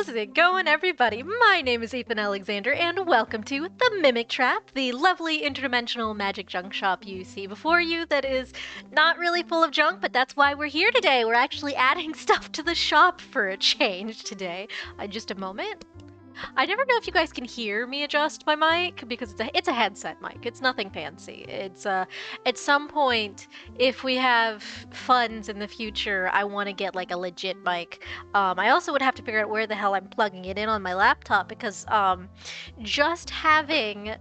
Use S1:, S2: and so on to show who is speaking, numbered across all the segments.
S1: How's it going, everybody? My name is Ethan Alexander, and welcome to the Mimic Trap, the lovely interdimensional magic junk shop you see before you that is not really full of junk, but that's why we're here today. We're actually adding stuff to the shop for a change today. Just a moment. I never know if you guys can hear me adjust my mic because it's a headset mic. It's nothing fancy. It's at some point, if we have funds in the future, I want to get like a legit mic. I also would have to figure out where the hell I'm plugging it in on my laptop because just having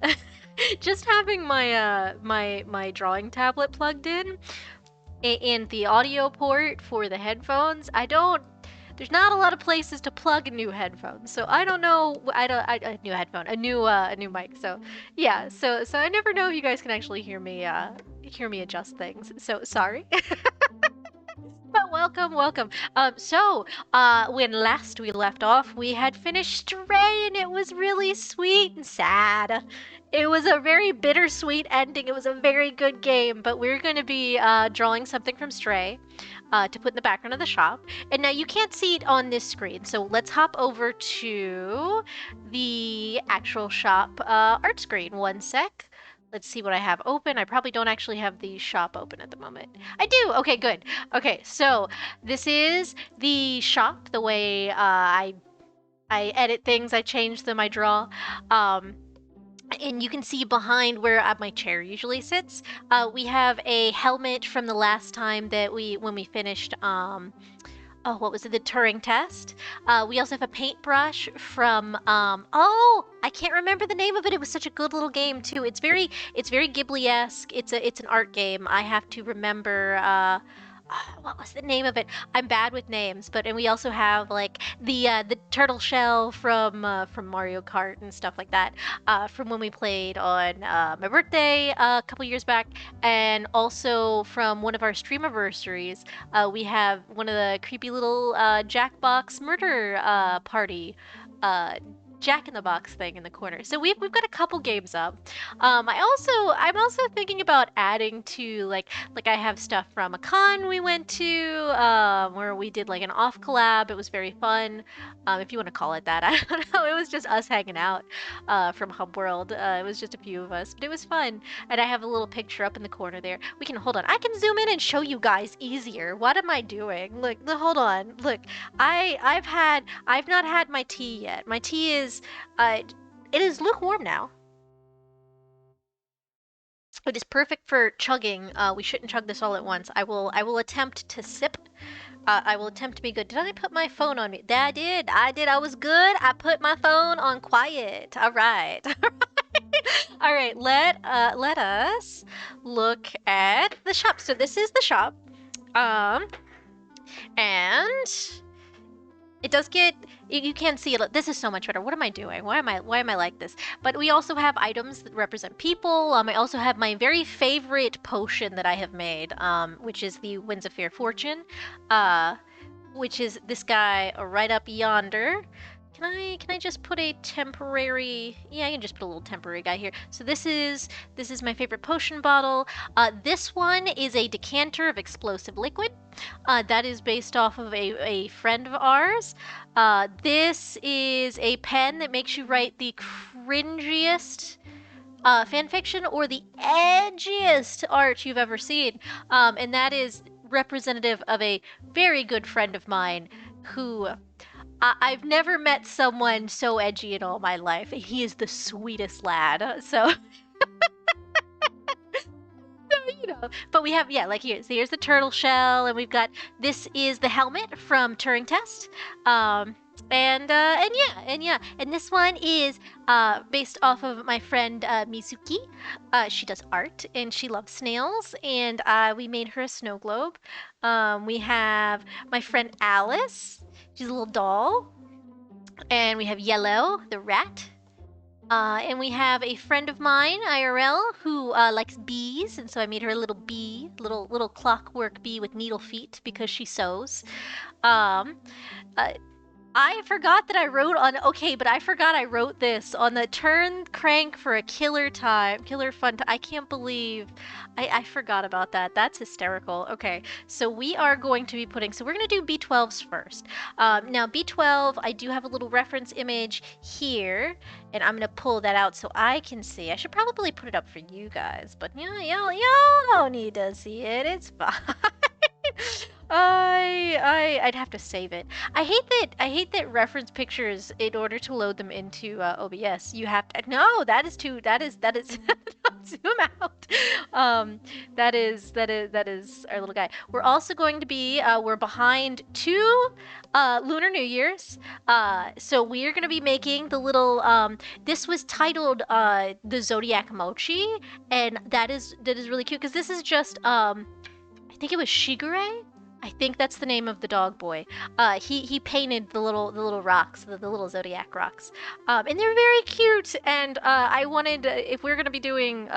S1: just having my drawing tablet plugged in and the audio port for the headphones, there's not a lot of places to plug new headphones, so I don't know. A new mic. So yeah, so I never know if you guys can actually hear me adjust things. So sorry. But welcome. When last we left off, we had finished Stray, and it was really sweet and sad. It was a very bittersweet ending. It was a very good game, but we're going to be drawing something from Stray to put in the background of the shop. And now you can't see it on this screen, so let's hop over to the actual shop art screen. One sec. Let's see what I have open. I probably don't actually have the shop open at the moment. I do! Okay, good. Okay, so this is the shop, the way I edit things, I change them, I draw. And you can see behind where my chair usually sits, we have a helmet from the last time that when we finished, what was it? The Turing test. We also have a paintbrush from, I can't remember the name of it. It was such a good little game too. It's very Ghibli-esque. It's an art game. I have to remember, what was the name of it? I'm bad with names, and we also have like the turtle shell from Mario Kart and stuff like that, from when we played on my birthday a couple years back, and also from one of our streamiversaries. We have one of the creepy little Jackbox murder party Jack-in-the-Box thing in the corner. So we've got a couple games up. I'm also thinking about adding to like I have stuff from a con we went to, where we did like an off collab. It was very fun, if you want to call it that. I don't know. It was just us hanging out from Hub World. It was just a few of us, but it was fun. And I have a little picture up in the corner there. We can hold on. I can zoom in and show you guys easier. What am I doing? Look, hold on. Look, I've not had my tea yet. My tea is it is lukewarm now. It is perfect for chugging. We shouldn't chug this all at once. I will attempt to sip. I will attempt to be good. Did I put my phone on me? I did. I was good. I put my phone on quiet. All right. All right. Let us look at the shop. So this is the shop. And it does get, you can see it. This is so much better. What am I doing? Why am I like this? But we also have items that represent people. I also have my very favorite potion that I have made, which is the Winds of Fair Fortune, which is this guy right up yonder. Can I just put a temporary? Yeah, I can just put a little temporary guy here. So this is my favorite potion bottle. This one is a decanter of explosive liquid. That is based off of a friend of ours. This is a pen that makes you write the cringiest fanfiction or the edgiest art you've ever seen. And that is representative of a very good friend of mine who... I've never met someone so edgy in all my life. He is the sweetest lad. So, but we have, like here's the turtle shell, and we've got, this is the helmet from Turing test. And this one is based off of my friend Mizuki. She does art and she loves snails, and we made her a snow globe. We have my friend Alice. She's a little doll. And we have Yellow, the rat. And we have a friend of mine, IRL, who likes bees, and so I made her a little bee, little clockwork bee with needle feet because she sews. I forgot that I wrote on. Okay, but I forgot I wrote this on the turn crank for a killer fun time. I can't believe I forgot about that. That's hysterical. Okay, so we are going to be putting. So we're going to do B12s first. Now B12, I do have a little reference image here, and I'm going to pull that out so I can see. I should probably put it up for you guys, but yeah, y'all don't need to see it. It's fine. I'd have to save it. I hate that reference pictures, in order to load them into OBS, you have to. No, that is zoom out. That is our little guy. We're also going to be we're behind two Lunar New Year's. So we are going to be making the little this was titled the Zodiac Mochi, and that is really cute because this is just I think it was Shigure. I think that's the name of the dog boy. He painted the little rocks, the little zodiac rocks, and they're very cute. And I wanted, if we're gonna be doing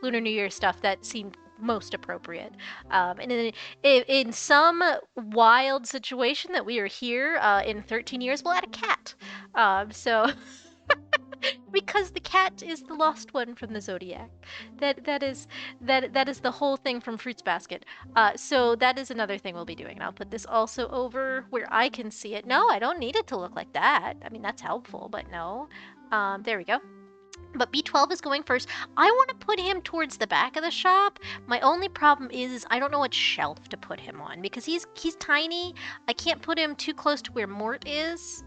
S1: Lunar New Year stuff, that seemed most appropriate. And in some wild situation that we are here in 13 years, we'll add a cat. So. Because the cat is the lost one from the zodiac. That is the whole thing from Fruits Basket. So that is another thing we'll be doing. And I'll put this also over where I can see it. No, I don't need it to look like that. I mean, that's helpful, but no. There we go. But B12 is going first. I want to put him towards the back of the shop. My only problem is I don't know what shelf to put him on because he's tiny. I can't put him too close to where Mort is.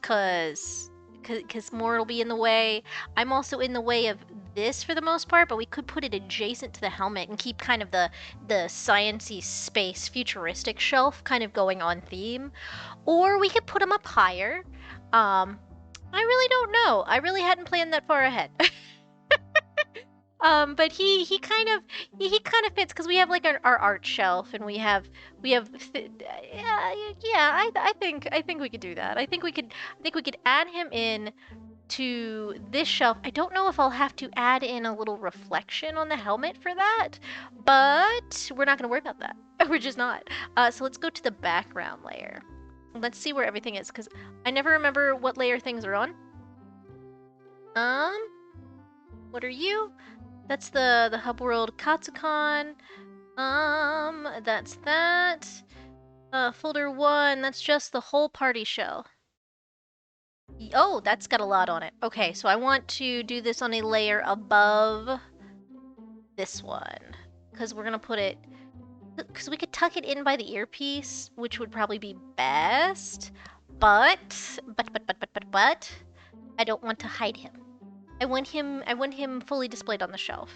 S1: Because more will be in the way. I'm also in the way of this for the most part, but we could put it adjacent to the helmet and keep kind of the science-y space futuristic shelf kind of going on theme. Or we could put them up higher. I really don't know. I really hadn't planned that far ahead. But he kind of fits because we have like our art shelf and we have yeah, I think we could do that. I think we could add him in to this shelf. I don't know if I'll have to add in a little reflection on the helmet for that, but we're not going to worry about that. We're just not. So let's go to the background layer. Let's see where everything is because I never remember what layer things are on. What are you? That's the Hub World Katsucon. That's that. Folder 1, that's just the whole party shell. Oh, that's got a lot on it. Okay, so I want to do this on a layer above this one. Because we're going to put it... Because we could tuck it in by the earpiece, which would probably be best. But I don't want to hide him. I want him fully displayed on the shelf.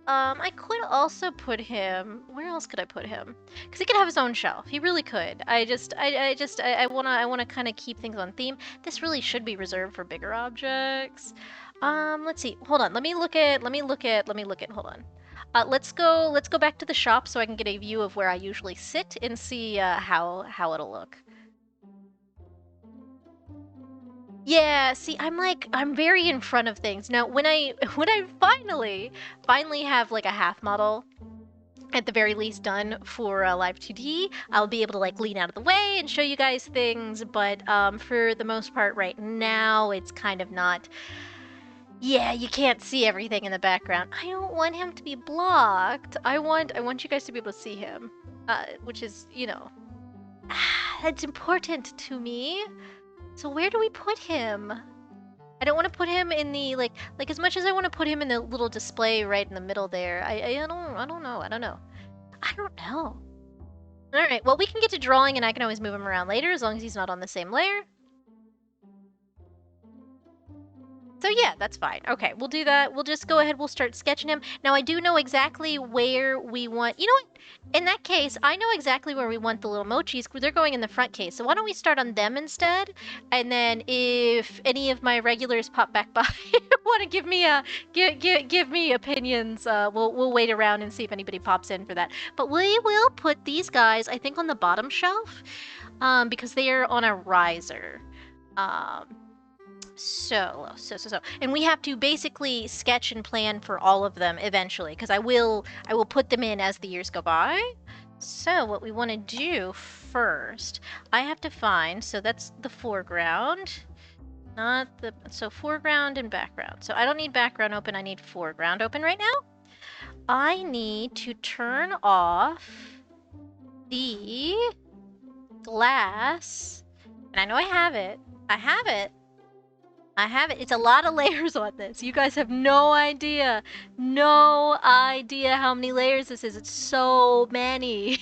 S1: I could also put him. Where else could I put him? Because he could have his own shelf. He really could. I wanna kind of keep things on theme. This really should be reserved for bigger objects. Let's see. Hold on. Let me look at. Hold on. Let's go back to the shop so I can get a view of where I usually sit and see how it'll look. Yeah, see, I'm very in front of things. Now, when I finally have like a half model at the very least done for Live 2D, I'll be able to like lean out of the way and show you guys things, but for the most part right now, it's kind of not. Yeah, you can't see everything in the background. I don't want him to be blocked. I want you guys to be able to see him, which is, you know, that's important to me. So where do we put him? I don't want to put him in the like as much as I want to put him in the little display right in the middle there. I don't know. All right, well we can get to drawing and I can always move him around later as long as he's not on the same layer. So yeah, that's fine. Okay, we'll do that. We'll just go ahead, we'll start sketching him. Now I do know exactly where we want, you know what? In that case, I know exactly where we want the little mochis because they're going in the front case. So why don't we start on them instead? And then if any of my regulars pop back by want to give me opinions, we'll wait around and see if anybody pops in for that. But we will put these guys, I think, on the bottom shelf because they are on a riser. So, and we have to basically sketch and plan for all of them eventually, because I will put them in as the years go by. So what we want to do first, I have to find, so that's the foreground, not the, so foreground and background. So I don't need background open, I need foreground open right now. I need to turn off the glass, and I know I have it. I have it. It's a lot of layers on this. You guys have no idea. No idea how many layers this is. It's so many.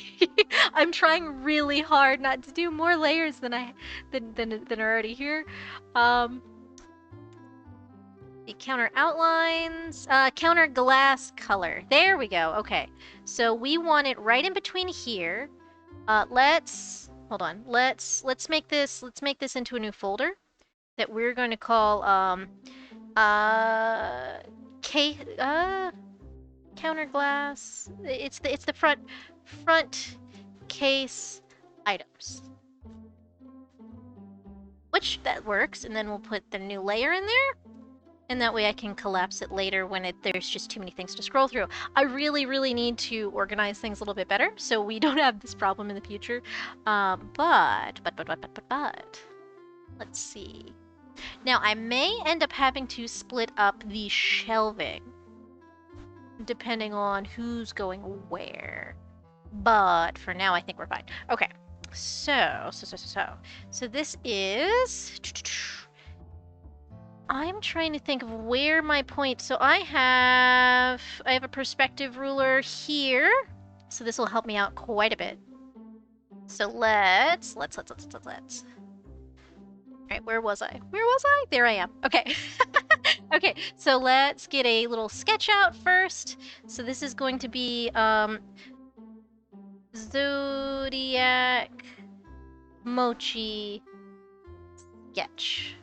S1: I'm trying really hard not to do more layers than are already here. The counter outlines, counter glass color. There we go. Okay. So we want it right in between here. Hold on. Let's make this into a new folder that we're going to call counter glass. It's the front case items, which that works. And then we'll put the new layer in there, and that way I can collapse it later when there's just too many things to scroll through. I really need to organize things a little bit better so we don't have this problem in the future. But let's see. Now, I may end up having to split up the shelving, depending on who's going where. But for now, I think we're fine. Okay, so this is... I'm trying to think of where my point... So I have a perspective ruler here, so this will help me out quite a bit. So let's... Alright, where was I? There I am. Okay. Okay, so let's get a little sketch out first. So this is going to be, Zodiac Mochi sketch.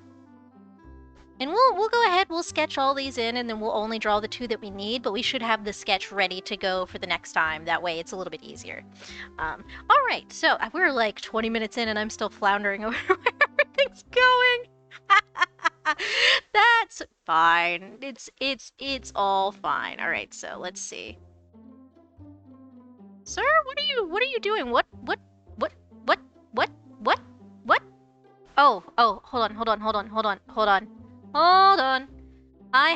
S1: And we'll go ahead, we'll sketch all these in, and then we'll only draw the 2 that we need, but we should have the sketch ready to go for the next time. That way it's a little bit easier. Alright, so we're like 20 minutes in and I'm still floundering over where everything's going. That's fine. It's all fine. Alright, so let's see. Sir, what are you doing? What? Oh, hold on. I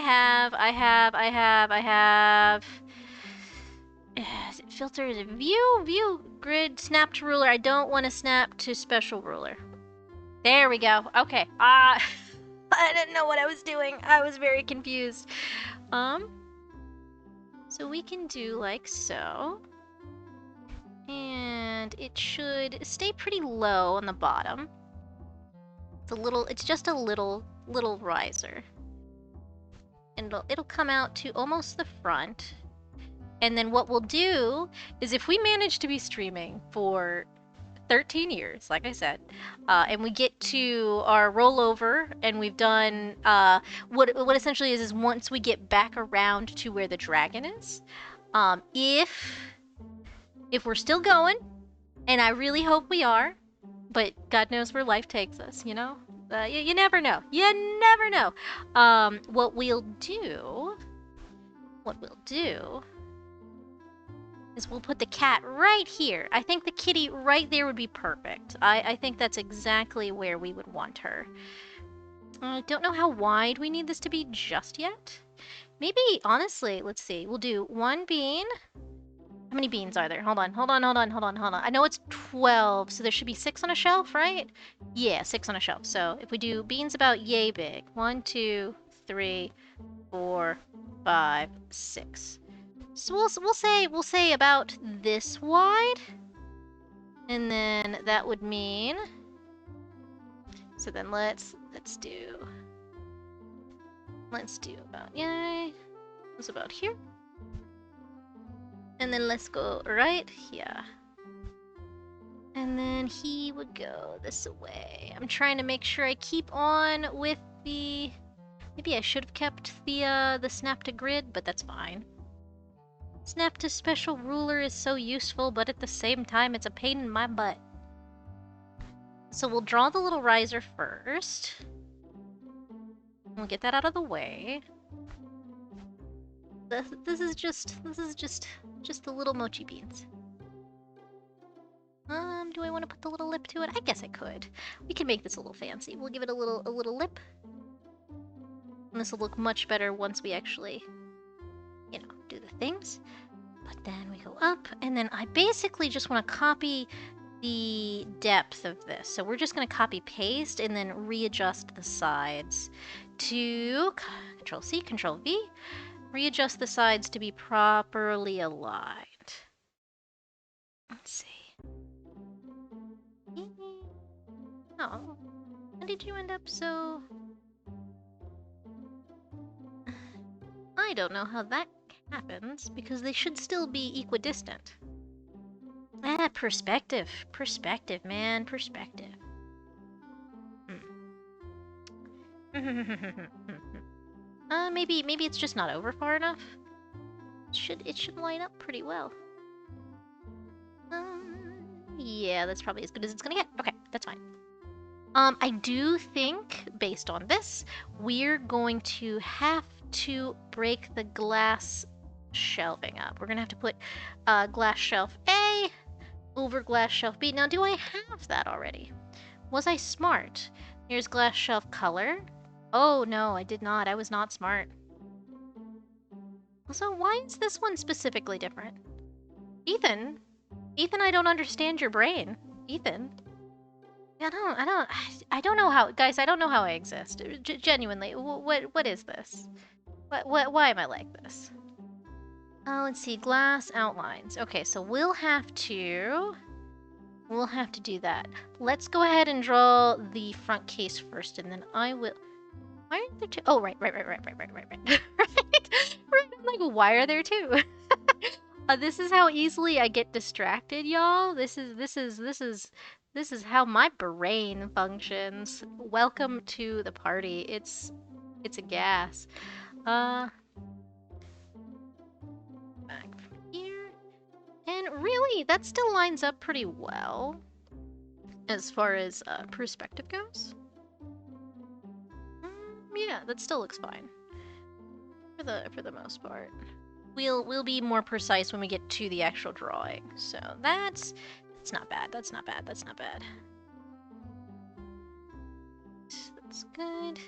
S1: have filters, view, grid, snap to ruler. I don't want to snap to special ruler. There we go. Okay. I didn't know what I was doing. I was very confused. So we can do like so. And it should stay pretty low on the bottom. It's just a little riser. And it'll come out to almost the front. And then what we'll do is, if we manage to be streaming for 13 years, like I said, and we get to our rollover, and we've done what essentially is once we get back around to where the dragon is, if we're still going, and I really hope we are, but God knows where life takes us, you know? You never know. You never know. What we'll do is we'll put the cat right here. I think the kitty right there would be perfect. I think that's exactly where we would want her. I don't know how wide we need this to be just yet. Maybe, honestly, let's see. We'll do 1 bean. How many beans are there? Hold on. I know it's 12, so there should be 6 on a shelf, right? Yeah, 6 on a shelf. So if we do beans about yay big, 1, 2, 3, 4, 5, 6. So we'll say about this wide, and then that would mean. So then let's do about yay. It's about here. And then let's go right here. And then he would go this way. I'm trying to make sure I keep on with the... Maybe I should have kept the snap to grid, but that's fine. Snap to special ruler is so useful, but at the same time, it's a pain in my butt. So we'll draw the little riser first. We'll get that out of the way. This is just the little mochi beans. Do I want to put the little lip to it? I guess I could. We can make this a little fancy. We'll give it a little lip. And this will look much better once we actually, you know, do the things. But then we go up, and then I basically just want to copy the depth of this. So we're just going to copy paste and then readjust the sides to Control C, Control V. Readjust the sides to be properly aligned. Let's see. Oh, how did you end up so... I don't know how that happens, because they should still be equidistant. Ah, perspective. Perspective, man. Perspective. Maybe it's just not over far enough. It should line up pretty well. Yeah, that's probably as good as it's gonna get. Okay, that's fine. I do think, based on this, we're going to have to break the glass shelving up. We're gonna have to put glass shelf A over glass shelf B. Now, do I have that already? Was I smart? Here's glass shelf color. Oh no, I did not. I was not smart. Also, why is this one specifically different? Ethan, I don't understand your brain. Ethan. I don't know how, guys, I don't know how I exist. Genuinely, what is this? Why am I like this? Let's see, glass outlines. Okay, so we'll have to do that. Let's go ahead and draw the front case first, and then I will... Why are there two? Oh, right. Right. Right. I'm like, why are there two? This is how easily I get distracted, y'all. This is how my brain functions. Welcome to the party. It's a gas. Back from here. And really, that still lines up pretty well as far as perspective goes. Yeah, that still looks fine for the most part. We'll be more precise when we get to the actual drawing. So that's not bad. That's not bad. That's good.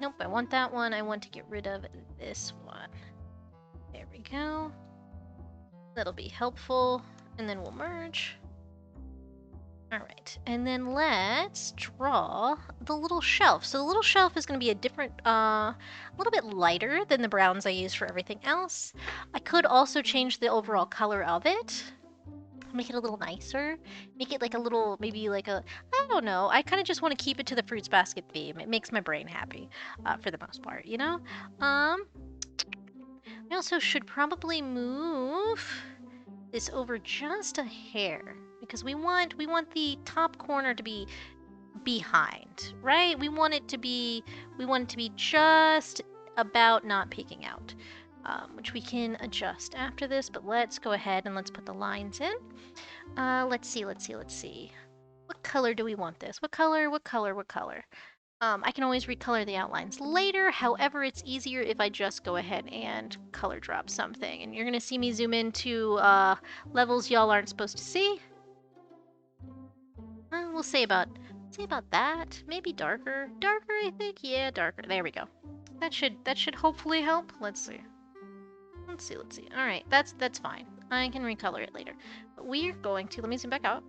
S1: Nope, I want that one. I want to get rid of this one. There we go. That'll be helpful. And then we'll merge. Alright, and then let's draw the little shelf. So the little shelf is going to be a different, a little bit lighter than the browns I use for everything else. I could also change the overall color of it. Make it a little nicer. Make it like a little, maybe like a, I don't know. I kind of just want to keep it to the fruits basket theme. It makes my brain happy, for the most part, you know? I also should probably move this over just a hair, because we want the top corner to be behind, right? We want it to be just about not peeking out, which we can adjust after this, but let's go ahead and let's put the lines in. Let's see. What color do we want this? What color? I can always recolor the outlines later. However, it's easier if I just go ahead and color drop something. And you're going to see me zoom into levels y'all aren't supposed to see. We'll say about that. Maybe darker. Darker, I think. Yeah, darker. There we go. That should hopefully help. Let's see. All right, that's fine. I can recolor it later. But we're going to, let me zoom back out.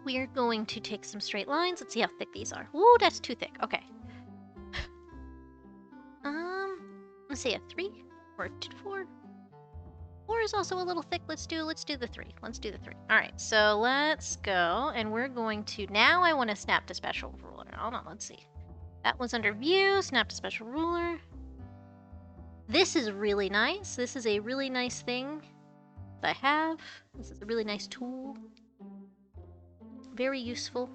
S1: We're going to take some straight lines. Let's see how thick these are. Ooh, that's too thick. Okay. Let's see, a 3 or a 4. 4 is also a little thick. Let's do the 3. Let's do the 3. All right, so let's go, and we're going to, now I want to snap to special ruler. Hold on, let's see. That was under view, snap to special ruler. This is really nice. This is a really nice thing that I have. This is a really nice tool. Very useful.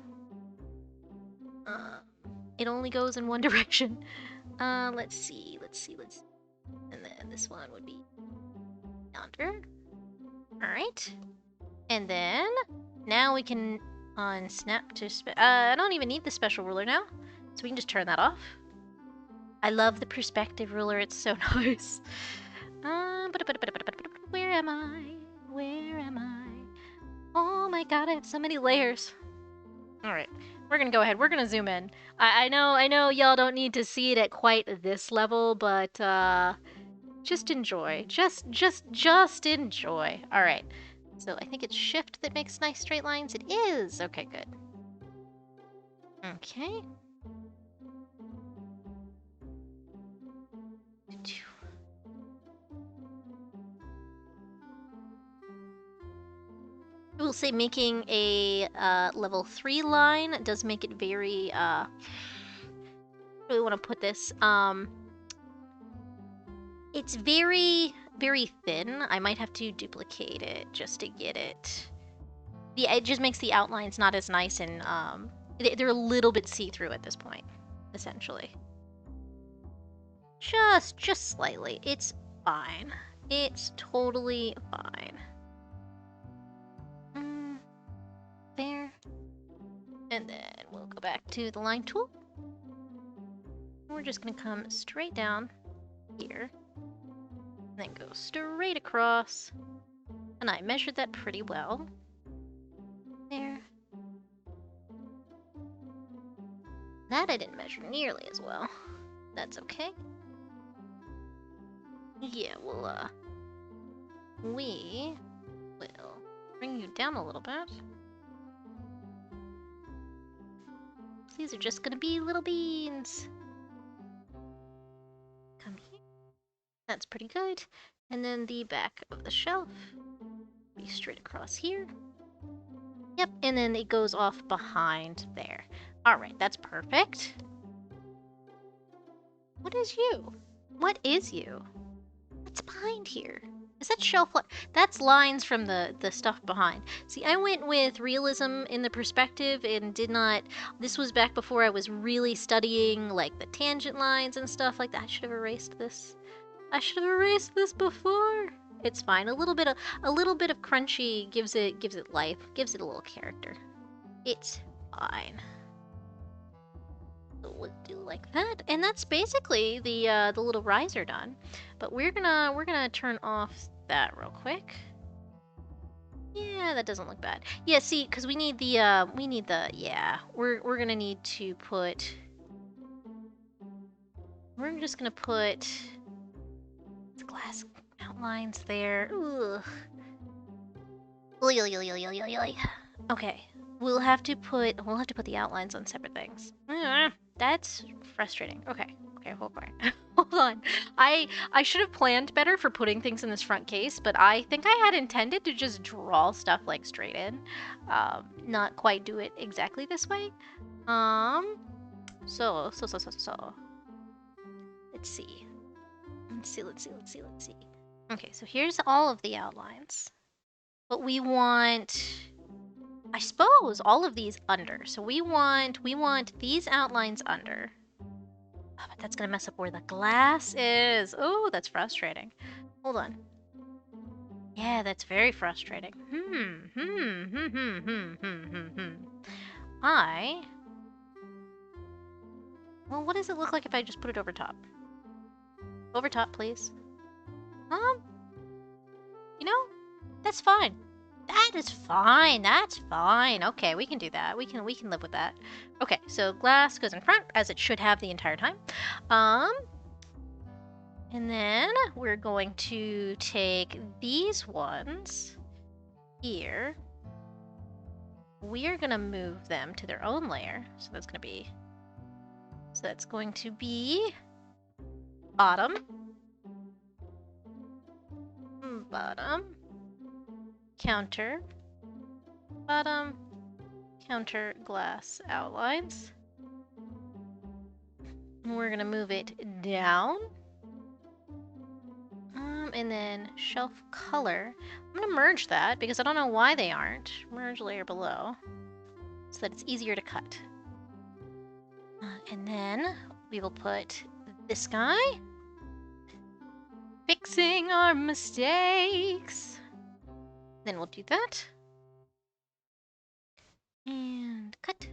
S1: It only goes in one direction. Let's see. And then this one would be yonder. Alright. And then, now we can snap to, I don't even need the special ruler now, so we can just turn that off. I love the perspective ruler, it's so nice. Where am I? Oh my god, I have so many layers. Alright, we're gonna go ahead. We're gonna zoom in. I know y'all don't need to see it at quite this level, but just enjoy. Just enjoy. Alright. So I think it's shift that makes nice straight lines. It is! Okay, good. Okay. I will say making a level 3 line does make it very, really want to put this, it's very, very thin. I might have to duplicate it just to get it. Yeah, it just makes the outlines not as nice and, they're a little bit see-through at this point, essentially. Just slightly. It's fine. It's totally fine. There. And then we'll go back to the line tool. We're just gonna come straight down here. And then go straight across. And I measured that pretty well. There. That I didn't measure nearly as well. That's okay. Yeah, well, we will bring you down a little bit. These are just gonna be little beans. Come here. That's pretty good. And then the back of the shelf. Be straight across here. Yep, and then it goes off behind there. Alright, that's perfect. What is you? What is you? What's behind here? Is that shelf? That's lines from the stuff behind. See, I went with realism in the perspective and did not... This was back before I was really studying, like, the tangent lines and stuff like that. I should have erased this. I should have erased this before. It's fine. A little bit of crunchy gives it life, gives it a little character. It's fine. So we'll do like that, and that's basically the little riser done. But we're gonna turn off that real quick. Yeah, that doesn't look bad. Yeah, see, because we need the yeah. We're gonna need to put. We're just gonna put glass outlines there. Ugh. Okay, we'll have to put the outlines on separate things. That's frustrating. Okay, hold on. Hold on. I should have planned better for putting things in this front case, but I think I had intended to just draw stuff like straight in, not quite do it exactly this way. So. Let's see. Okay, so here's all of the outlines. But we want, I suppose, all of these under. So we want these outlines under. Oh, but that's gonna mess up where the glass is. Oh, that's frustrating. Hold on. Yeah, that's very frustrating. Well, what does it look like if I just put it over top? Over top, please. You know, that's fine. That is fine. That's fine. Okay, we can do that. We can live with that. Okay, so glass goes in front, as it should have the entire time. And then we're going to take these ones here. We are gonna move them to their own layer. So that's gonna be bottom. Bottom. Counter. Bottom. Counter glass outlines. And we're gonna move it down. And then shelf color. I'm gonna merge that because I don't know why they aren't. Merge layer below. So that it's easier to cut. And then we will put this guy. Fixing our mistakes. Then we'll do that. And cut.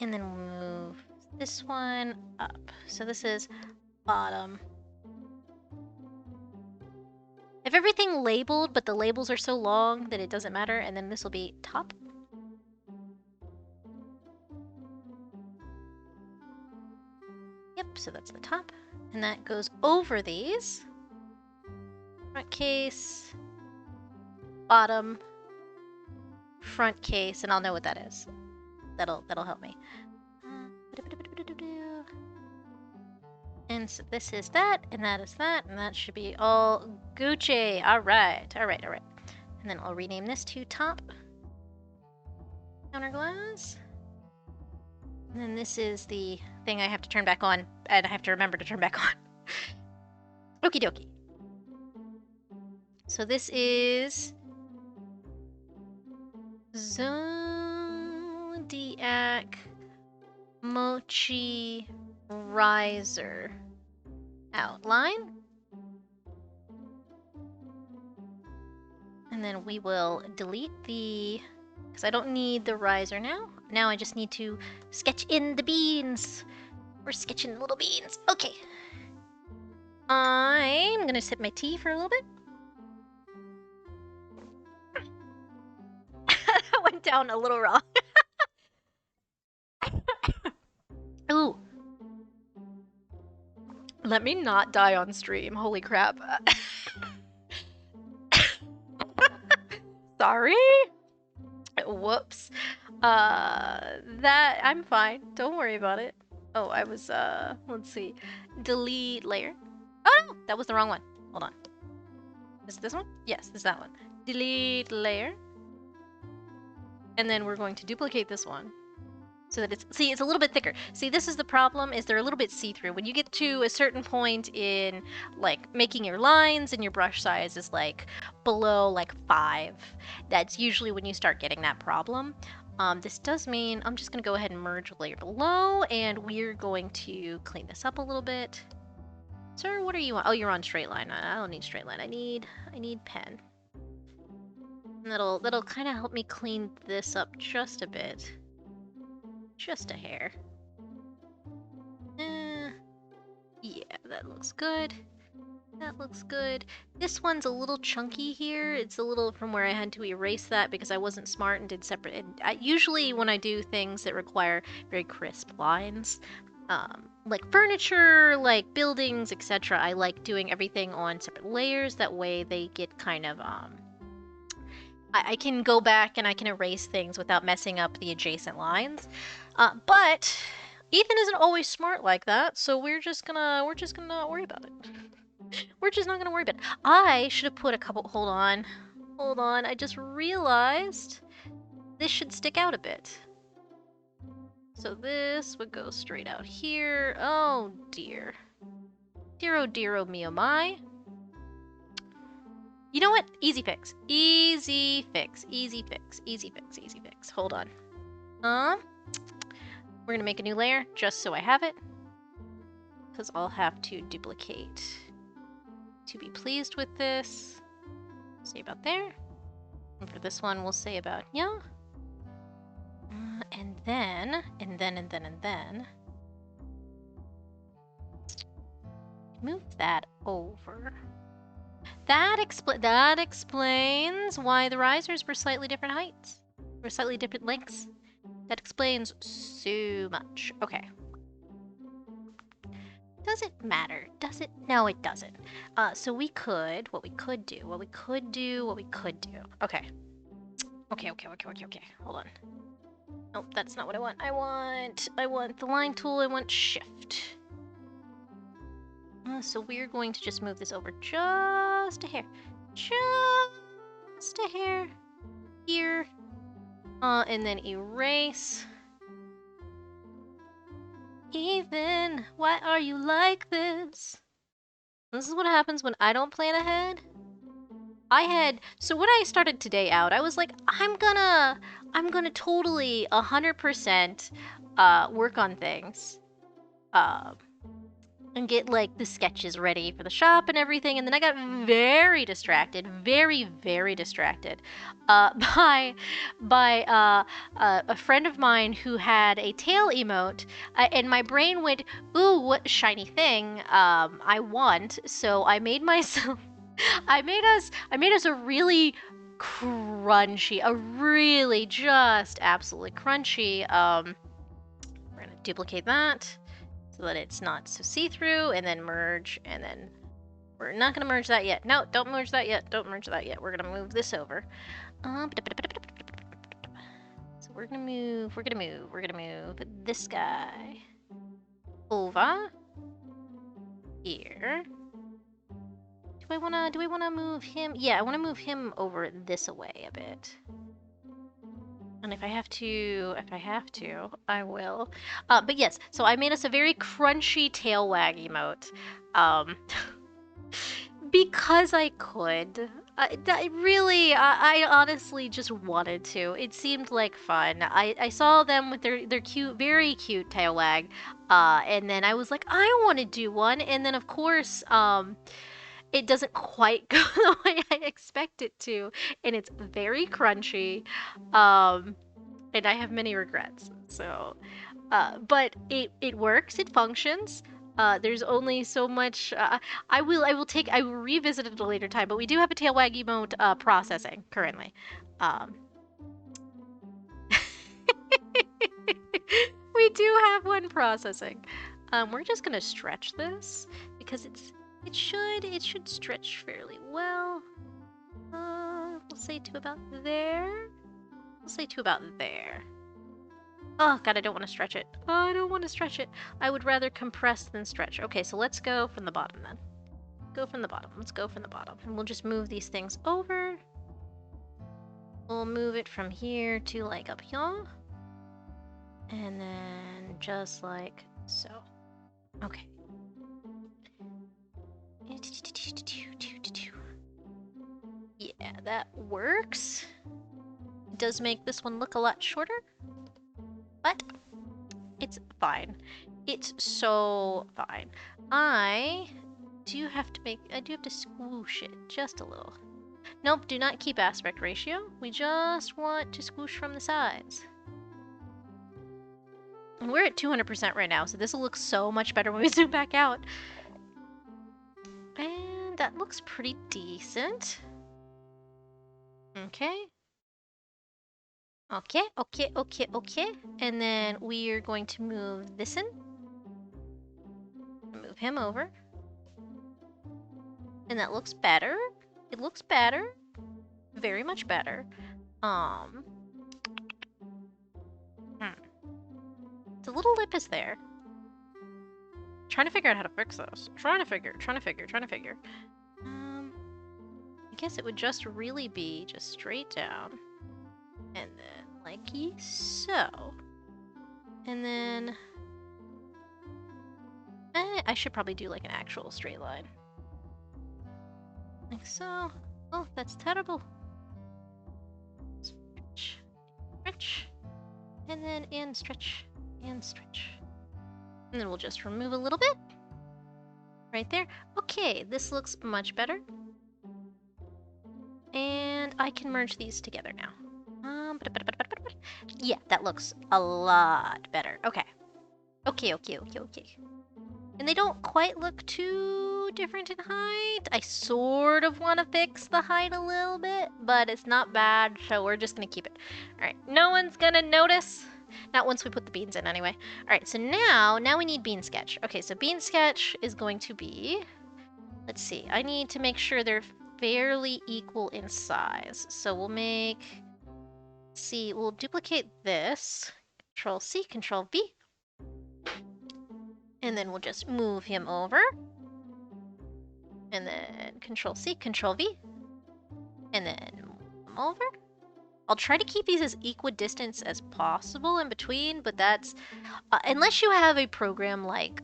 S1: And then we'll move this one up. So this is bottom. have everything labeled, but the labels are so long that it doesn't matter, and then this will be top. Yep, so that's the top, and that goes over these. Front case, bottom, front case, and I'll know what that is. That'll help me. And so this is that, and that is that, and that should be all Gucci. All right. And then I'll rename this to top counter glass. And then this is the thing I have to turn back on, and I have to remember to turn back on. Okie dokie. So this is Zodiac Mochi Riser outline. And then we will delete the, because I don't need the riser now. Now I just need to sketch in the beans. We're sketching little beans. Okay. I'm gonna sip my tea for a little bit. That went down a little wrong. Ooh. Let me not die on stream. Holy crap. Sorry. Whoops. That I'm fine. Don't worry about it. Oh, I was let's see. Delete layer. Oh no, that was the wrong one. Hold on. Is it this one? Yes, this is that one. Delete layer. And then we're going to duplicate this one. So that it's, see, it's a little bit thicker. See, this is the problem, is they're a little bit see-through. When you get to a certain point in, like, making your lines and your brush size is, like, below, like, 5, that's usually when you start getting that problem. This does mean I'm just going to go ahead and merge layer below, and we're going to clean this up a little bit. Sir, what are you on? Oh, you're on straight line. I don't need straight line. I need pen. And that'll kind of help me clean this up just a bit. Just a hair. Yeah, that looks good. That looks good. This one's a little chunky here. It's a little from where I had to erase that because I wasn't smart and did separate. And usually when I do things that require very crisp lines, like furniture, like buildings, etc., I like doing everything on separate layers. That way they get kind of, I can go back and I can erase things without messing up the adjacent lines. But Ethan isn't always smart like that, so we're just gonna not worry about it. We're just not gonna worry about it. I should have put a couple. Hold on. I just realized this should stick out a bit. So this would go straight out here. Oh dear. Dear oh dear oh me oh my. You know what? Easy fix. Easy fix. Hold on. We're gonna make a new layer just so I have it, because I'll have to duplicate to be pleased with this. Say about there. And for this one, we'll say about yeah. And then move that over. That explains why the risers were slightly different heights, or slightly different lengths. That explains so much. Okay. Does it matter? Does it? No, it doesn't. So what we could do. Okay. Hold on. Nope, that's not what I want. I want the line tool. I want shift. So we're going to just move this over just a hair. Just a hair. Here. And then erase. Ethan, why are you like this? This is what happens when I don't plan ahead. So when I started today out, I was like, I'm gonna totally 100% work on things. And get like the sketches ready for the shop and everything, and then I got very distracted, very distracted by a friend of mine who had a tail emote, and my brain went, ooh, what shiny thing I want. So I made myself I made us a really crunchy, a really just absolutely crunchy. We're gonna duplicate that so that it's not so see-through, and then merge, and then we're not gonna merge that yet. No, don't merge that yet. Don't merge that yet. We're gonna move this over. So we're gonna move this guy over here. Do I wanna move him? Yeah, I wanna move him over this away a bit. And if I have to, I will. But yes, so I made us a very crunchy tail wag emote. Because I could. I honestly just wanted to. It seemed like fun. I saw them with their cute, very cute tail wag. And then I was like, I want to do one. And then of course, it doesn't quite go the way I expect it to. And it's very crunchy. And I have many regrets. So, but it works. It functions. There's only so much. I will revisit it at a later time. But we do have a tail wag emote processing currently. We do have one processing. We're just gonna stretch this because it should stretch fairly well. We'll say to about there. We'll say to about there. Oh god, I don't want to stretch it. Oh, I don't want to stretch it. I would rather compress than stretch. Okay, so let's go from the bottom then. Go from the bottom. Let's go from the bottom. And we'll just move these things over. We'll move it from here to like up here. And then just like so. Okay. Yeah, that works. It does make this one look a lot shorter. But it's fine. It's so fine. I do have to squoosh it just a little. Nope, do not keep aspect ratio. We just want to squoosh from the sides. And we're at 200% right now, so this will look so much better when we zoom back out. And that looks pretty decent. Okay. Okay. And then we are going to move this in. Move him over. And that looks better. It looks better. Very much better. The little lip is there. Trying to figure out how to fix this. Trying to figure. I guess it would just really be just straight down. And then like so. And then I should probably do like an actual straight line. Like so. Oh, that's terrible. Stretch. And then in stretch. And stretch. And then we'll just remove a little bit. Right there. Okay, this looks much better. And I can merge these together now. Yeah, that looks a lot better. Okay. Okay. And they don't quite look too different in height. I sort of want to fix the height a little bit, but it's not bad, so we're just going to keep it. All right, no one's going to notice. Not once we put the beans in, anyway. All right, so now we need bean sketch. Okay, so bean sketch is going to be... Let's see. I need to make sure they're fairly equal in size. So we'll make... See, we'll duplicate this. Control-C, Control-V. And then we'll just move him over. And then Control-C, Control-V. And then move him over. I'll try to keep these as equidistant as possible in between, but that's... unless you have a program like...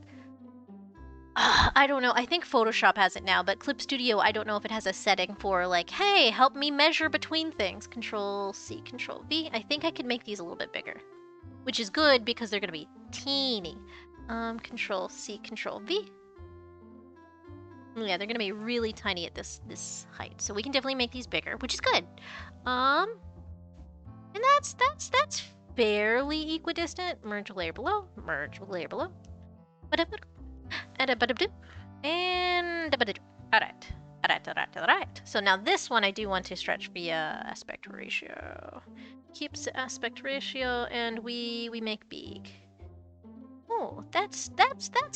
S1: I don't know, I think Photoshop has it now, but Clip Studio, I don't know if it has a setting for like, hey, help me measure between things. Control-C, Control-V. I think I could make these a little bit bigger. Which is good because they're going to be teeny. Control-C, Control-V. Yeah, they're going to be really tiny at this height. So we can definitely make these bigger, which is good. And that's fairly equidistant. Merge layer below. Merge layer below. And alright. Alright. So now this one I do want to stretch via aspect ratio. Keeps the aspect ratio, and we make big. Oh, that's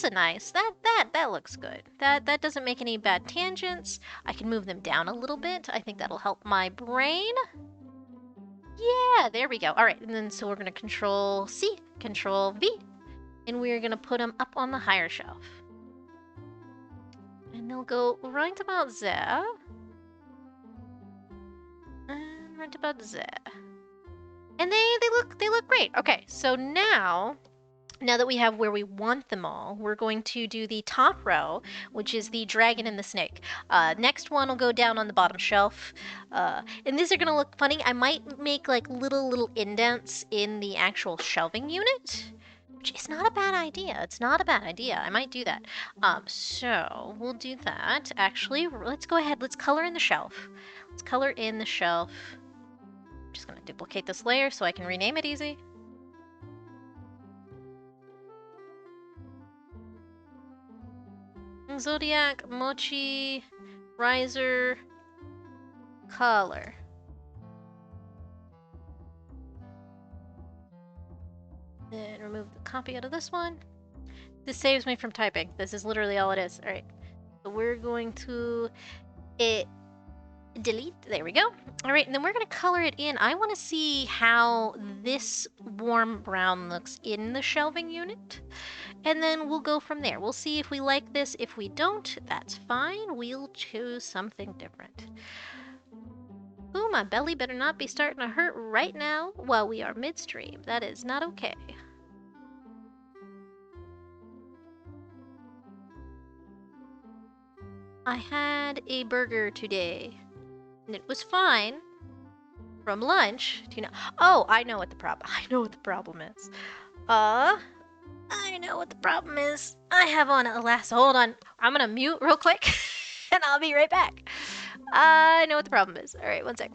S1: a nice. That looks good. That doesn't make any bad tangents. I can move them down a little bit. I think that'll help my brain. Yeah, there we go. All right, and then so we're gonna Control C, Control V, and we're gonna put them up on the higher shelf. And they'll go right about there. And right about there. And they look great. Okay, so now that we have where we want them all, we're going to do the top row, which is the dragon and the snake. Next one will go down on the bottom shelf. And these are going to look funny. I might make like little indents in the actual shelving unit, which is not a bad idea. It's not a bad idea. I might do that. So we'll do that. Actually, let's go ahead. Let's color in the shelf. Let's color in the shelf. I'm just going to duplicate this layer so I can rename it easy. Zodiac, Mochi, Riser, Color. Then remove the copy out of this one. This saves me from typing. This is literally all it is. All right. So we're going to delete. There we go. All right, and then we're going to color it in. I want to see how this warm brown looks in the shelving unit. And then we'll go from there. We'll see if we like this. If we don't, that's fine. We'll choose something different. Ooh, my belly better not be starting to hurt right now while we are midstream. That is not okay. I had a burger today, and it was fine. From lunch to now. Oh, I know what the problem. I know what the problem is. I know what the problem is. I have on a last. Hold on. I'm gonna mute real quick, and I'll be right back. I know what the problem is. All right, one sec.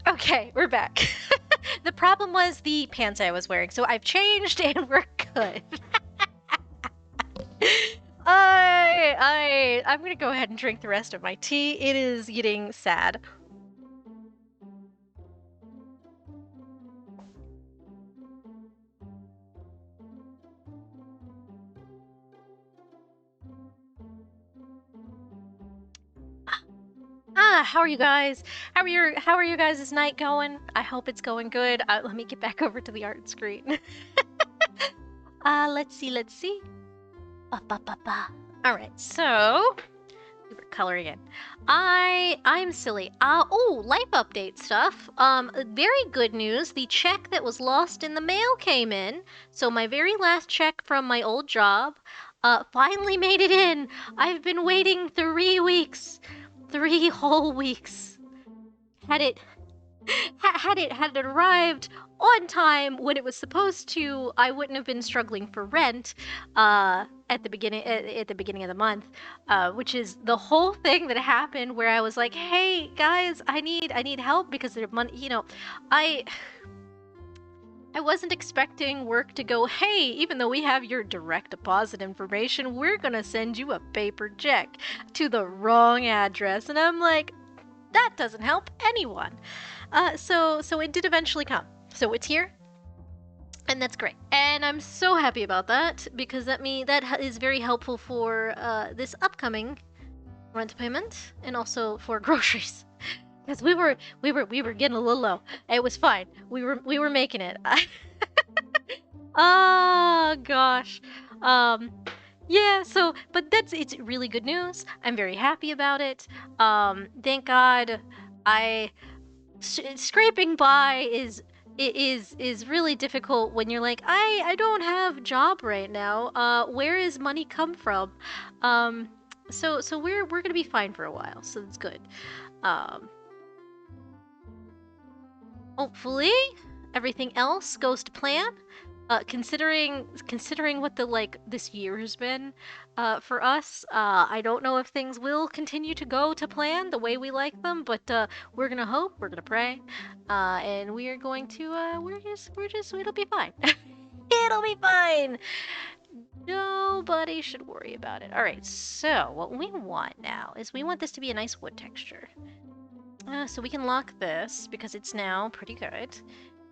S1: Okay, we're back. The problem was the pants I was wearing, so I've changed and we're good. I'm gonna go ahead and drink the rest of my tea. It is getting sad. How are you guys? How are you guys' night going? I hope it's going good. Let me get back over to the art screen. Let's see. All right, so we were coloring in. I'm silly. Oh, life update stuff. Very good news. The check that was lost in the mail came in. So my very last check from my old job, finally made it in. I've been waiting 3 weeks. 3 whole weeks. Had it arrived on time when it was supposed to, I wouldn't have been struggling for rent at the beginning of the month, which is the whole thing that happened where I was like, "Hey guys, I need help because the money, I wasn't expecting work to go, hey, even though we have your direct deposit information, we're gonna send you a paper check to the wrong address." And I'm like, that doesn't help anyone. So it did eventually come. So it's here, and that's great. And I'm so happy about that because that is very helpful for this upcoming rent payment and also for groceries. Because we were getting a little low. It was fine. We were making it. Oh gosh. Yeah, so but it's really good news. I'm very happy about it. Thank God scraping by is it is really difficult when you're like, I don't have a job right now. Where is money come from? Um, so we're gonna be fine for a while, so that's good. Um, Hopefully everything else goes to plan. Considering what the this year has been for us, I don't know if things will continue to go to plan the way we like them, but we're gonna hope, we're gonna pray, and we are going to we're just it'll be fine. It'll be fine. Nobody should worry about it. All right, so what we want now is we want this to be a nice wood texture. So we can lock this because it's now pretty good.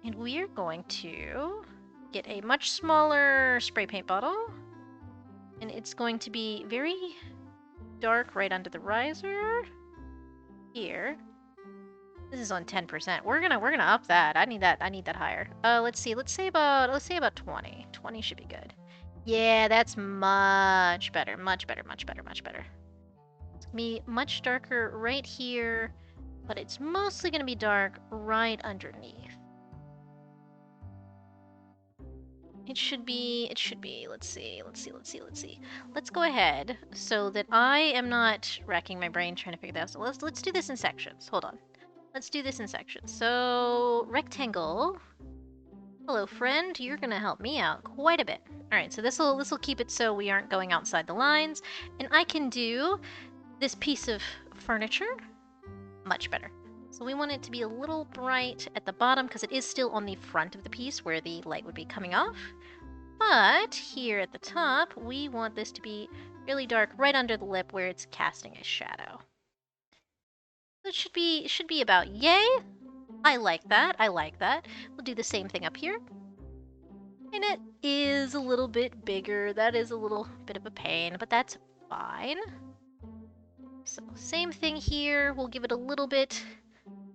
S1: And we're going to get a much smaller spray paint bottle. And it's going to be very dark right under the riser. Here. This is on 10%. We're gonna up that. I need that higher. Let's see. Let's say about 20. 20 should be good. Yeah, that's much better. Much better, much better, much better. It's gonna be much darker right here. But it's mostly going to be dark right underneath. It should be, let's see. Let's go ahead so that I am not racking my brain trying to figure that out. So let's do this in sections. Hold on. Let's do this in sections. So, rectangle. Hello, friend. You're going to help me out quite a bit. All right, so this'll keep it so we aren't going outside the lines. And I can do this piece of furniture. Much better. So we want it to be a little bright at the bottom because it is still on the front of the piece where the light would be coming off. But here at the top, we want this to be really dark right under the lip where it's casting a shadow. So it should be about yay. I like that. I like that. We'll do the same thing up here. And it is a little bit bigger. That is a little bit of a pain, but that's fine. So same thing here, we'll give it a little bit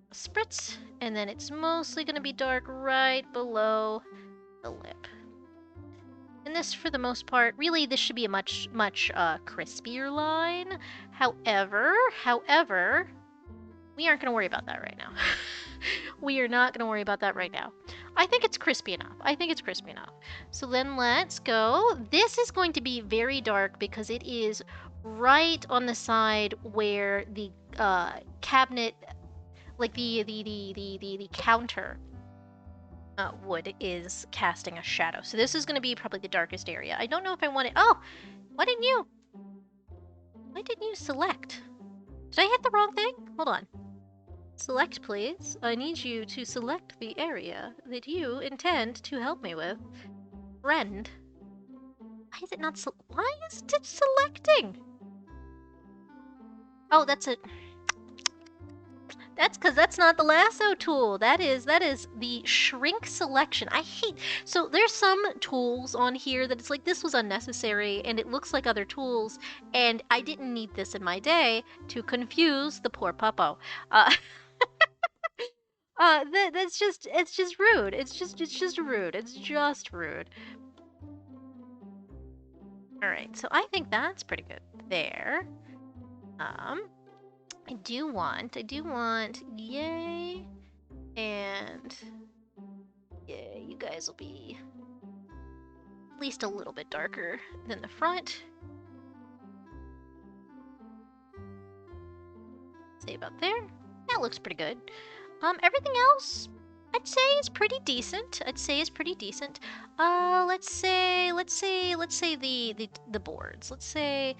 S1: of spritz, and then it's mostly going to be dark right below the lip. And this, for the most part, really this should be a much crispier line. However, we aren't going to worry about that right now. We are not going to worry about that right now. I think it's crispy enough. So then let's go. This is going to be very dark because it is right on the side where the cabinet, like the counter wood is casting a shadow. So this is going to be probably the darkest area. I don't know if I want it. Oh, why didn't you select? Did I hit the wrong thing? Hold on. Select, please. I need you to select the area that you intend to help me with. Friend. Why is it not why is it selecting? Oh, that's it. That's because that's not the lasso tool. That is the shrink selection. I hate... So there's some tools on here that it's like, this was unnecessary, and it looks like other tools, and I didn't need this in my day to confuse the poor puppo. That's just... It's just rude. It's just rude. It's just rude. Alright, so I think that's pretty good there. I do want, yay, and yay, you guys will be at least a little bit darker than the front. Say about there. That looks pretty good. Everything else, I'd say is pretty decent. Let's say the boards. Let's say.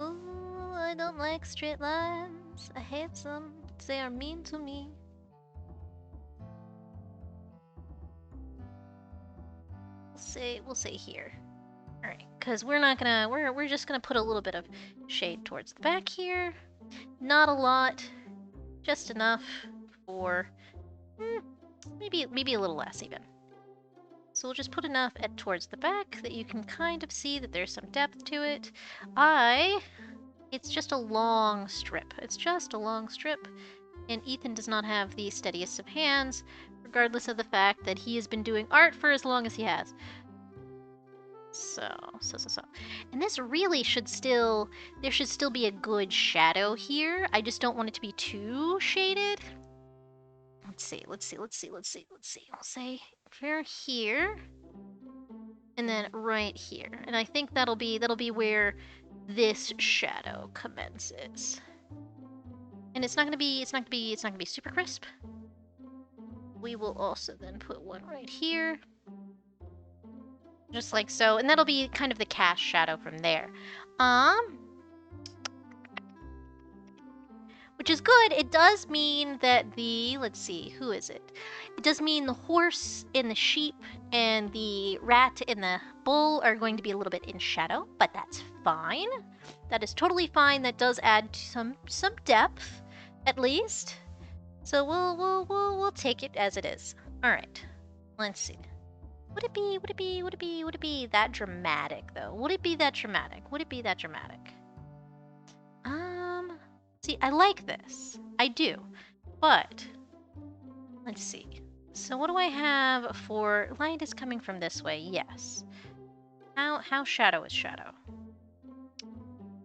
S1: Ooh, I don't like straight lines. I hate them. They are mean to me. We'll say here. Alright, because we're just gonna put a little bit of shade towards the back here. Not a lot. Just enough for maybe a little less even. So we'll just put enough towards the back that you can kind of see that there's some depth to it. It's just a long strip. And Ethan does not have the steadiest of hands, regardless of the fact that he has been doing art for as long as he has. So. And this really there should still be a good shadow here. I just don't want it to be too shaded. let's see. We'll say we're here, and then right here, and I think that'll be where this shadow commences. And it's not gonna be super crisp. We will also then put one right here, just like so, and that'll be kind of the cast shadow from there. Which is good. It does mean that the, let's see, who is it? It does mean the horse and the sheep and the rat and the bull are going to be a little bit in shadow, but that's fine. That is totally fine. That does add some depth, at least. So we'll take it as it is. All right, let's see. Would it be that dramatic though? Would it be that dramatic? See, I like this. I do. But let's see. So what do I have for light is coming from this way? Yes. How shadow is shadow?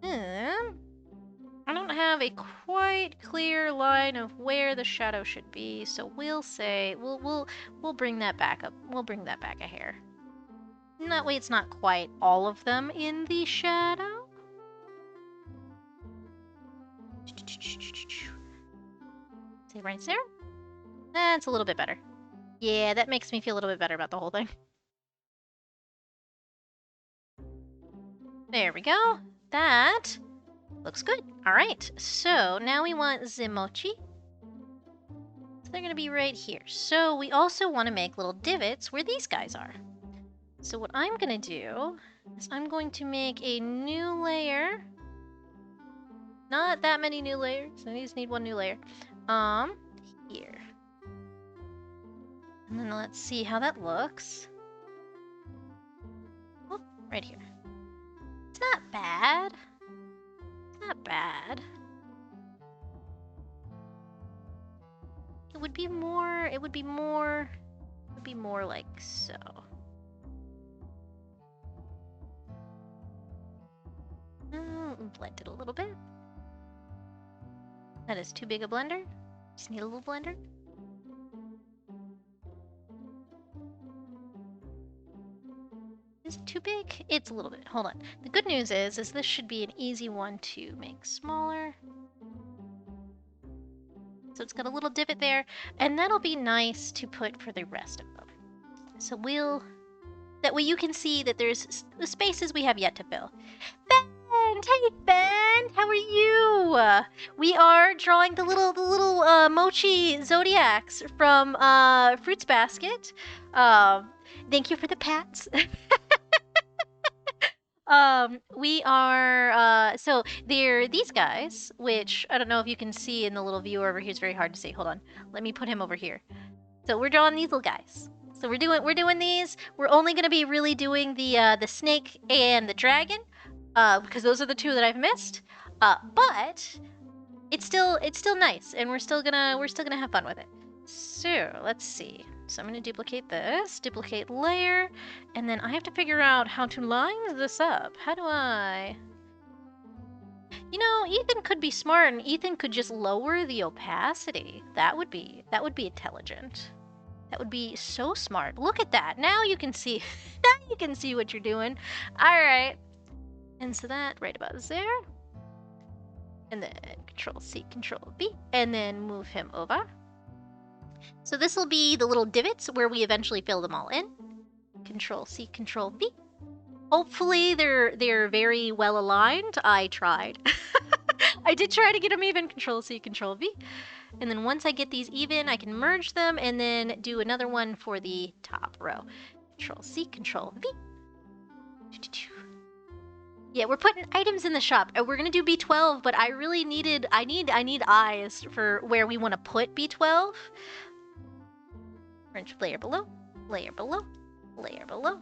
S1: I don't have a quite clear line of where the shadow should be, so we'll say we'll bring that back up. We'll bring that back a hair. And that way it's not quite all of them in the shadow. Say right there. That's a little bit better. Yeah, that makes me feel a little bit better about the whole thing. There we go. That looks good. All right, so now we want Zimochi. So they're gonna be right here. So we also want to make little divots where these guys are. So what I'm gonna do is I'm going to make a new layer. Not that many new layers. I just need one new layer. Here. And then let's see how that looks. Oh, right here. It's not bad. It's not bad. It would be more like so. Blend it a little bit. That is too big a blender. Just need a little blender. Is it too big? It's a little bit. Hold on. The good news is this should be an easy one to make smaller. So it's got a little divot there, and that'll be nice to put for the rest of them. So that way you can see that there's the spaces we have yet to fill. Hey Ben, how are you? We are drawing the little mochi zodiacs from Fruits Basket. Thank you for the pats. We are so they're these guys, which I don't know if you can see in the little viewer over here. It's very hard to see. Hold on, let me put him over here. So we're drawing these little guys. So we're doing these. We're only gonna be really doing the snake and the dragon. Because those are the two that I've missed. But it's still nice, and we're still gonna have fun with it. So let's see. So I'm gonna duplicate this, duplicate layer, and then I have to figure out how to line this up. How do I? You know, Ethan could be smart, and Ethan could just lower the opacity. That would be intelligent. That would be so smart. Look at that. Now you can see. Now you can see what you're doing. All right. And so that right about there. And then Control-C, Control-V, and then move him over. So this will be the little divots where we eventually fill them all in. Control-C, Control-V. Hopefully they're very well aligned. I tried. I did try to get them even. Control-C, Control-V. And then once I get these even, I can merge them and then do another one for the top row. Control-C, Control-V. Yeah, we're putting items in the shop. We're gonna do B12, but I really I need eyes for where we want to put B12. Layer below, layer below, layer below.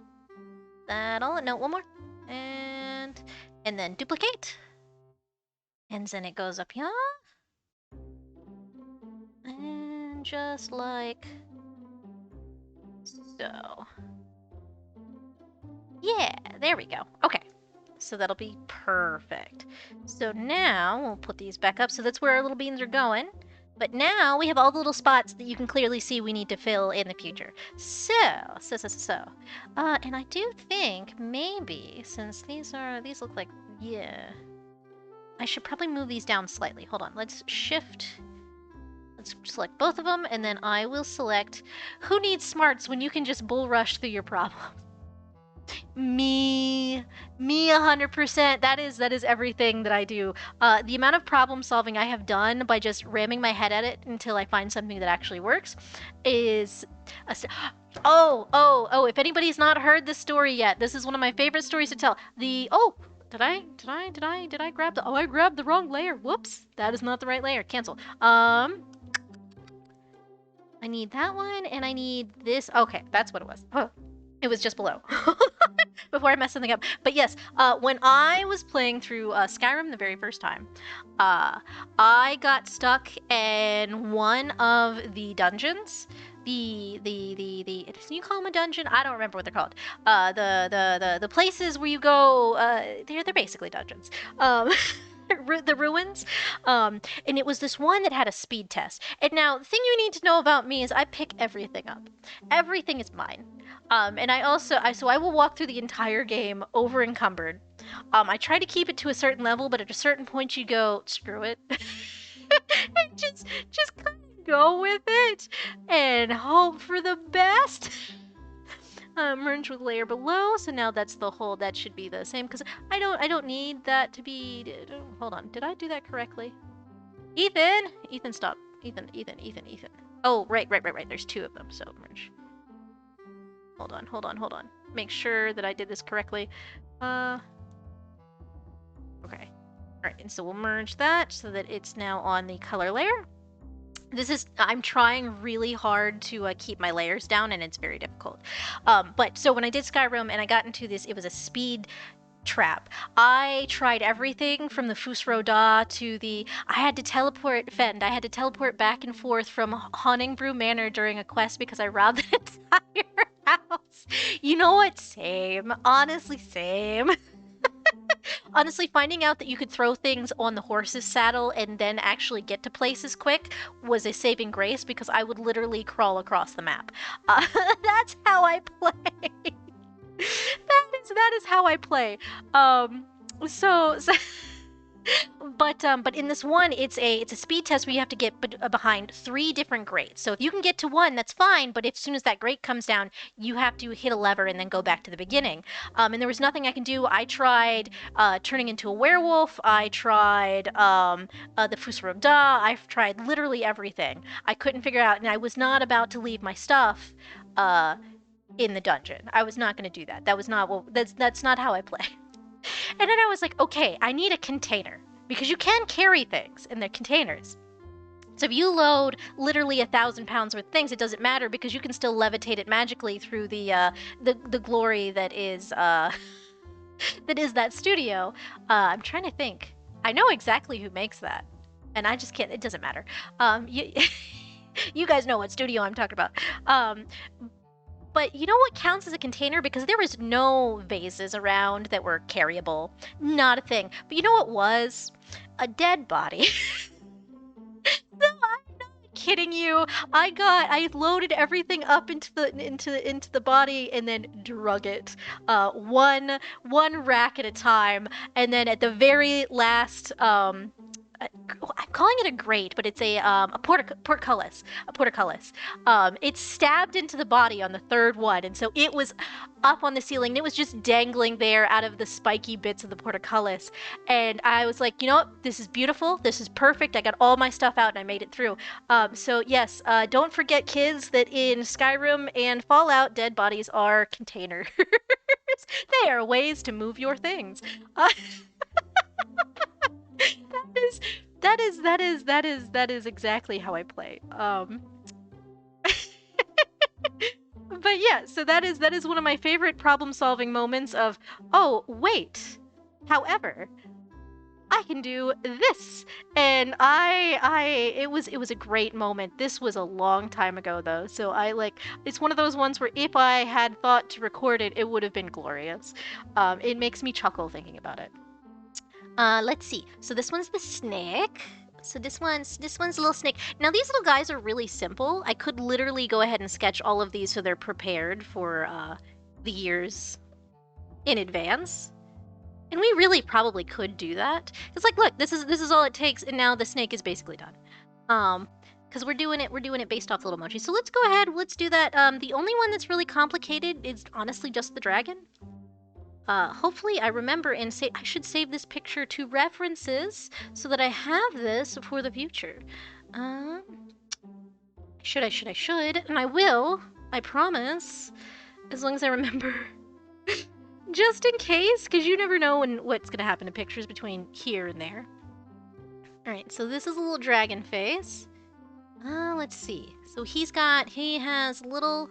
S1: That all? No, one more. And then duplicate. And then it goes up here. And just like so. Yeah, there we go. Okay. So that'll be perfect. So now we'll put these back up. So that's where our little beans are going. But now we have all the little spots that you can clearly see we need to fill in the future. So. And I do think maybe, since these look like, yeah. I should probably move these down slightly. Hold on, let's shift. Let's select both of them, and then I will select who needs smarts when you can just bull rush through your problem. Me 100%. That is everything that I do. The amount of problem solving I have done by just ramming my head at it until I find something that actually works is oh, if anybody's not heard this story yet, this is one of my favorite stories to tell. Did I grab the... Oh, I grabbed the wrong layer. Whoops. That is not the right layer. Cancel. I need that one, and I need this. Okay, that's what it was. Oh, it was just below. Before I mess something up. But yes, when I was playing through Skyrim the very first time, I got stuck in one of the dungeons. You call them a dungeon? I don't remember what they're called. The places where you go, they're basically dungeons. The ruins, and it was this one that had a speed test. And now the thing you need to know about me is I pick everything up. Everything is mine. And I will walk through the entire game over encumbered. I try to keep it to a certain level, but at a certain point you go, screw it. And just kind of go with it and hope for the best. Merge with layer below, so now that's the whole, that should be the same, because I don't need that to be, hold on, did I do that correctly? Ethan, stop. Ethan. Oh, right, there's two of them, so merge. Hold on. Make sure that I did this correctly. Okay. Alright, and so we'll merge that so that it's now on the color layer. I'm trying really hard to keep my layers down, and it's very difficult. But so when I did Skyrim and I got into this, it was a speed trap. I tried everything from the Fusro to the... I had to teleport back and forth from Honningbrew Manor during a quest because I robbed the entire house. You know what? Same. Honestly, same. Honestly, finding out that you could throw things on the horse's saddle and then actually get to places quick was a saving grace, because I would literally crawl across the map. That's how I play. that is how I play. But in this one, it's a speed test where you have to get behind 3 different grates. So if you can get to one, that's fine. But as soon as that grate comes down, you have to hit a lever and then go back to the beginning. And there was nothing I can do. I tried turning into a werewolf. I tried the Fusro Da. I've tried literally everything. I couldn't figure out, and I was not about to leave my stuff in the dungeon. I was not going to do that. That was not that's not how I play. And then I was like, okay, I need a container, because you can carry things in their containers. So if you load literally 1,000 pounds worth of things, it doesn't matter, because you can still levitate it magically through the glory that is that studio. I'm trying to think. I know exactly who makes that, and I just can't. It doesn't matter. You guys know what studio I'm talking about. But you know what counts as a container? Because there was no vases around that were carryable. Not a thing. But you know what was? A dead body. No, I'm not kidding you. I loaded everything up into the body and then drug it. One rack at a time. And then at the very last I'm calling it a grate, but it's a portcullis. It's stabbed into the body on the 3rd one, and so it was up on the ceiling, and it was just dangling there out of the spiky bits of the portcullis. And I was like, you know what? This is beautiful. This is perfect. I got all my stuff out, and I made it through. So yes, don't forget, kids, that in Skyrim and Fallout, dead bodies are containers. They are ways to move your things. That is exactly how I play. But yeah, so that is one of my favorite problem-solving moments of, oh, wait. However, I can do this. And it was a great moment. This was a long time ago though. So it's one of those ones where if I had thought to record it, it would have been glorious. It makes me chuckle thinking about it. Let's see. So this one's the snake. So this one's a little snake. Now these little guys are really simple. I could literally go ahead and sketch all of these so they're prepared for the years in advance. And we really probably could do that. It's like, look, this is all it takes, and now the snake is basically done. Because we're doing it based off little mochi. So let's go ahead, let's do that. The only one that's really complicated is honestly just the dragon. Hopefully I remember and say I should save this picture to references so that I have this for the future. I should, and I will, I promise, as long as I remember. Just in case, because you never know what's going to happen to pictures between here and there. Alright, so this is a little dragon face. Let's see. So he's got a little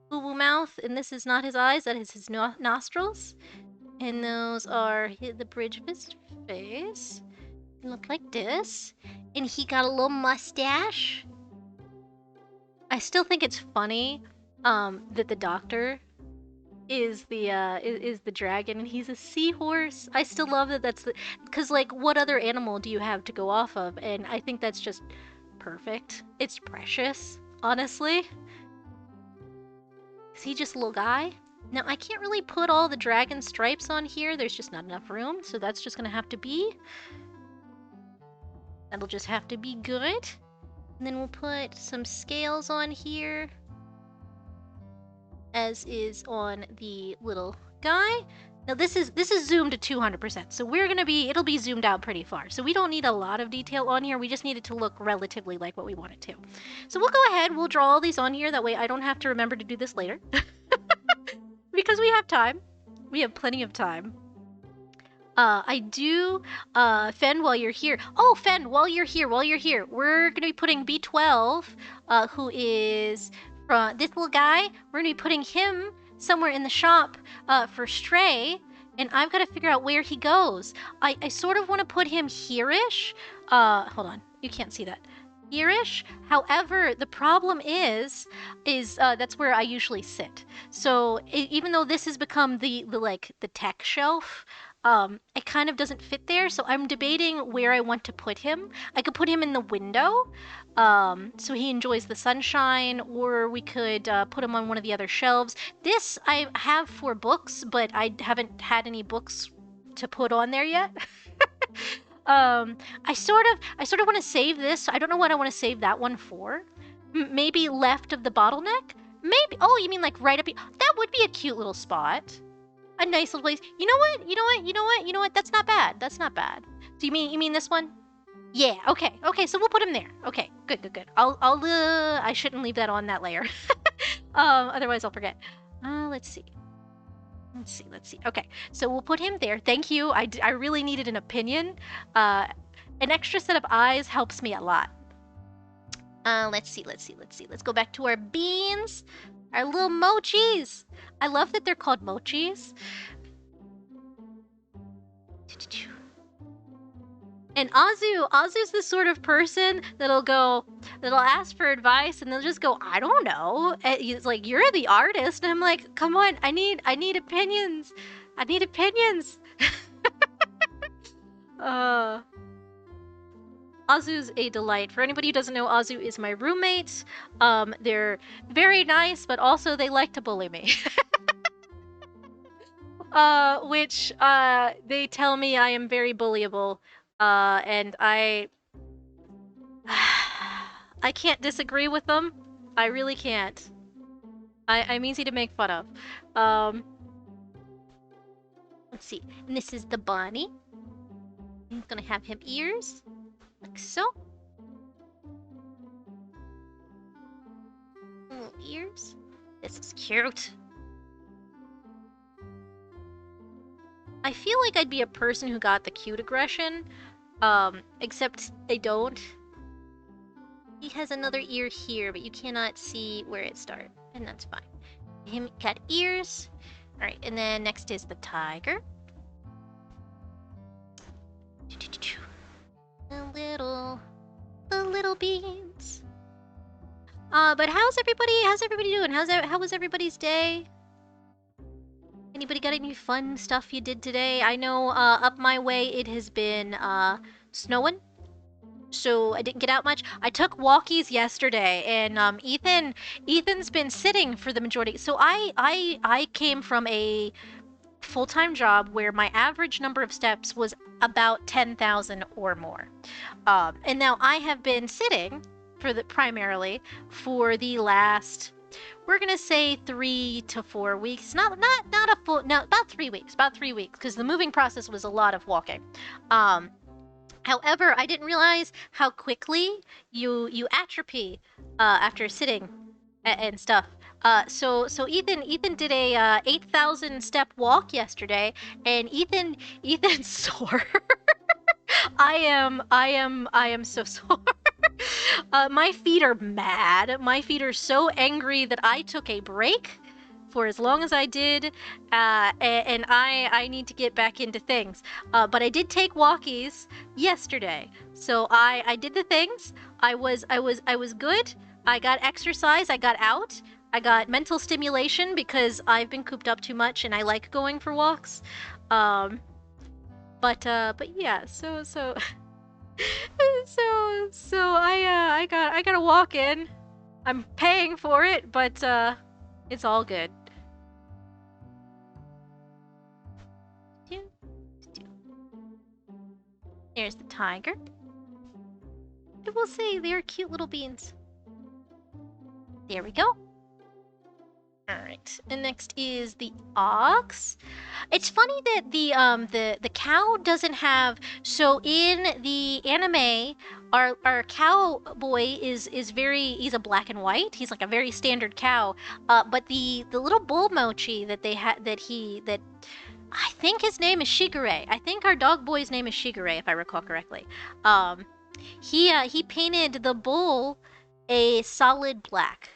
S1: boo-boo mouth, and this is not his eyes, that is his nostrils. And those are the bridge of his face. They look like this. And he got a little mustache. I still think it's funny that the doctor is the dragon and he's a seahorse. I still love that that's because like what other animal do you have to go off of? And I think that's just perfect. It's precious, honestly. Is he just a little guy? Now I can't really put all the dragon stripes on here. There's just not enough room, so that's just gonna have to be. That'll just have to be good. And then we'll put some scales on here, as is on the little guy. Now this is zoomed to 200%, so it'll be zoomed out pretty far. So we don't need a lot of detail on here. We just need it to look relatively like what we want it to. So we'll go ahead, we'll draw all these on here. That way I don't have to remember to do this later. Because we have time. We have plenty of time. Fen, while you're here. Oh, Fen, while you're here, we're gonna be putting B12, who is from this little guy. We're gonna be putting him somewhere in the shop, for Stray, and I've got to figure out where he goes. I sort of want to put him here-ish. Hold on, you can't see that. Here-ish. However, the problem is that's where I usually sit. So even though this has become the tech shelf, it kind of doesn't fit there, so I'm debating where I want to put him. I could put him in the window, so he enjoys the sunshine, or we could put him on one of the other shelves. This I have for books, but I haven't had any books to put on there yet. I sort of want to save this. I don't know what I want to save that one for. Maybe left of the bottleneck? Maybe. Oh, you mean like right up here? That would be a cute little spot. A nice little place. You know what? That's not bad. That's not bad. Do you mean this one? Yeah. Okay. So we'll put him there. Okay. Good. I shouldn't leave that on that layer. Otherwise I'll forget. Let's see. Okay. So we'll put him there. Thank you. I really needed an opinion. An extra set of eyes helps me a lot. Let's see. Let's go back to our beans. Our little mochis. I love that they're called mochis. And Azu's the sort of person that'll ask for advice and they'll just go, I don't know. And he's like, you're the artist. And I'm like, come on, I need opinions. I need opinions. Azu's a delight. For anybody who doesn't know, Azu is my roommate. They're very nice, but also they like to bully me. Which they tell me I am very bullyable. And I can't disagree with them. I really can't. I'm easy to make fun of. Let's see. And this is the bunny. I'm gonna have him ears. Like so. Little ears. This is cute. I feel like I'd be a person who got the cute aggression, except I don't. He has another ear here, but you cannot see where it starts, and that's fine. Him got ears. Alright, and then next is the tiger. The little beans. But how's everybody doing? How was everybody's day? Anybody got any fun stuff you did today? I know up my way it has been snowing, so I didn't get out much. I took walkies yesterday, and Ethan's been sitting for the majority. So I came from a full-time job where my average number of steps was about 10,000 or more. And now I have been sitting primarily for the last, we're gonna say 3 to 4 weeks. Not a full, no, about 3 weeks. About 3 weeks, because the moving process was a lot of walking. However, I didn't realize how quickly you atrophy after sitting and stuff. So Ethan did a 8,000 step walk yesterday, and Ethan's sore. I am so sore. My feet are mad. My feet are so angry that I took a break for as long as I did, and I need to get back into things. But I did take walkies yesterday, so I did the things. I was good. I got exercise. I got out. I got mental stimulation because I've been cooped up too much, and I like going for walks. But yeah. So I got a walk in. I'm paying for it, but it's all good. There's the tiger. I will say they're cute little beans. There we go. Alright, and next is the ox. It's funny that the cow doesn't have, so in the anime, our cowboy is very, he's a black and white. He's like a very standard cow. But the little bull mochi that they had, that I think his name is Shigure. I think our dog boy's name is Shigure, if I recall correctly. He painted the bull a solid black.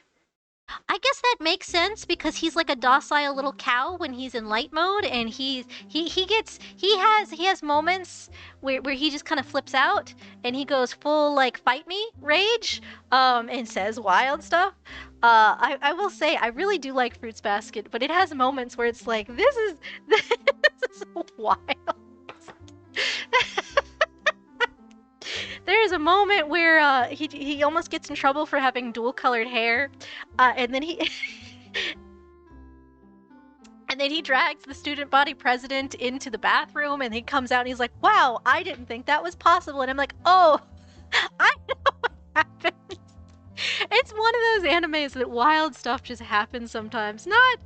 S1: I guess that makes sense because he's like a docile little cow when he's in light mode, and he has moments where he just kind of flips out and he goes full like fight me rage, and says wild stuff. I will say I really do like Fruits Basket, but it has moments where it's like this is wild. There's a moment where he almost gets in trouble for having dual-colored hair, and then he drags the student body president into the bathroom, and he comes out and he's like, "Wow, I didn't think that was possible." And I'm like, "Oh, I know what happened." It's one of those animes that wild stuff just happens sometimes. Not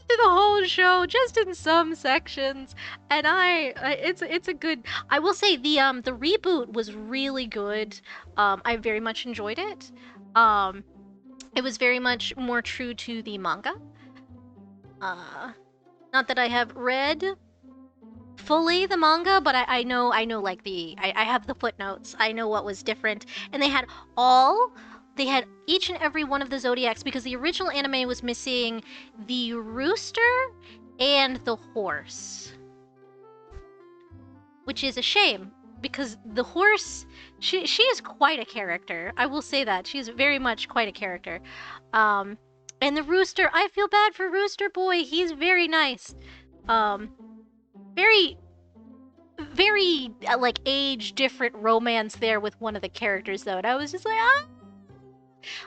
S1: through the whole show, just in some sections. And it's a good. I will say the reboot was really good. I very much enjoyed it. It was very much more true to the manga. Not that I have read fully the manga, but I know like I have the footnotes. I know what was different, and they had each and every one of the zodiacs, because the original anime was missing the rooster and the horse, which is a shame because the horse, she is quite a character. I will say that she's very much quite a character. And the rooster, I feel bad for Rooster Boy. He's very nice. Very like age different romance there with one of the characters though, and I was just like, ah.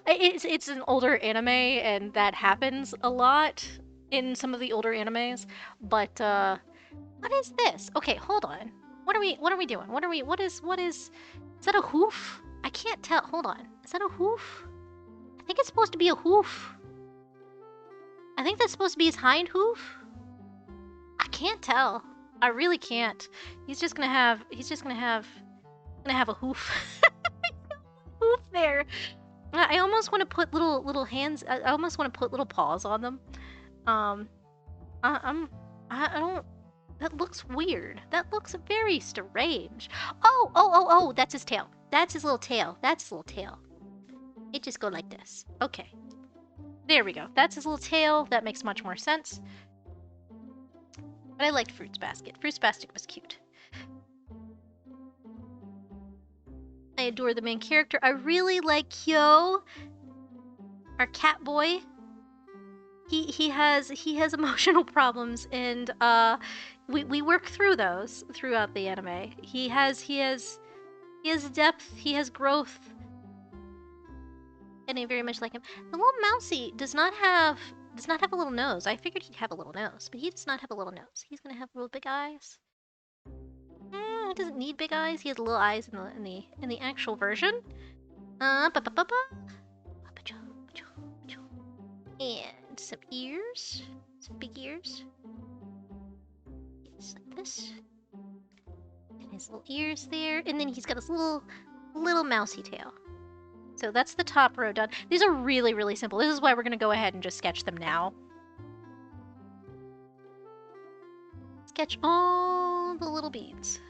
S1: It's an older anime, and that happens a lot in some of the older animes. But what is this? Okay, hold on. What are we doing? What is that a hoof? I can't tell. Hold on. Is that a hoof? I think it's supposed to be a hoof. I think that's supposed to be his hind hoof. I can't tell. I really can't. He's just gonna have a hoof. Hoof there. I almost want to put little hands. I almost want to put little paws on them. I don't. That looks weird. That looks very strange. Oh! That's his tail. That's his little tail. That's his little tail. It just go like this. Okay. There we go. That's his little tail. That makes much more sense. But I liked Fruits Basket. Fruits Basket was cute. I adore the main character. I really like Kyo, our cat boy. he has emotional problems, and we work through those throughout the anime. He has depth, he has growth, and I very much like him. The little mousy does not have a little nose. I figured he'd have a little nose, but he does not have a little nose. He's gonna have little big eyes. He doesn't need big eyes. He has little eyes in the actual version. And some ears, some big ears. Just like this. And his little ears there, and then he's got this little mousy tail. So that's the top row done. These are really, really simple. This is why we're gonna go ahead and just sketch them now. Sketch all the little beads.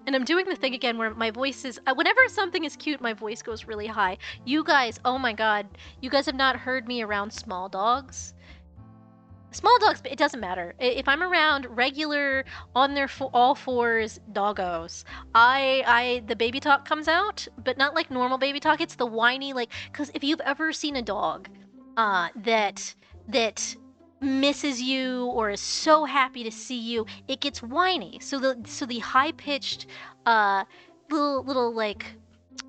S1: And I'm doing the thing again where my voice is... whenever something is cute, my voice goes really high. You guys, oh my god. You guys have not heard me around small dogs. Small dogs, but it doesn't matter. If I'm around regular, on their all fours doggos, the baby talk comes out, but not like normal baby talk. It's the whiny, like... Because if you've ever seen a dog that misses you or is so happy to see you, it gets whiny. So the high-pitched little like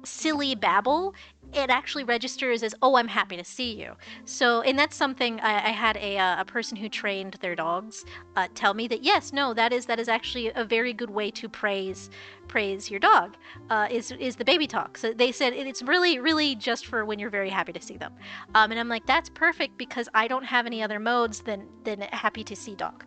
S1: silly babble, it actually registers as, oh, I'm happy to see you. So, and that's something I had a person who trained their dogs tell me that yes, no, that is actually a very good way to praise your dog, is the baby talk. So they said it's really just for when you're very happy to see them. And I'm like, that's perfect because I don't have any other modes than happy to see dog.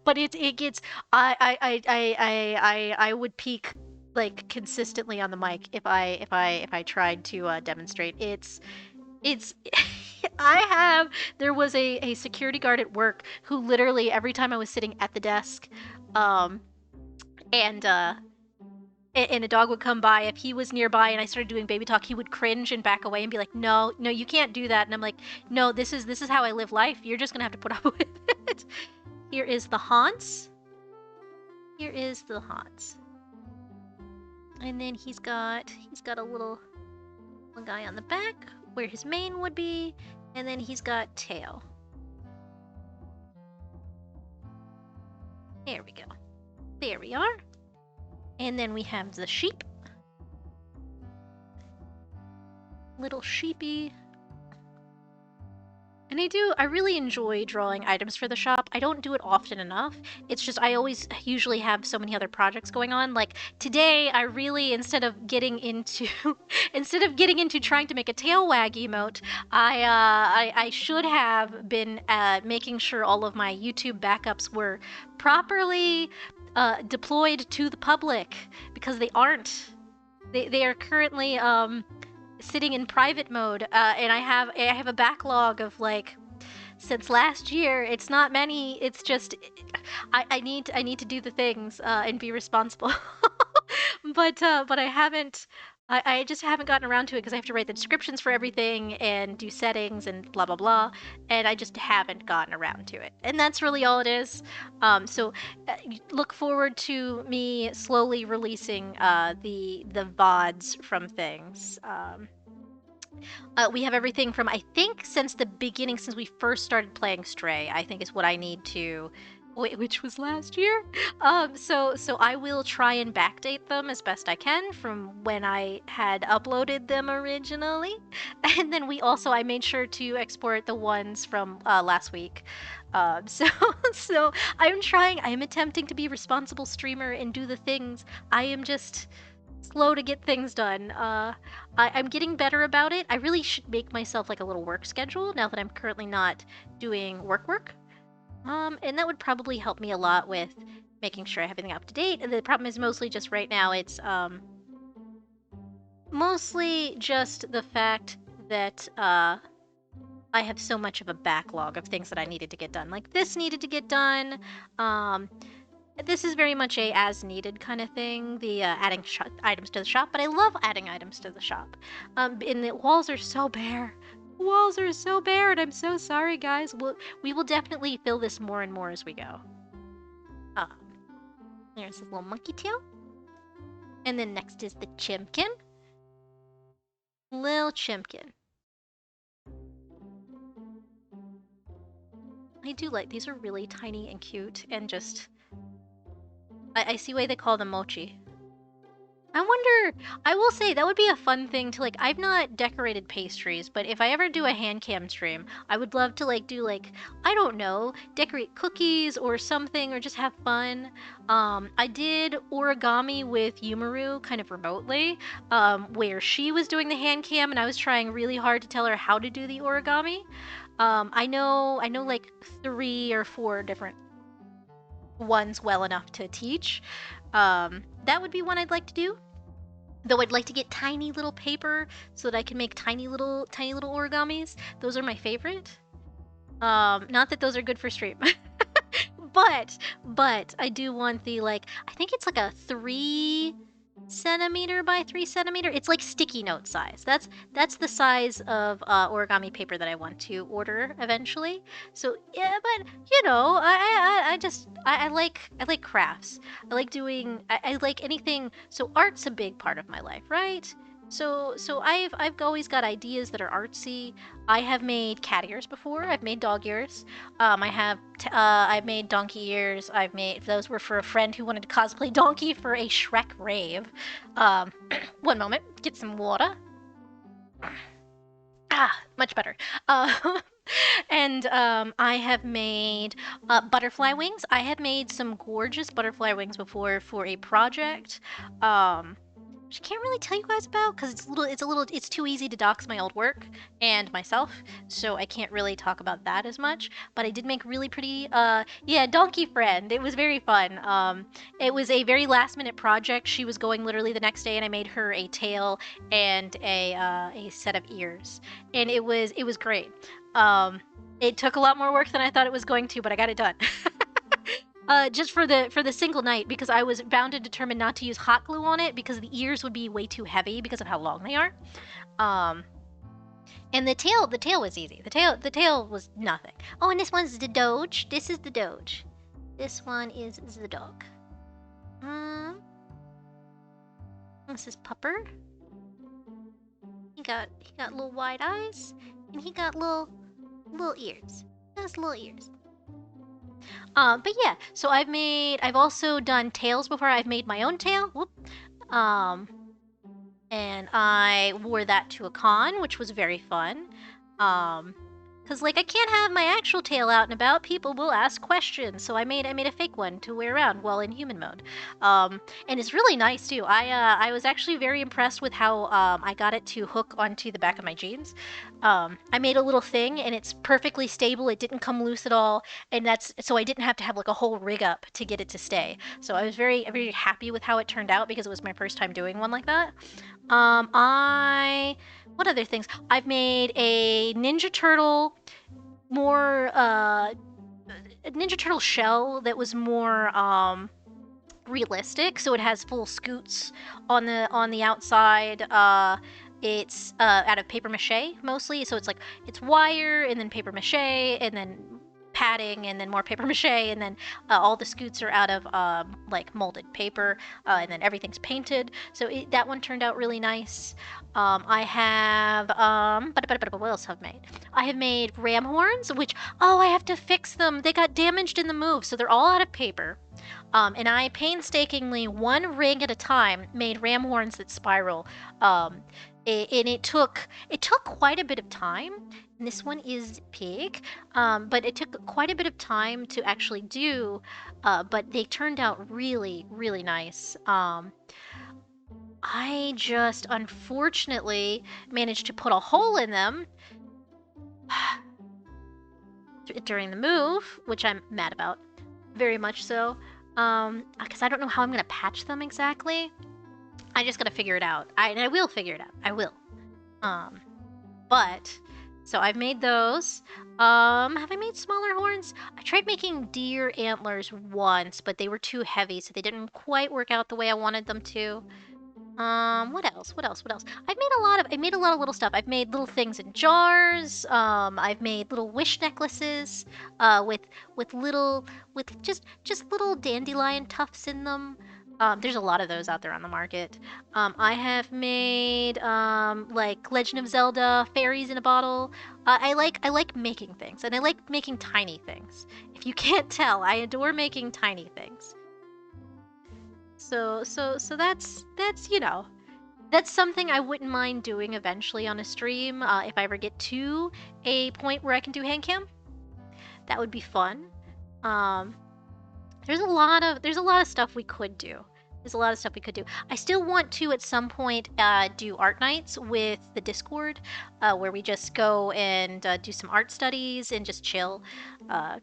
S1: But it gets, I would peak like consistently on the mic if I tried to demonstrate. It's there was a security guard at work who literally every time I was sitting at the desk, and a dog would come by, if he was nearby and I started doing baby talk, he would cringe and back away and be like, no, you can't do that. And I'm like, no, this is how I live life. You're just gonna have to put up with it. Here is the haunts. Here is the haunts. And then he's got a little guy on the back where his mane would be, and then he's got tail. There we go. There we are. And then we have the sheep. Little sheepy. And I really enjoy drawing items for the shop. I don't do it often enough. It's just I always usually have so many other projects going on. Like today, I really, instead of getting into trying to make a tail wag emote, I should have been making sure all of my YouTube backups were properly deployed to the public, because they aren't. They are currently sitting in private mode, and I have a backlog of like, since last year. It's not many. It's just I need to do the things and be responsible. but I haven't. I just haven't gotten around to it because I have to write the descriptions for everything and do settings and blah blah blah, and I just haven't gotten around to it. And that's really all it is. So look forward to me slowly releasing the VODs from things. We have everything from, I think, since the beginning, since we first started playing Stray, I think is what I need to, which was last year. So I will try and backdate them as best I can from when I had uploaded them originally. And then I made sure to export the ones from last week. So I am attempting to be a responsible streamer and do the things. I am just slow to get things done. I'm getting better about it. I really should make myself like a little work schedule now that I'm currently not doing work. And that would probably help me a lot with making sure I have everything up to date. And the problem is mostly just right now, it's mostly just the fact that I have so much of a backlog of things that I needed to get done. Like this needed to get done. This is very much a as-needed kind of thing, the adding items to the shop, but I love adding items to the shop. And the walls are so bare. Walls are so bare, and I'm so sorry, guys. We will definitely fill this more and more as we go. There's a little monkey tail. And then next is the chimkin. Lil chimkin. I do like, these are really tiny and cute and just, I see why they call them mochi. I wonder, I will say that would be a fun thing to like, I've not decorated pastries, but if I ever do a hand cam stream, I would love to like do like, I don't know, decorate cookies or something or just have fun. I did origami with Yumaru kind of remotely, where she was doing the hand cam and I was trying really hard to tell her how to do the origami. I know like 3 or 4 different ones well enough to teach. That would be one I'd like to do. Though I'd like to get tiny little paper so that I can make tiny little origamis. Those are my favorite. Not that those are good for stream. but I do want the like, I think it's like a 3 centimeter by 3 centimeter. It's like sticky note size. That's the size of origami paper that I want to order eventually. So yeah, but you know, I like crafts. I like doing, I like anything. So art's a big part of my life, right? So I've always got ideas that are artsy. I have made cat ears before. I've made dog ears. I've made donkey ears. Those were for a friend who wanted to cosplay donkey for a Shrek rave. One moment, get some water. Much better. And I have made butterfly wings. I have made some gorgeous butterfly wings before for a project. Which I can't really tell you guys about because it's too easy to dox my old work and myself, so I can't really talk about that as much. But I did make really pretty, yeah, donkey friend. It was very fun. It was a very last minute project. She was going literally the next day, and I made her a tail and a set of ears, and it was great. It took a lot more work than I thought it was going to, but I got it done. Just for the single night, because I was bound and determined not to use hot glue on it because the ears would be way too heavy because of how long they are. And the tail was easy. The tail was nothing. Oh, and this one's the Doge. This is the Doge. This one is the dog. This is Pupper. He got little wide eyes, and he got little ears. That's little ears. But yeah, so I've also done tails before. I've made my own tail. Whoop. And I wore that to a con, which was very fun. Because like I can't have my actual tail out and about. People will ask questions, so I made a fake one to wear around while in human mode. And it's really nice too. I was actually very impressed with how I got it to hook onto the back of my jeans. I made a little thing, and it's perfectly stable. It didn't come loose at all, and so I didn't have to have like a whole rig up to get it to stay. So I was very happy with how it turned out because it was my first time doing one like that. What other things? I've made a Ninja Turtle, Ninja Turtle shell that was more realistic. So it has full scoots on the outside. It's out of paper mache mostly. So it's like it's wire and then paper mache and then padding and then more paper mache and then all the scoots are out of like molded paper and then everything's painted. So that one turned out really nice. I have what else have I made? I have made ram horns, which I have to fix them. They got damaged in the move, so they're all out of paper. And I painstakingly, one ring at a time, made ram horns that spiral. And it took quite a bit of time. And this one is pig, but it took quite a bit of time to actually do, but they turned out really, really nice. I just unfortunately managed to put a hole in them during the move, which I'm mad about, very much so, because I don't know how I'm gonna patch them exactly. I just gotta figure it out. I will figure it out. I will. But so I've made those. Have I made smaller horns? I tried making deer antlers once, but they were too heavy, so they didn't quite work out the way I wanted them to. What else? I made a lot of little stuff. I've made little things in jars. I've made little wish necklaces, with just little dandelion tufts in them. There's a lot of those out there on the market. I have made like Legend of Zelda fairies in a bottle. I like making things, and I like making tiny things. If you can't tell, I adore making tiny things. So that's that's something I wouldn't mind doing eventually on a stream. If I ever get to a point where I can do hand cam, that would be fun. Um, there's a lot of stuff we could do. There's a lot of stuff we could do. I still want to at some point do art nights with the Discord, where we just go and do some art studies and just chill. Uh,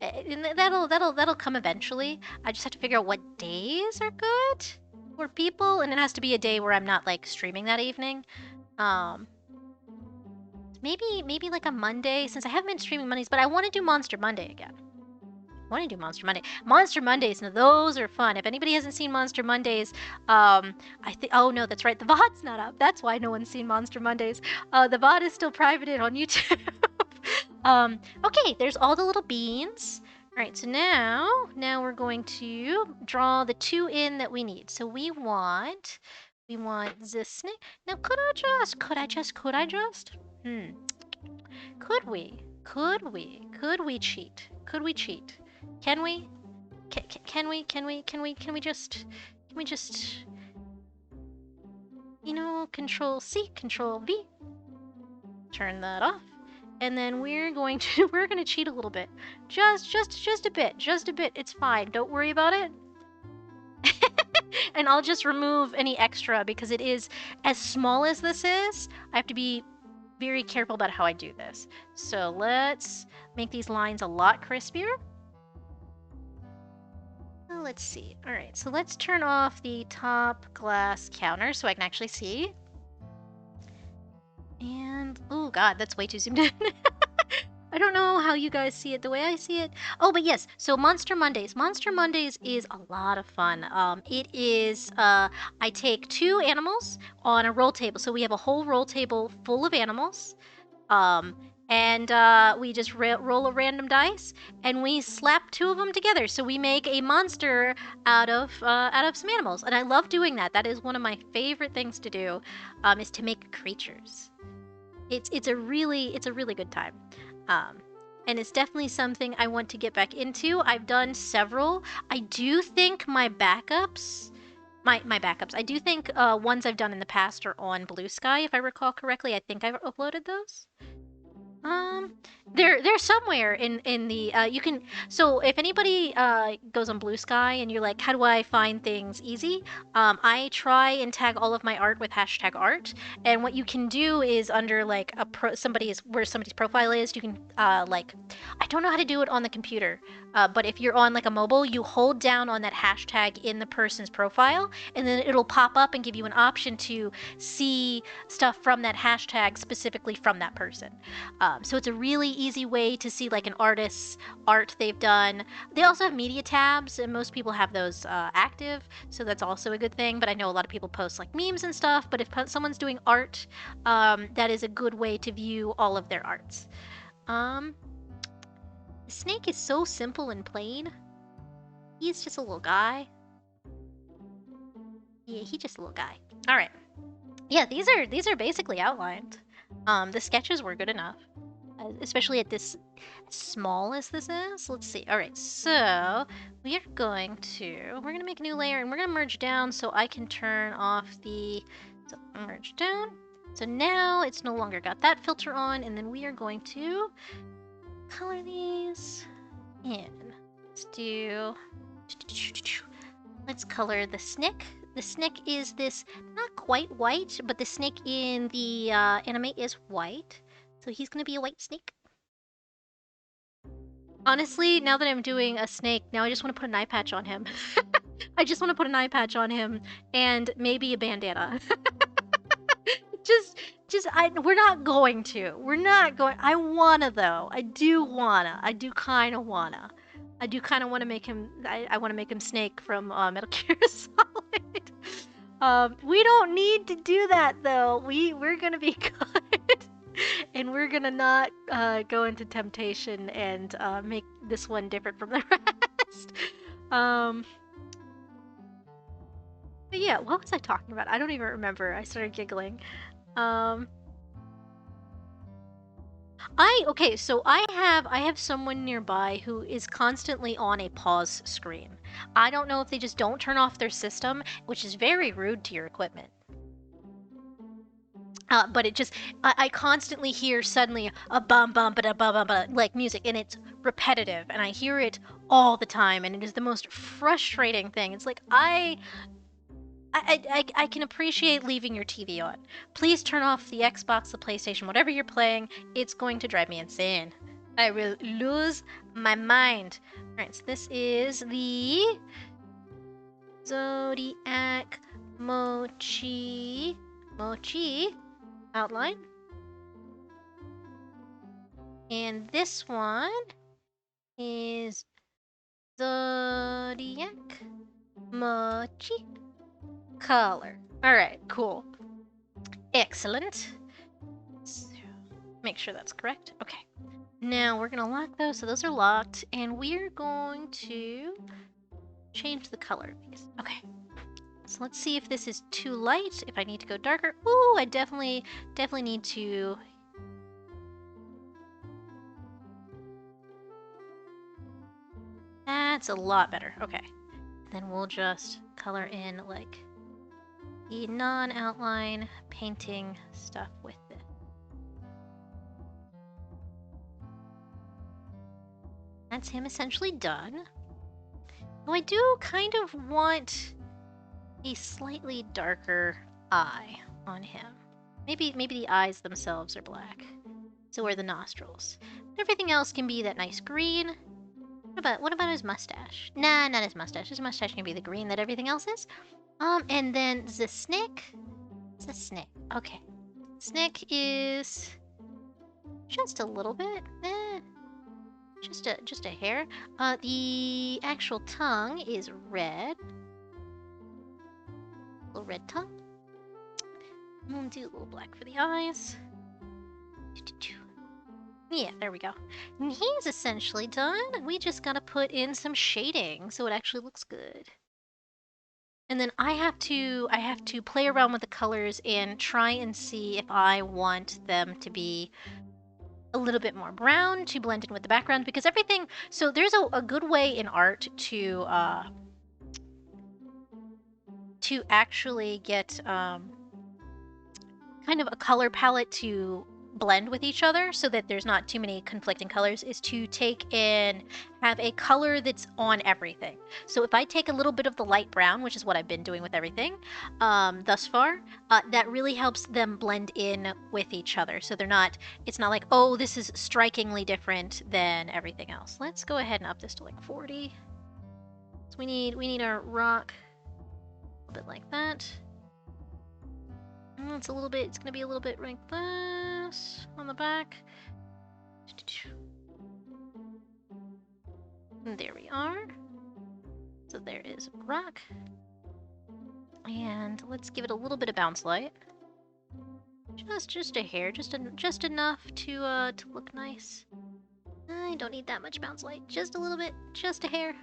S1: and that'll come eventually. I just have to figure out what days are good for people, and it has to be a day where I'm not like streaming that evening. Um, maybe like a Monday, since I haven't been streaming Mondays, but I want to do Monster Monday again. I want to do Monster Monday. Monster Mondays, now those are fun. If anybody hasn't seen Monster Mondays, I think. Oh no, that's right. The VOD's not up. That's why no one's seen Monster Mondays. The VOD is still privated on YouTube. Okay, there's all the little beans. All right, so now we're going to draw the 2 in that we need. So we want this snake. Now, could I just? Could we? Could we cheat? Could we cheat? Can we? Can we just, Control C, Control V, turn that off, and then we're going to cheat a little bit, just a bit. It's fine. Don't worry about it. And I'll just remove any extra because it is as small as this is. I have to be very careful about how I do this. So let's make these lines a lot crispier. Let's see. All right, so let's turn off the top glass counter so I can actually see. And, oh god, that's way too zoomed in. I don't know how you guys see it the way I see it. Oh, but yes, so Monster Mondays. Monster Mondays is a lot of fun. It is, I take 2 animals on a roll table. So we have a whole roll table full of animals. And we just roll a random dice, and we slap 2 of them together. So we make a monster out of some animals, and I love doing that. That is one of my favorite things to do, is to make creatures. It's a really good time, and it's definitely something I want to get back into. I've done several. I do think my backups. My backups. I do think ones I've done in the past are on Blue Sky, if I recall correctly. I think I've uploaded those. They're somewhere in the you can. So if anybody goes on Blue Sky and you're like, how do I find things easy? I try and tag all of my art with #art, and what you can do is under like somebody's profile is, you can like, I don't know how to do it on the computer, but if you're on like a mobile, you hold down on that hashtag in the person's profile, and then it'll pop up and give you an option to see stuff from that hashtag specifically from that person. So it's a really easy way to see like an artist's art they've done. They also have media tabs, and most people have those active, so that's also a good thing. But I know a lot of people post like memes and stuff, but if someone's doing art, that is a good way to view all of their arts. The snake is so simple and plain. He's just a little guy. Yeah, he's just a little guy. All right. Yeah, these are basically outlined. The sketches were good enough, especially at this small as this is. Let's see. All right, so we're gonna make a new layer, and we're gonna merge down so I can turn off the merge down. So now it's no longer got that filter on, and then we are going to color these in. Let's color the snick. The snick is this, not quite white, but the snick in the anime is white. So he's gonna be a white snake. Honestly, now that I'm doing a snake, now I just want to put an eye patch on him. I just want to put an eye patch on him and maybe a bandana. We're not going to. I wanna though. I do kind of wanna make him. I want to make him Snake from Metal Gear Solid. We don't need to do that though. We're gonna be good, and we're gonna not go into temptation and make this one different from the rest. But yeah, what was I talking about? I don't even remember. I started giggling. Okay, so I have someone nearby who is constantly on a pause screen. I don't know if they just don't turn off their system, which is very rude to your equipment. But it just, I constantly hear suddenly a bum bum ba bum bum ba like music, and it's repetitive, and I hear it all the time, and it is the most frustrating thing. It's like I can appreciate leaving your TV on. Please turn off the Xbox, the PlayStation, whatever you're playing. It's going to drive me insane. I will lose my mind. Alright, so this is the Zodiac Mochi outline. And this one is Zodiac Mochi color. Alright, cool. Excellent. So, make sure that's correct. Okay. Now we're gonna lock those, so those are locked, and we're going to change the color of these. Okay. So let's see if this is too light, if I need to go darker. Ooh, I definitely need to... That's a lot better. Okay. Then we'll just color in, like, the non-outline painting stuff with it. That's him essentially done. Though I do kind of want a slightly darker eye on him. Maybe the eyes themselves are black. So are the nostrils. Everything else can be that nice green. What about his mustache? Nah, not his mustache. His mustache can be the green that everything else is. And then the snick. The snick. Okay. Snick is just a little bit. Just a hair. The actual tongue is red. Little red tongue. I'm gonna do a little black for the eyes. Yeah, there we go. And he's essentially done. We just gotta put in some shading so it actually looks good. And then I have to play around with the colors and try and see if I want them to be a little bit more brown to blend in with the background, because everything... So there's a good way in art to actually get kind of a color palette to blend with each other so that there's not too many conflicting colors, is to take and have a color that's on everything. So if I take a little bit of the light brown, which is what I've been doing with everything thus far, that really helps them blend in with each other. So it's not like, oh, this is strikingly different than everything else. Let's go ahead and up this to like 40. So we need our rock a bit like that. It's gonna be a little bit like this on the back. And there we are. So there is rock. And let's give it a little bit of bounce light. Just a hair, just enough to look nice. I don't need that much bounce light, just a little bit, just a hair.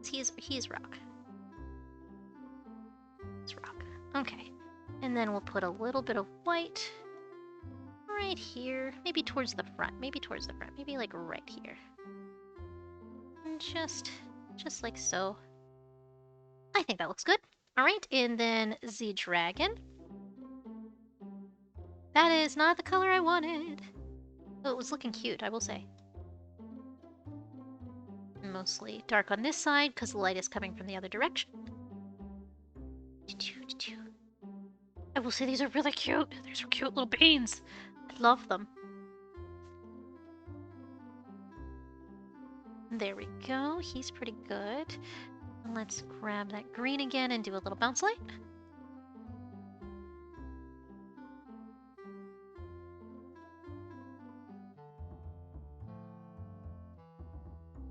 S1: He is rock. It's rock. Okay. And then we'll put a little bit of white right here. Maybe towards the front. Maybe like right here. And just like so. I think that looks good. Alright, and then the dragon. That is not the color I wanted. Oh, it was looking cute, I will say. Mostly dark on this side because the light is coming from the other direction. I will say these are really cute. These are cute little beans. I love them. There we go. He's pretty good. Let's grab that green again and do a little bounce light.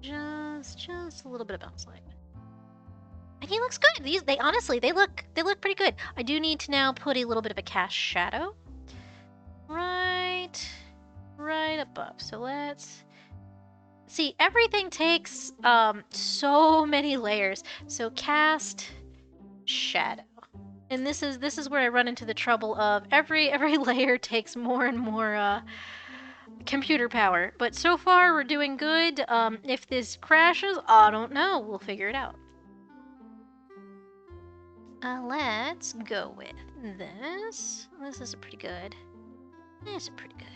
S1: Just a little bit of bounce light. And he looks good. They honestly, they look pretty good. I do need to now put a little bit of a cast shadow right above. So let's see. Everything takes so many layers. So cast shadow. And this is where I run into the trouble of every layer takes more and more computer power. But so far we're doing good. If this crashes, I don't know. We'll figure it out. Let's go with this. This is pretty good. This is pretty good.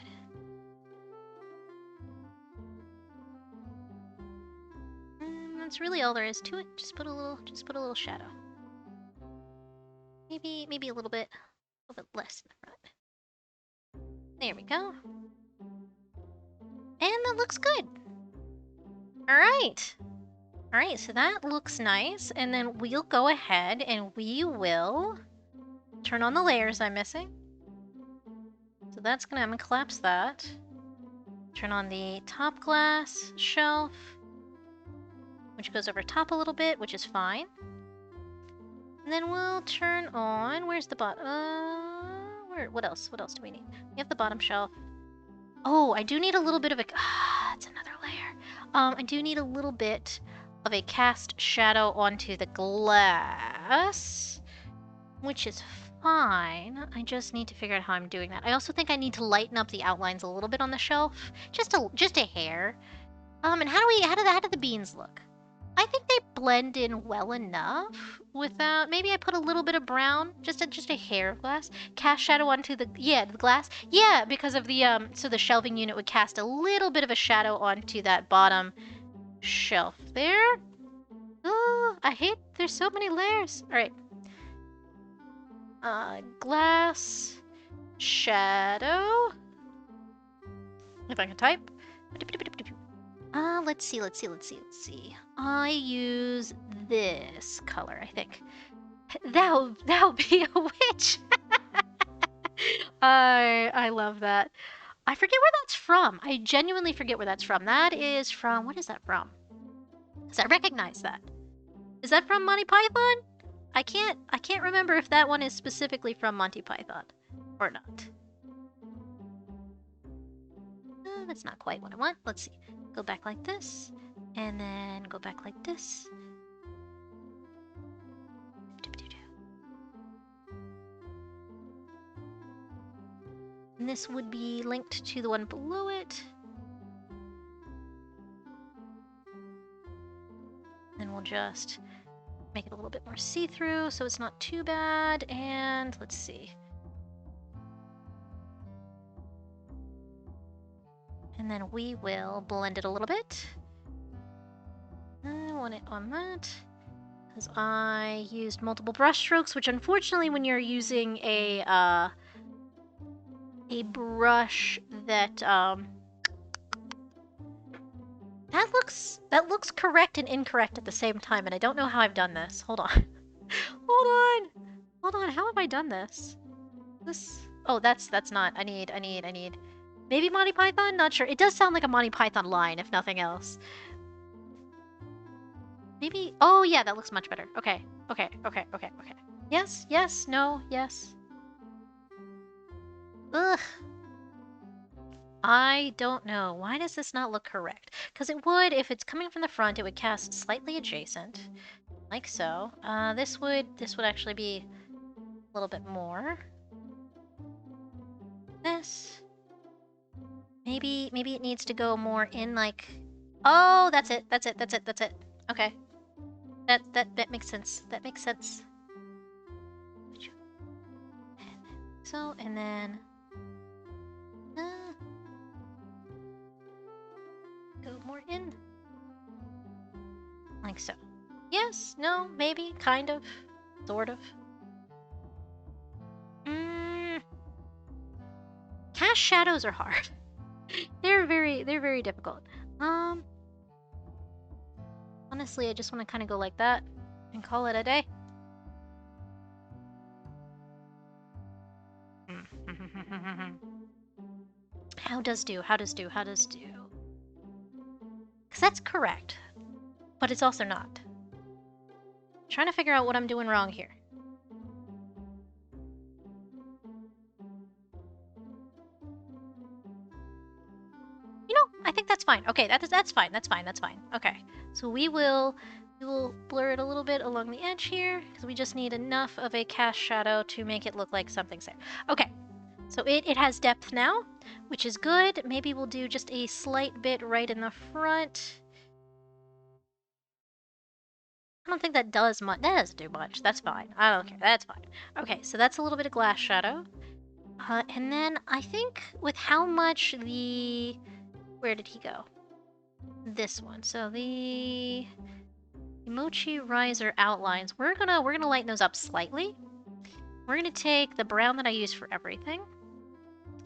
S1: That's really all there is to it. Just put a little shadow. Maybe a little bit less in the front. There we go. And that looks good. All right. All right, so that looks nice. And then we'll go ahead and we will turn on the layers I'm missing. So that's I'm gonna collapse that. Turn on the top glass shelf, which goes over top a little bit, which is fine. And then we'll turn on, where's the bottom? What else? What else do we need? We have the bottom shelf. Oh, I do need a little bit of a, that's another layer. I do need a little bit of a cast shadow onto the glass, which is fine. I just need to figure out how I'm doing that. I also think I need to lighten up the outlines a little bit on the shelf, just a hair. And how do the beans look? I think they blend in well enough without, maybe I put a little bit of brown, just a hair of glass. Cast shadow onto the glass. Yeah, because of the, so the shelving unit would cast a little bit of a shadow onto that bottom shelf there. Oh, I hate, there's so many layers. All right. Glass, shadow. If I can type. Let's see. I use this color, I think. That'll be a witch. I love that. I forget where that's from. I genuinely forget where that's from. That is from, what is that from? Because I recognize that. Is that from Monty Python? I can't remember if that one is specifically from Monty Python or not. That's not quite what I want. Let's see. Go back like this, and then go back like this. And this would be linked to the one below it. Then we'll just make it a little bit more see-through so it's not too bad. And let's see. And then we will blend it a little bit. I want it on that. Because I used multiple brush strokes, which unfortunately when you're using a brush that that looks correct and incorrect at the same time, and I don't know how I've done this. Hold on. Hold on, how have I done this? Oh, that's not. I need maybe Monty Python? Not sure. It does sound like a Monty Python line, if nothing else. Maybe, oh yeah, that looks much better. Okay. Yes, no, yes. Ugh. I don't know. Why does this not look correct? Because it would, if it's coming from the front, it would cast slightly adjacent. Like so. This would actually be a little bit more. This. Maybe it needs to go more in like... Oh, that's it. Okay. That makes sense. That makes sense. So, and then... go more in. Like so. Yes, no, maybe, kind of, sort of. Cast shadows are hard. They're very difficult. Honestly, I just want to kind of go like that and call it a day. How does do? Because that's correct, but it's also not. I'm trying to figure out what I'm doing wrong here. You know, I think that's fine. Okay, that's fine. That's fine. That's fine. Okay, so we will blur it a little bit along the edge here because we just need enough of a cast shadow to make it look like something's there. Okay, so it has depth now, which is good. Maybe we'll do just a slight bit right in the front. I don't think that does much. That doesn't do much. That's fine. I don't care. That's fine. Okay, so that's a little bit of glass shadow. And then I think with how much the... Where did he go? This one. So the Mochi Riser outlines, we're gonna lighten those up slightly. We're gonna take the brown that I use for everything,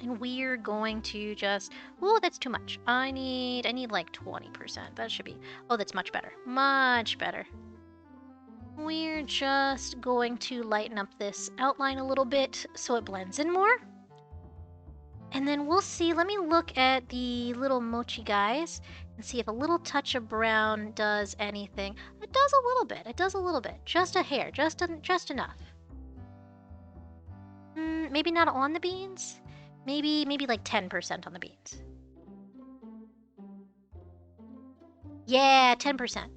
S1: and we're going to just... Oh, that's too much. I need like 20%. That should be... Oh, that's much better. Much better. We're just going to lighten up this outline a little bit so it blends in more. And then we'll see. Let me look at the little mochi guys and see if a little touch of brown does anything. It does a little bit. It does a little bit. Just a hair. Just enough. Maybe not on the beans. Maybe like 10% on the beans. Yeah, 10%.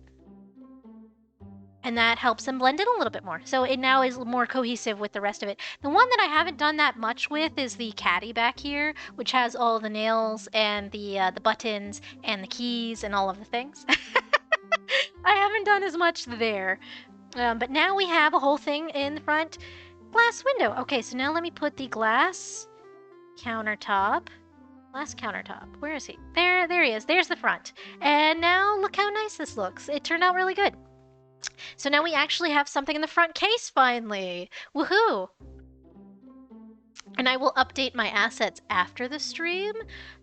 S1: And that helps them blend in a little bit more. So it now is more cohesive with the rest of it. The one that I haven't done that much with is the caddy back here, which has all the nails and the buttons and the keys and all of the things. I haven't done as much there. But now we have a whole thing in the front. Glass window. Okay, so now let me put the glass countertop. Glass countertop. Where is he? There he is. There's the front. And now look how nice this looks. It turned out really good. So now we actually have something in the front case finally. Woohoo! And I will update my assets after the stream.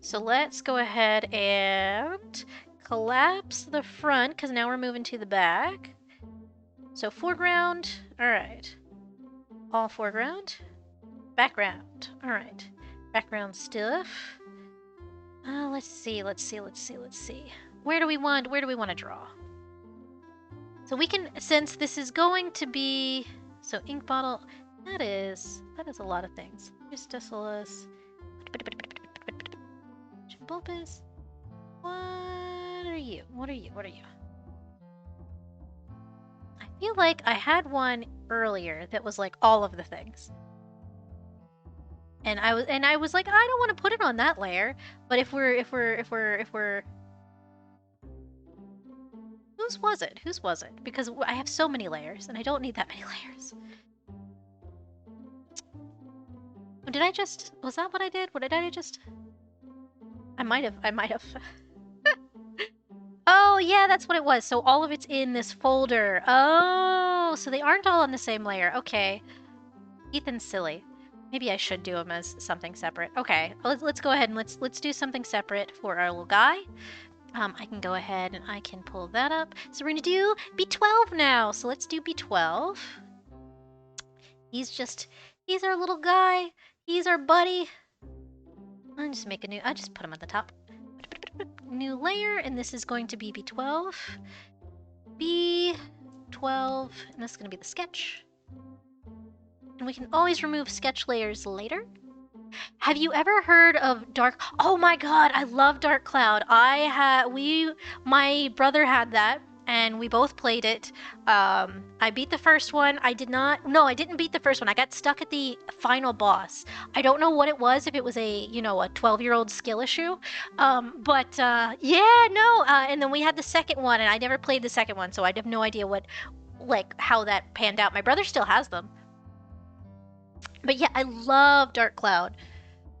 S1: So let's go ahead and collapse the front because now we're moving to the back. So foreground. All right. All foreground. Background. All right. Background stiff. Let's see. Where do we want to draw? So we can, since this is going to be, so ink bottle, that is a lot of things. Justicillus, Bulbous. What are you? I feel like I had one earlier that was like all of the things. And I was like, I don't want to put it on that layer, but if we're Whose was it? Because I have so many layers, and I don't need that many layers. Did I just... Was that what I did? What did I just... I might have. Oh, yeah, that's what it was. So all of it's in this folder. Oh, so they aren't all on the same layer. Okay. Ethan's silly. Maybe I should do them as something separate. Okay, let's go ahead and let's do something separate for our little guy. I can go ahead and I can pull that up. So we're gonna do B12 now. So let's do B12. He's our little guy. He's our buddy. I'll just make a new, I'll just put him at the top. New layer, and this is going to be B12. B12, and this is gonna be the sketch. And we can always remove sketch layers later. Have you ever heard of Dark... Oh my god, I love Dark Cloud. My brother had that, and we both played it. I beat the first one. I didn't beat the first one. I got stuck at the final boss. I don't know what it was, if it was a 12-year-old skill issue. And then we had the second one, and I never played the second one, so I have no idea how that panned out. My brother still has them. But yeah, I love Dark Cloud.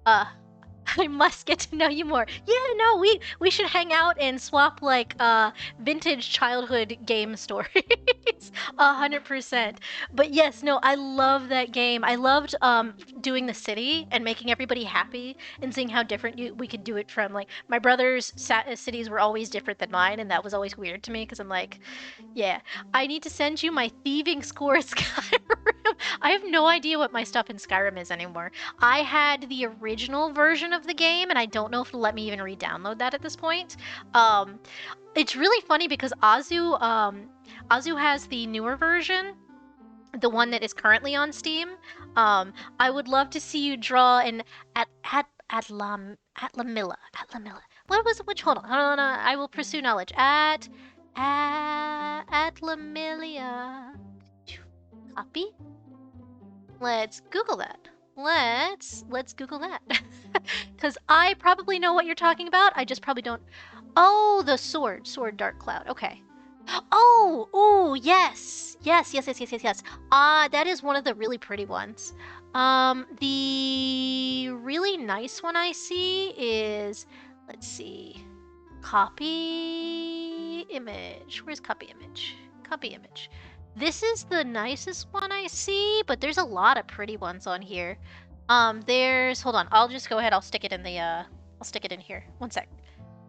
S1: I must get to know you more. Yeah, no, we should hang out and swap vintage childhood game stories. 100%. But yes, no, I love that game. I loved doing the city and making everybody happy and seeing how different we could do it from. My brother's cities were always different than mine, and that was always weird to me because I'm like, yeah, I need to send you my thieving score Skyrim. I have no idea what my stuff in Skyrim is anymore. I had the original version of the game, and I don't know if it'll let me even re-download that at this point. It's really funny because Azu has the newer version, the one that is currently on Steam. I would love to see you draw an Atlamilla. What was which? Hold on. I will pursue knowledge at Lamilia. Copy. Let's Google that. Let's Google that. Because I probably know what you're talking about. I just probably don't. Oh, the sword dark cloud. Okay. Oh, yes. Yes. That is one of the really pretty ones. The really nice one I see is, let's see, copy image. Where's copy image? Copy image. This is the nicest one I see, but there's a lot of pretty ones on here. Hold on, I'll just go ahead, I'll stick it in the, I'll stick it in here. One sec.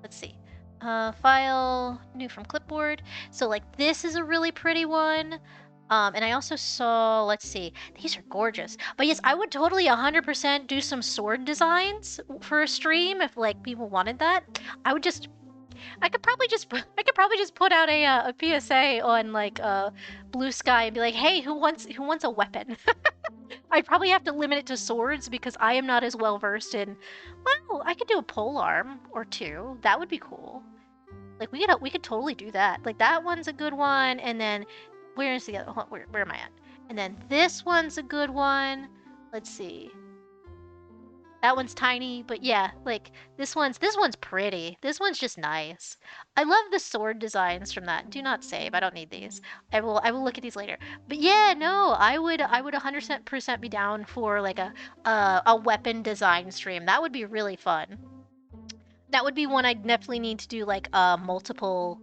S1: Let's see. File, new from clipboard. So like this is a really pretty one. And I also saw, let's see, these are gorgeous. But yes, I would totally 100% do some sword designs for a stream if like people wanted that. I could probably just put out a PSA on like Blue Sky and be like, hey, who wants a weapon? I'd probably have to limit it to swords because I am not as well versed in. Well, I could do a pole arm or two. That would be cool. Like we could totally do that. Like that one's a good one, and then where's the other? Where am I at? And then this one's a good one. Let's see. That one's tiny, but yeah, like this one's pretty. This one's just nice. I love the sword designs from that. Do not save. I don't need these. I will look at these later. But yeah, no, I would 100% be down for like a weapon design stream. That would be really fun. That would be one I'd definitely need to do like multiple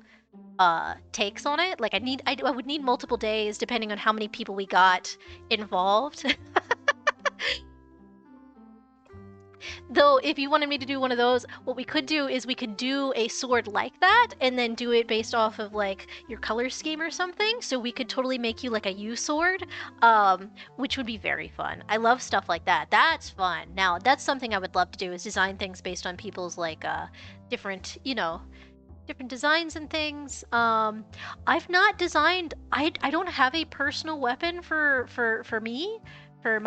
S1: takes on it. Like I would need multiple days depending on how many people we got involved. Though, if you wanted me to do one of those, what we could do is we could do a sword like that and then do it based off of like your color scheme or something. So we could totally make you like a U sword, which would be very fun. I love stuff like that. That's fun. Now, that's something I would love to do is design things based on people's like different, different designs and things. I've not designed. I don't have a personal weapon for me. For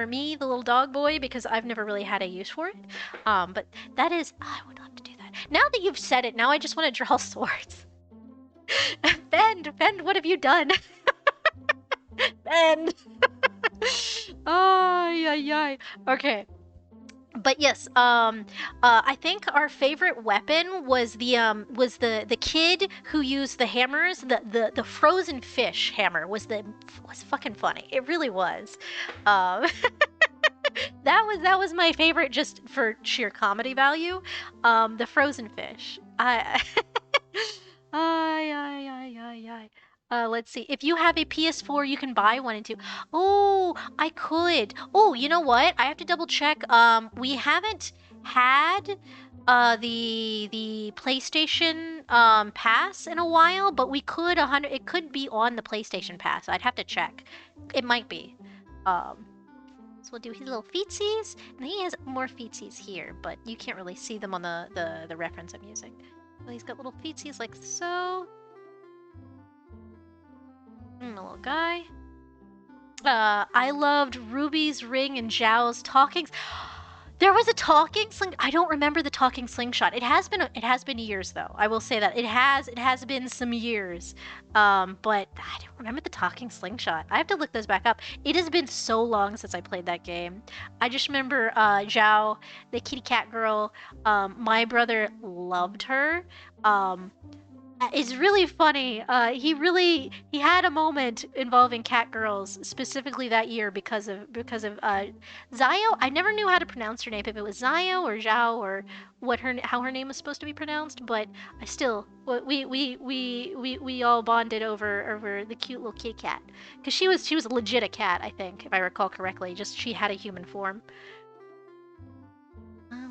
S1: me, the little dog boy, because I've never really had a use for it. But that is, I would love to do that. Now that you've said it, now I just want to draw swords. Bend, what have you done? Bend. Oh, yeah. Okay. But yes, I think our favorite weapon was the kid who used the hammers. The frozen fish hammer was fucking funny. It really was. That was my favorite just for sheer comedy value. The frozen fish. Let's see. If you have a PS4, you can buy one and two. Oh, I could. Oh, you know what? I have to double check. We haven't had the PlayStation Pass in a while, but we could it could be on the PlayStation Pass. I'd have to check. It might be. So we'll do his little feetsies, and he has more feetsies here, but you can't really see them on the reference I'm using. So he's got little feetsies like so. A little guy. I loved Ruby's ring and Zhao's talking. There was a talking sling. I don't remember the talking slingshot. It has been years though. I will say that it has been some years. But I don't remember the talking slingshot. I have to look those back up. It has been so long since I played that game. I just remember Zhao, the kitty cat girl. My brother loved her. It's really funny. He had a moment involving cat girls specifically that year because of Zio. I never knew how to pronounce her name, if it was Zio or Zhao or how her name was supposed to be pronounced. But I still we all bonded over the cute little kitty cat because she was legit a cat, I think, if I recall correctly. Just she had a human form.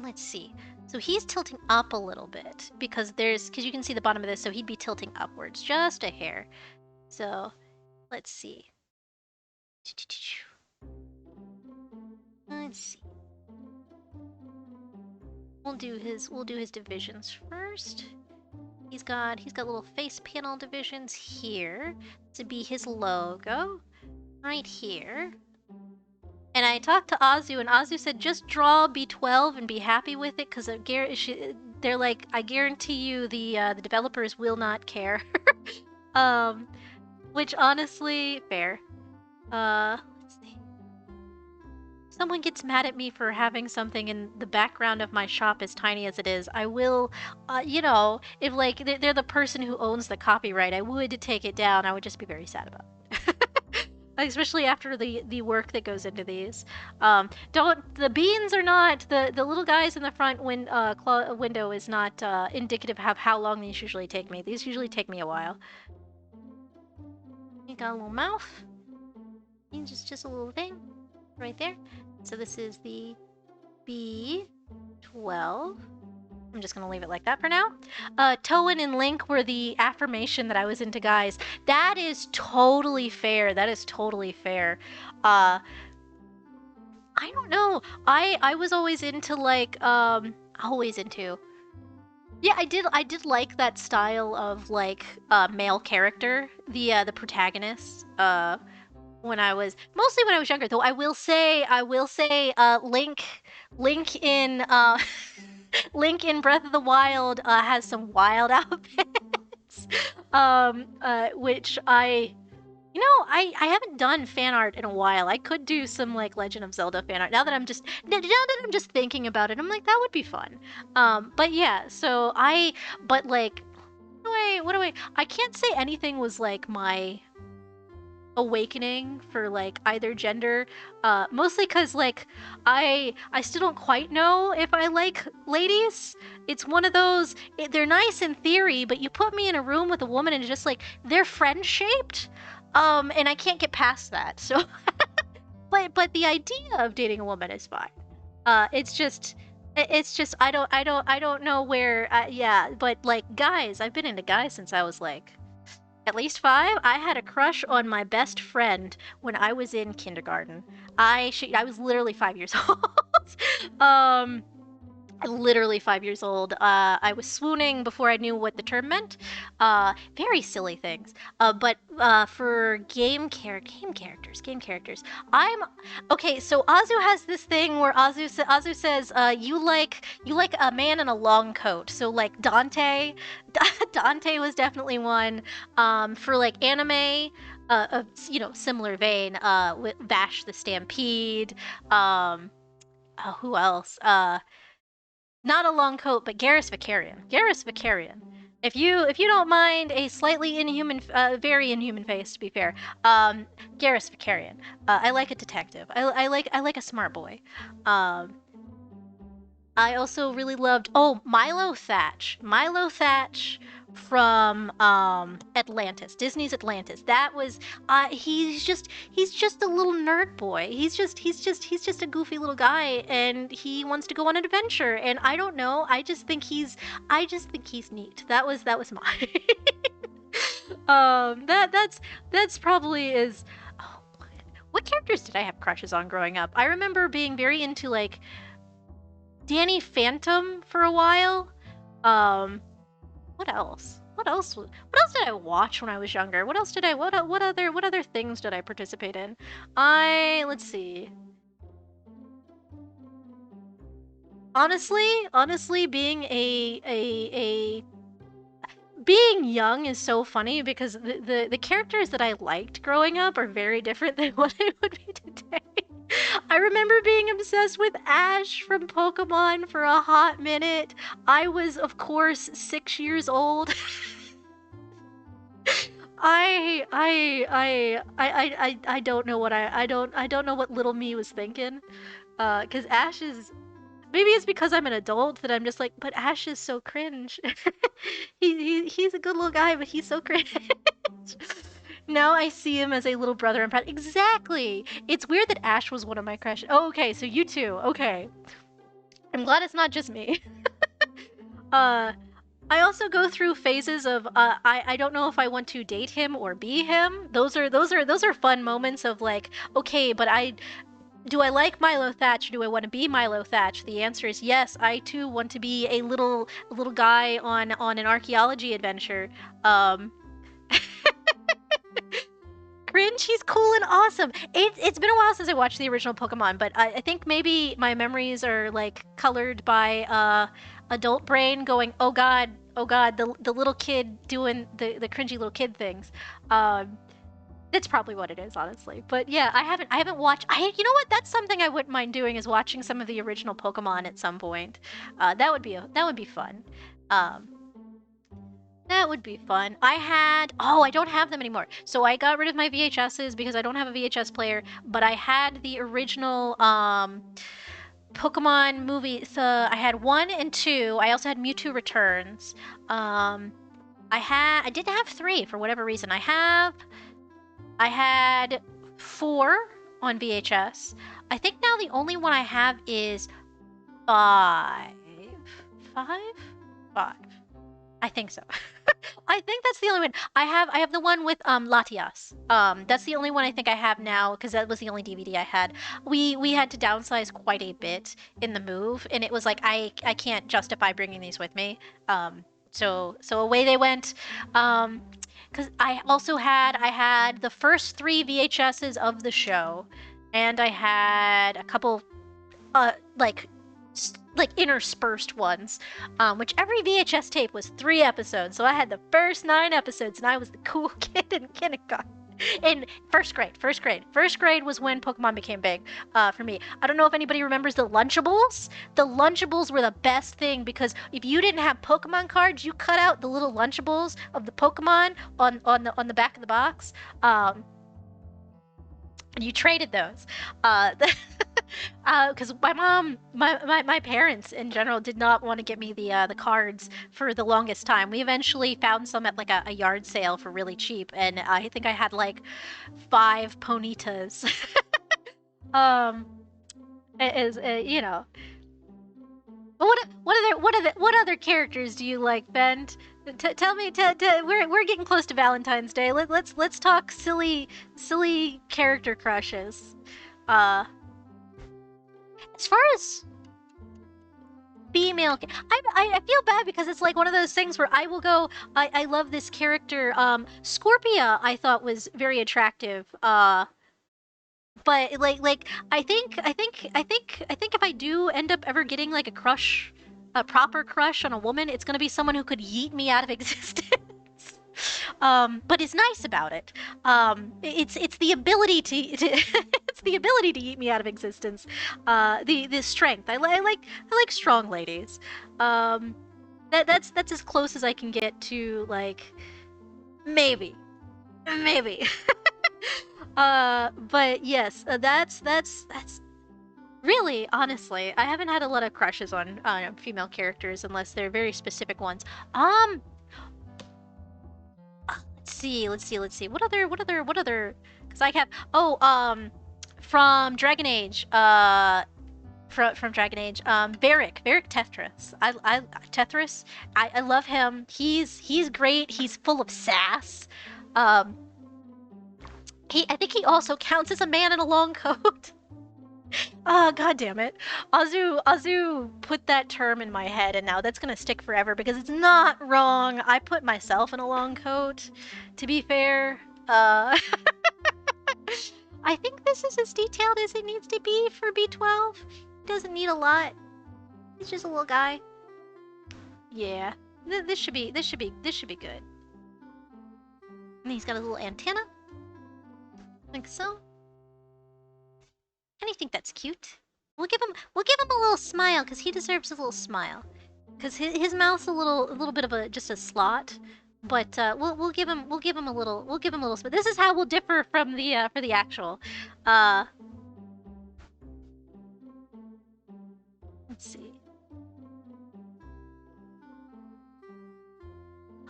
S1: Let's see. So he's tilting up a little bit because you can see the bottom of this, so he'd be tilting upwards just a hair. So let's see. Let's see. We'll do his divisions first. He's got little face panel divisions here to be his logo right here. And I talked to Azu, and Azu said, just draw B12 and be happy with it, because they're like, I guarantee you the developers will not care. Which honestly, fair. Let's see. Someone gets mad at me for having something in the background of my shop as tiny as it is, I will, you know, if like they're the person who owns the copyright, I would take it down. I would just be very sad about it. Especially after the work that goes into these. The beans are not, the little guys in the front window is not indicative of how long these usually take me. These usually take me a while. You got a little mouth. Just a little thing right there. So this is the B12. I'm just gonna leave it like that for now. Toan and Link were the affirmation that I was into guys. That is totally fair. That is totally fair. I don't know. I was always into like always into. Yeah, I did like that style of like male character, the protagonist. When I was younger, though I will say Link in Link in Breath of the Wild has some wild outfits. Which I haven't done fan art in a while. I could do some like Legend of Zelda fan art now that I'm just thinking about it. I'm like, that would be fun. But yeah, so but like what do I can't say anything was like my awakening for like either gender, mostly because like I still don't quite know if I like ladies. It's one of those, they're nice in theory, but you put me in a room with a woman and it's just like they're friend shaped, and I can't get past that. So but the idea of dating a woman is fine. It's just I don't know where, yeah, but like guys, I've been into guys since I was like at least 5. I had a crush on my best friend when I was in kindergarten. I was literally 5 years old. Literally 5 years old. I was swooning before I knew what the term meant. Very silly things. But for game characters, I'm okay. So Azu has this thing where Azu says, you like a man in a long coat. So like Dante, Dante was definitely one. For like anime, similar vein. With Vash the Stampede. Who else? Not a long coat, but Garrus Vicarian. Garrus Vicarian. If you don't mind a slightly inhuman, very inhuman face, to be fair, Garrus Vicarian. I like a detective. I like a smart boy. I also really loved Milo Thatch. Milo Thatch from Atlantis, Disney's Atlantis. That was he's just a little nerd boy. He's just a goofy little guy, and he wants to go on an adventure. And I don't know. I just think he's neat. That was mine. That's probably is. Oh, what characters did I have crushes on growing up? I remember being very into like Danny Phantom for a while. What else? What else did I watch when I was younger? What other things did I participate in? Let's see. Honestly, being being young is so funny because the characters that I liked growing up are very different than what I would be today. I remember being obsessed with Ash from Pokemon for a hot minute. I was, of course, 6 years old. I don't know what I don't know what little me was thinking. 'Cause Ash is, maybe it's because I'm an adult that I'm just like, but Ash is so cringe. He's a good little guy, but he's so cringe. Now I see him as a little brother. I'm proud. Exactly. It's weird that Ash was one of my crushes. Oh, okay, so you too. Okay. I'm glad it's not just me. I also go through phases of I don't know if I want to date him or be him. Those are fun moments of like, okay, but do I like Milo Thatch? Do I want to be Milo Thatch? The answer is yes. I too want to be a little guy on an archaeology adventure. cringe. He's cool and awesome. It's been a while since I watched the original Pokemon, but I think maybe my memories are like colored by adult brain going, oh god, the little kid doing the cringy little kid things. That's probably what it is, honestly. But yeah, I haven't watched. You know what? That's something I wouldn't mind doing, is watching some of the original Pokemon at some point. That would be fun. Um, that would be fun. I don't have them anymore. So I got rid of my VHSs because I don't have a VHS player, but I had the original Pokemon movies. I had 1 and 2. I also had Mewtwo Returns. I didn't have 3 for whatever reason. I had 4 on VHS. I think now the only one I have is 5. 5? 5. I think so. I think that's the only one. I have the one with Latias. That's the only one I think I have now, because that was the only DVD I had. We had to downsize quite a bit in the move, and it was like I can't justify bringing these with me. So away they went. Because I had the first 3 VHSs of the show, and I had a couple like interspersed ones, which every VHS tape was 3 episodes. So I had the first 9 episodes, and I was the cool kid in kindergarten. In first grade was when Pokemon became big for me. I don't know if anybody remembers the Lunchables. The Lunchables were the best thing, because if you didn't have Pokemon cards, you cut out the little Lunchables of the Pokemon on the back of the box, and you traded those. Because my parents in general did not want to get me the cards for the longest time. We eventually found some at like a yard sale for really cheap, and I think I had like 5 Ponytas. You know. What other characters do you like, Ben? Tell me. We're getting close to Valentine's Day. Let's talk silly character crushes. As far as female, I feel bad, because it's like one of those things where I will go, I love this character. Scorpia I thought was very attractive. But like I think if I do end up ever getting like a proper crush on a woman, it's gonna be someone who could yeet me out of existence. But is nice about it. It's the ability to it's the ability to eat me out of existence. The strength. I like strong ladies. That's as close as I can get to, like, maybe. But yes, that's really, honestly, I haven't had a lot of crushes on female characters unless they're very specific ones. Let's see. What other? Because I have. From Dragon Age. From Dragon Age. Varric Tetris. Tetris. I love him. He's great. He's full of sass. I think he also counts as a man in a long coat. Oh, god damn it. Azu put that term in my head, and now that's gonna stick forever, because it's not wrong. I put myself in a long coat, to be fair. I think this is as detailed as it needs to be for B12. He doesn't need a lot. He's just a little guy. Yeah. This should be good. And he's got a little antenna. Like so. And I think that's cute. We'll give him a little smile, because he deserves a little smile. Because his mouth's a little bit of just a slot, but we'll give him a little smile. This is how we'll differ from the for the actual. Let's see.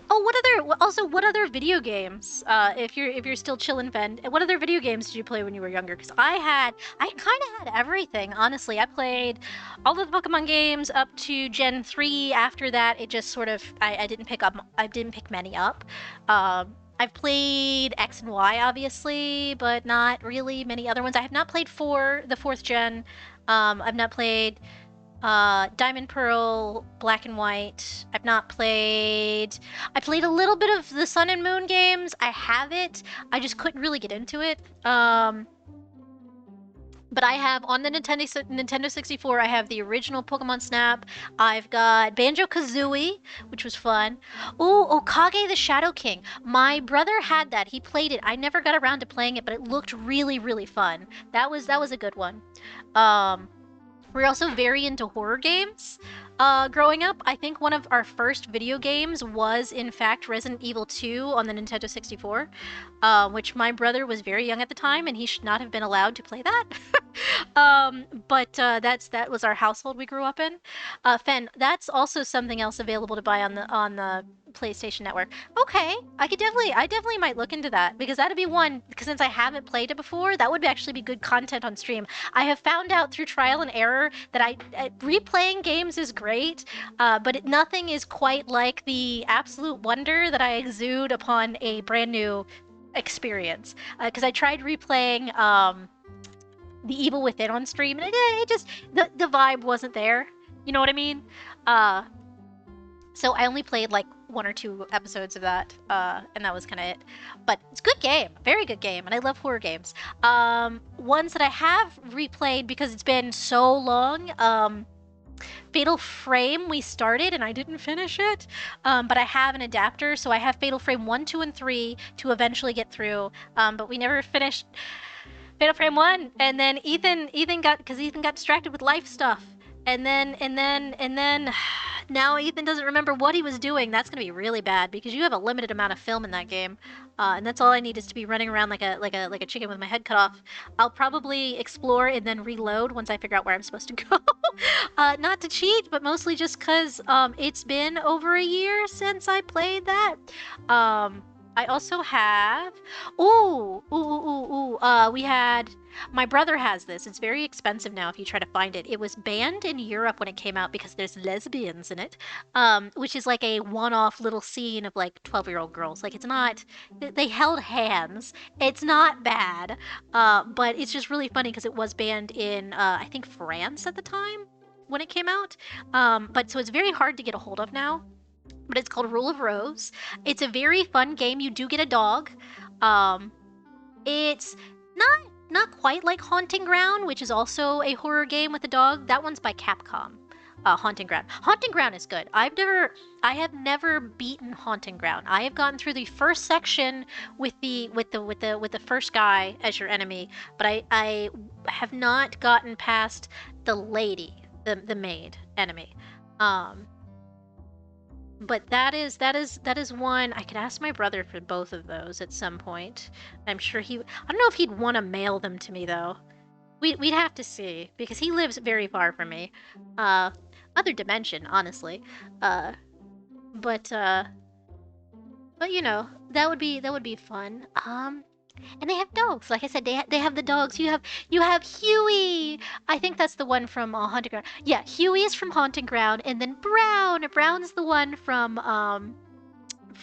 S1: Oh, what other video games? If you're still chillin', Ven, what other video games did you play when you were younger? Because I kind of had everything, honestly. I played all of the Pokemon games up to Gen 3. After that, it just sort of I didn't pick many up. I've played X and Y, obviously, but not really many other ones. I have not played the 4th gen. I've not played Diamond Pearl, Black and White. I've not played. I played a little bit of the Sun and Moon games. I have it. I just couldn't really get into it. But I have on the Nintendo 64, I have the original Pokemon Snap. I've got Banjo-Kazooie, which was fun. Ooh, Okage the Shadow King. My brother had that. He played it. I never got around to playing it, but it looked really, really fun. That was a good one. We're also very into horror games. Growing up, I think one of our first video games was, in fact, Resident Evil 2 on the Nintendo 64, which my brother was very young at the time, and he should not have been allowed to play that. But that was our household we grew up in. Fen, that's also something else available to buy on the PlayStation Network. Okay, I definitely might look into that, because that'd be one, because since I haven't played it before, that would actually be good content on stream. I have found out through trial and error that replaying games is great, but nothing is quite like the absolute wonder that I exude upon a brand new experience. Because I tried replaying The Evil Within on stream, and it just the vibe wasn't there. You know what I mean? So I only played like 1 or 2 episodes of that, and that was kind of it. But it's a good game, very good game, and I love horror games. Ones that I have replayed because it's been so long. Fatal Frame we started and I didn't finish it, but I have an adapter, so I have Fatal Frame 1, 2, and 3 to eventually get through. But we never finished Fatal Frame 1, and then Ethan got distracted with life stuff. And then now Ethan doesn't remember what he was doing. That's gonna be really bad because you have a limited amount of film in that game, and that's all I need is to be running around like a chicken with my head cut off. I'll probably explore and then reload once I figure out where I'm supposed to go. Not to cheat, but mostly just because it's been over a year since I played that. I also have. We had. My brother has this. It's very expensive now if you try to find it. It was banned in Europe when it came out because there's lesbians in it, which is like a one-off little scene of like 12-year-old girls. Like, it's not. They held hands. It's not bad, but it's just really funny because it was banned in I think France at the time when it came out. But so it's very hard to get a hold of now. But it's called Rule of Rose. It's a very fun game. You do get a dog. It's not quite like Haunting Ground, which is also a horror game with a dog. That one's by Capcom. Haunting Ground. Haunting Ground is good. I have never beaten Haunting Ground. I have gotten through the first section with the first guy as your enemy, but I have not gotten past the lady, the maid enemy. But that is one. I could ask my brother for both of those at some point. I'm sure I don't know if he'd want to mail them to me though. We'd have to see because he lives very far from me. Other dimension, honestly. But you know, that would be fun. And they have dogs. Like I said, they have the dogs. You have Huey. I think that's the one from Haunting Ground. Yeah, Huey is from Haunting Ground, and then Brown. Brown's the one from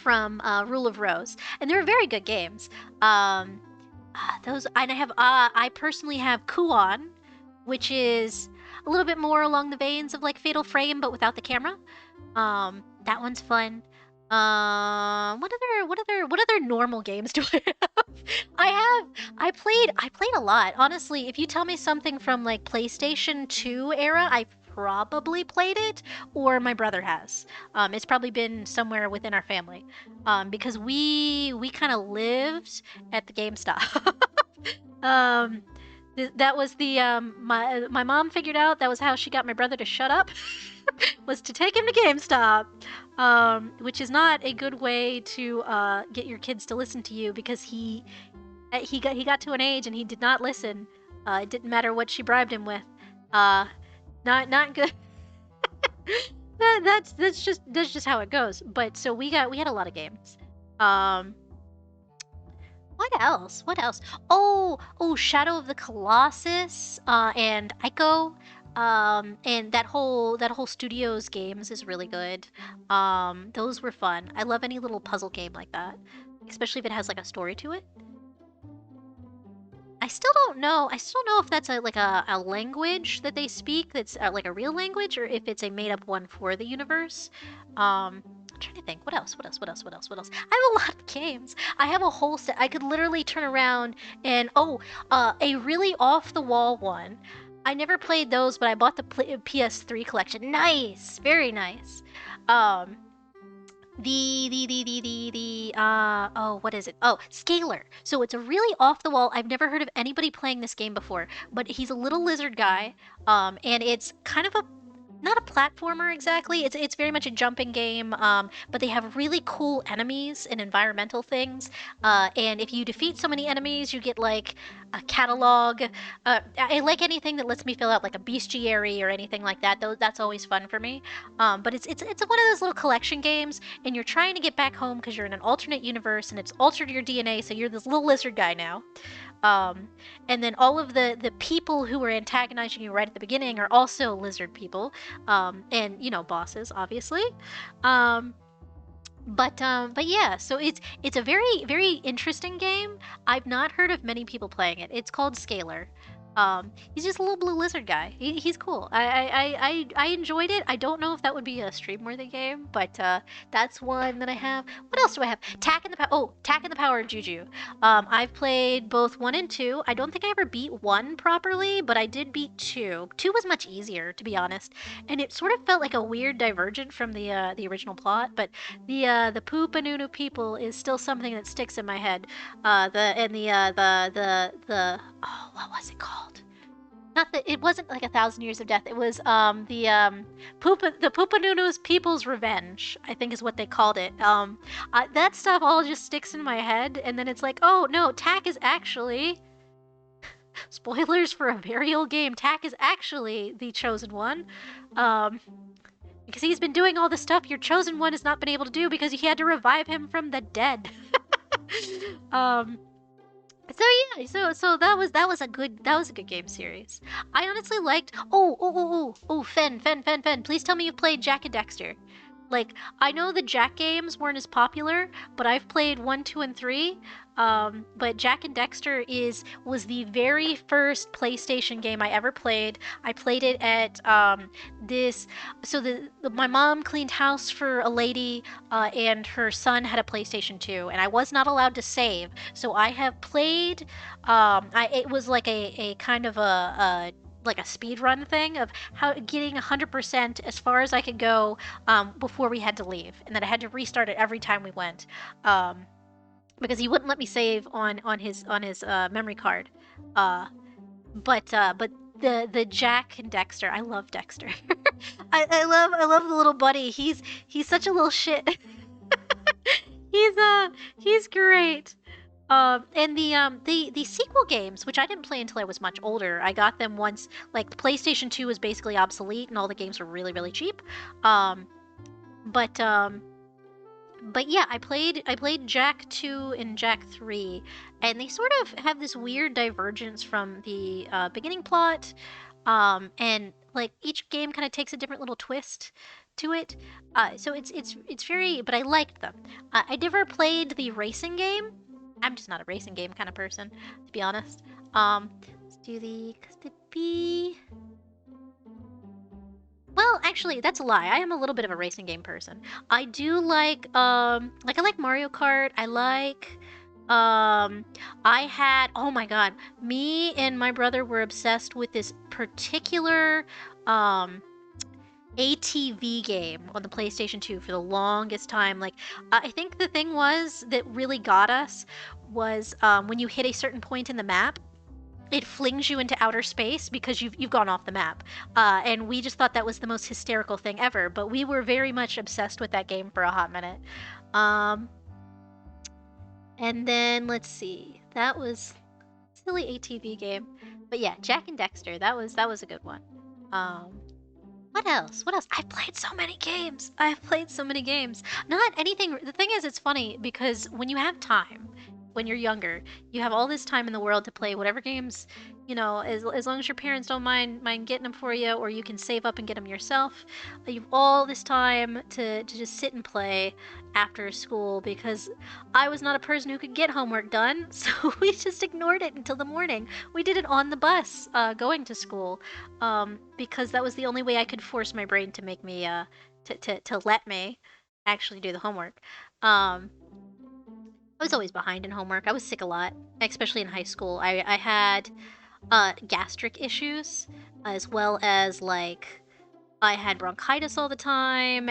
S1: Rule of Rose, and they're very good games. Those, and I personally have Kuon, which is a little bit more along the veins of like Fatal Frame, but without the camera. That one's fun. What other normal games do I have? I played a lot. Honestly, if you tell me something from like PlayStation 2 era, I probably played it, or my brother has. It's probably been somewhere within our family. Because we kind of lived at the GameStop. That was the my mom figured out that was how she got my brother to shut up. Was to take him to GameStop, which is not a good way to get your kids to listen to you because he got to an age and he did not listen. It didn't matter what she bribed him with. Not good. That's just how it goes. But so we had a lot of games. What else? Oh, Shadow of the Colossus, and Ico. And that whole Studios games is really good. Those were fun. I love any little puzzle game like that, especially if it has like a story to it. I still don't know. I still don't know if that's like a language that they speak that's like a real language, or if it's a made up one for the universe. I'm trying to think. What else? What else? What else? What else? What else? I have a lot of games. I have a whole set. I could literally turn around and a really off the wall one. I never played those, but I bought the PS3 collection. Nice, very nice. Um, what is it? Oh, Scalar. So it's a really off the wall. I've never heard of anybody playing this game before, but he's a little lizard guy. And it's kind of a not a platformer exactly. It's very much a jumping game. But they have really cool enemies and environmental things. And if you defeat so many enemies, you get like a catalog. I like anything that lets me fill out like a bestiary or anything like that. Though that's always fun for me. But it's one of those little collection games, and you're trying to get back home because you're in an alternate universe and it's altered your DNA, so you're this little lizard guy now. Um, and then all of the people who are antagonizing you right at the beginning are also lizard people, and you know, bosses, obviously. Um, but yeah, so it's a very interesting game. I've not heard of many people playing it. It's called Scalar. He's just a little blue lizard guy. He's cool. I enjoyed it. I don't know if that would be a stream worthy game, but that's one that I have. What else do I have? Tack in the Power of Juju. I've played both 1 and 2. I don't think I ever beat 1 properly, but I did beat 2. 2 was much easier, to be honest, and it sort of felt like a weird divergent from the original plot. But the Poopanunu people is still something that sticks in my head. What was it called? Not that it wasn't like 1,000 Years of Death. It was the Poopanunu's People's Revenge, I think is what they called it. That stuff all just sticks in my head, and then it's like, oh no, Tack is actually spoilers for a very old game. Tack is actually the chosen one. Because he's been doing all the stuff your chosen one has not been able to do because he had to revive him from the dead. um so yeah, so that was a good game series. I honestly liked. Fen. Please tell me you've played Jack and Dexter. Like, I know the Jack games weren't as popular, but I've played 1, 2, and 3. But Jack and Dexter was the very first PlayStation game I ever played. I played it at this. So my mom cleaned house for a lady, and her son had a PlayStation 2, and I was not allowed to save. So I have played. It was like a kind of like a speed run thing of how getting 100% as far as I could go before we had to leave, and then I had to restart it every time we went, because he wouldn't let me save on his memory card. But the Jack and Dexter, I love Dexter. I love the little buddy. He's such a little shit. He's great. And the sequel games, which I didn't play until I was much older, I got them once, like, the PlayStation 2 was basically obsolete and all the games were really, really cheap. But yeah, I played Jack 2 and Jack 3, and they sort of have this weird divergence from the beginning plot. And like each game kind of takes a different little twist to it. So it's very, but I liked them. I never played the racing game. I'm just not a racing game kind of person, to be honest. Let's do the B. Well, actually, that's a lie. I am a little bit of a racing game person. I do like I like Mario Kart. I like oh my god, me and my brother were obsessed with this particular ATV game on the PlayStation 2 for the longest time. Like, I think the thing that really got us was when you hit a certain point in the map, it flings you into outer space because you've gone off the map. And we just thought that was the most hysterical thing ever. But we were very much obsessed with that game for a hot minute. And then let's see, that was silly ATV game. But yeah, Jack and Dexter, that was a good one. What else? I've played so many games. Not anything. The thing is, it's funny because when you have time, when you're younger. You have all this time in the world to play whatever games, you know, as long as your parents don't mind getting them for you, or you can save up and get them yourself. You have all this time to just sit and play after school, because I was not a person who could get homework done, so we just ignored it until the morning. We did it on the bus going to school, because that was the only way I could force my brain to make me to let me actually do the homework. I was always behind in homework. I was sick a lot, especially in high school. I had gastric issues, as well as like I had bronchitis all the time,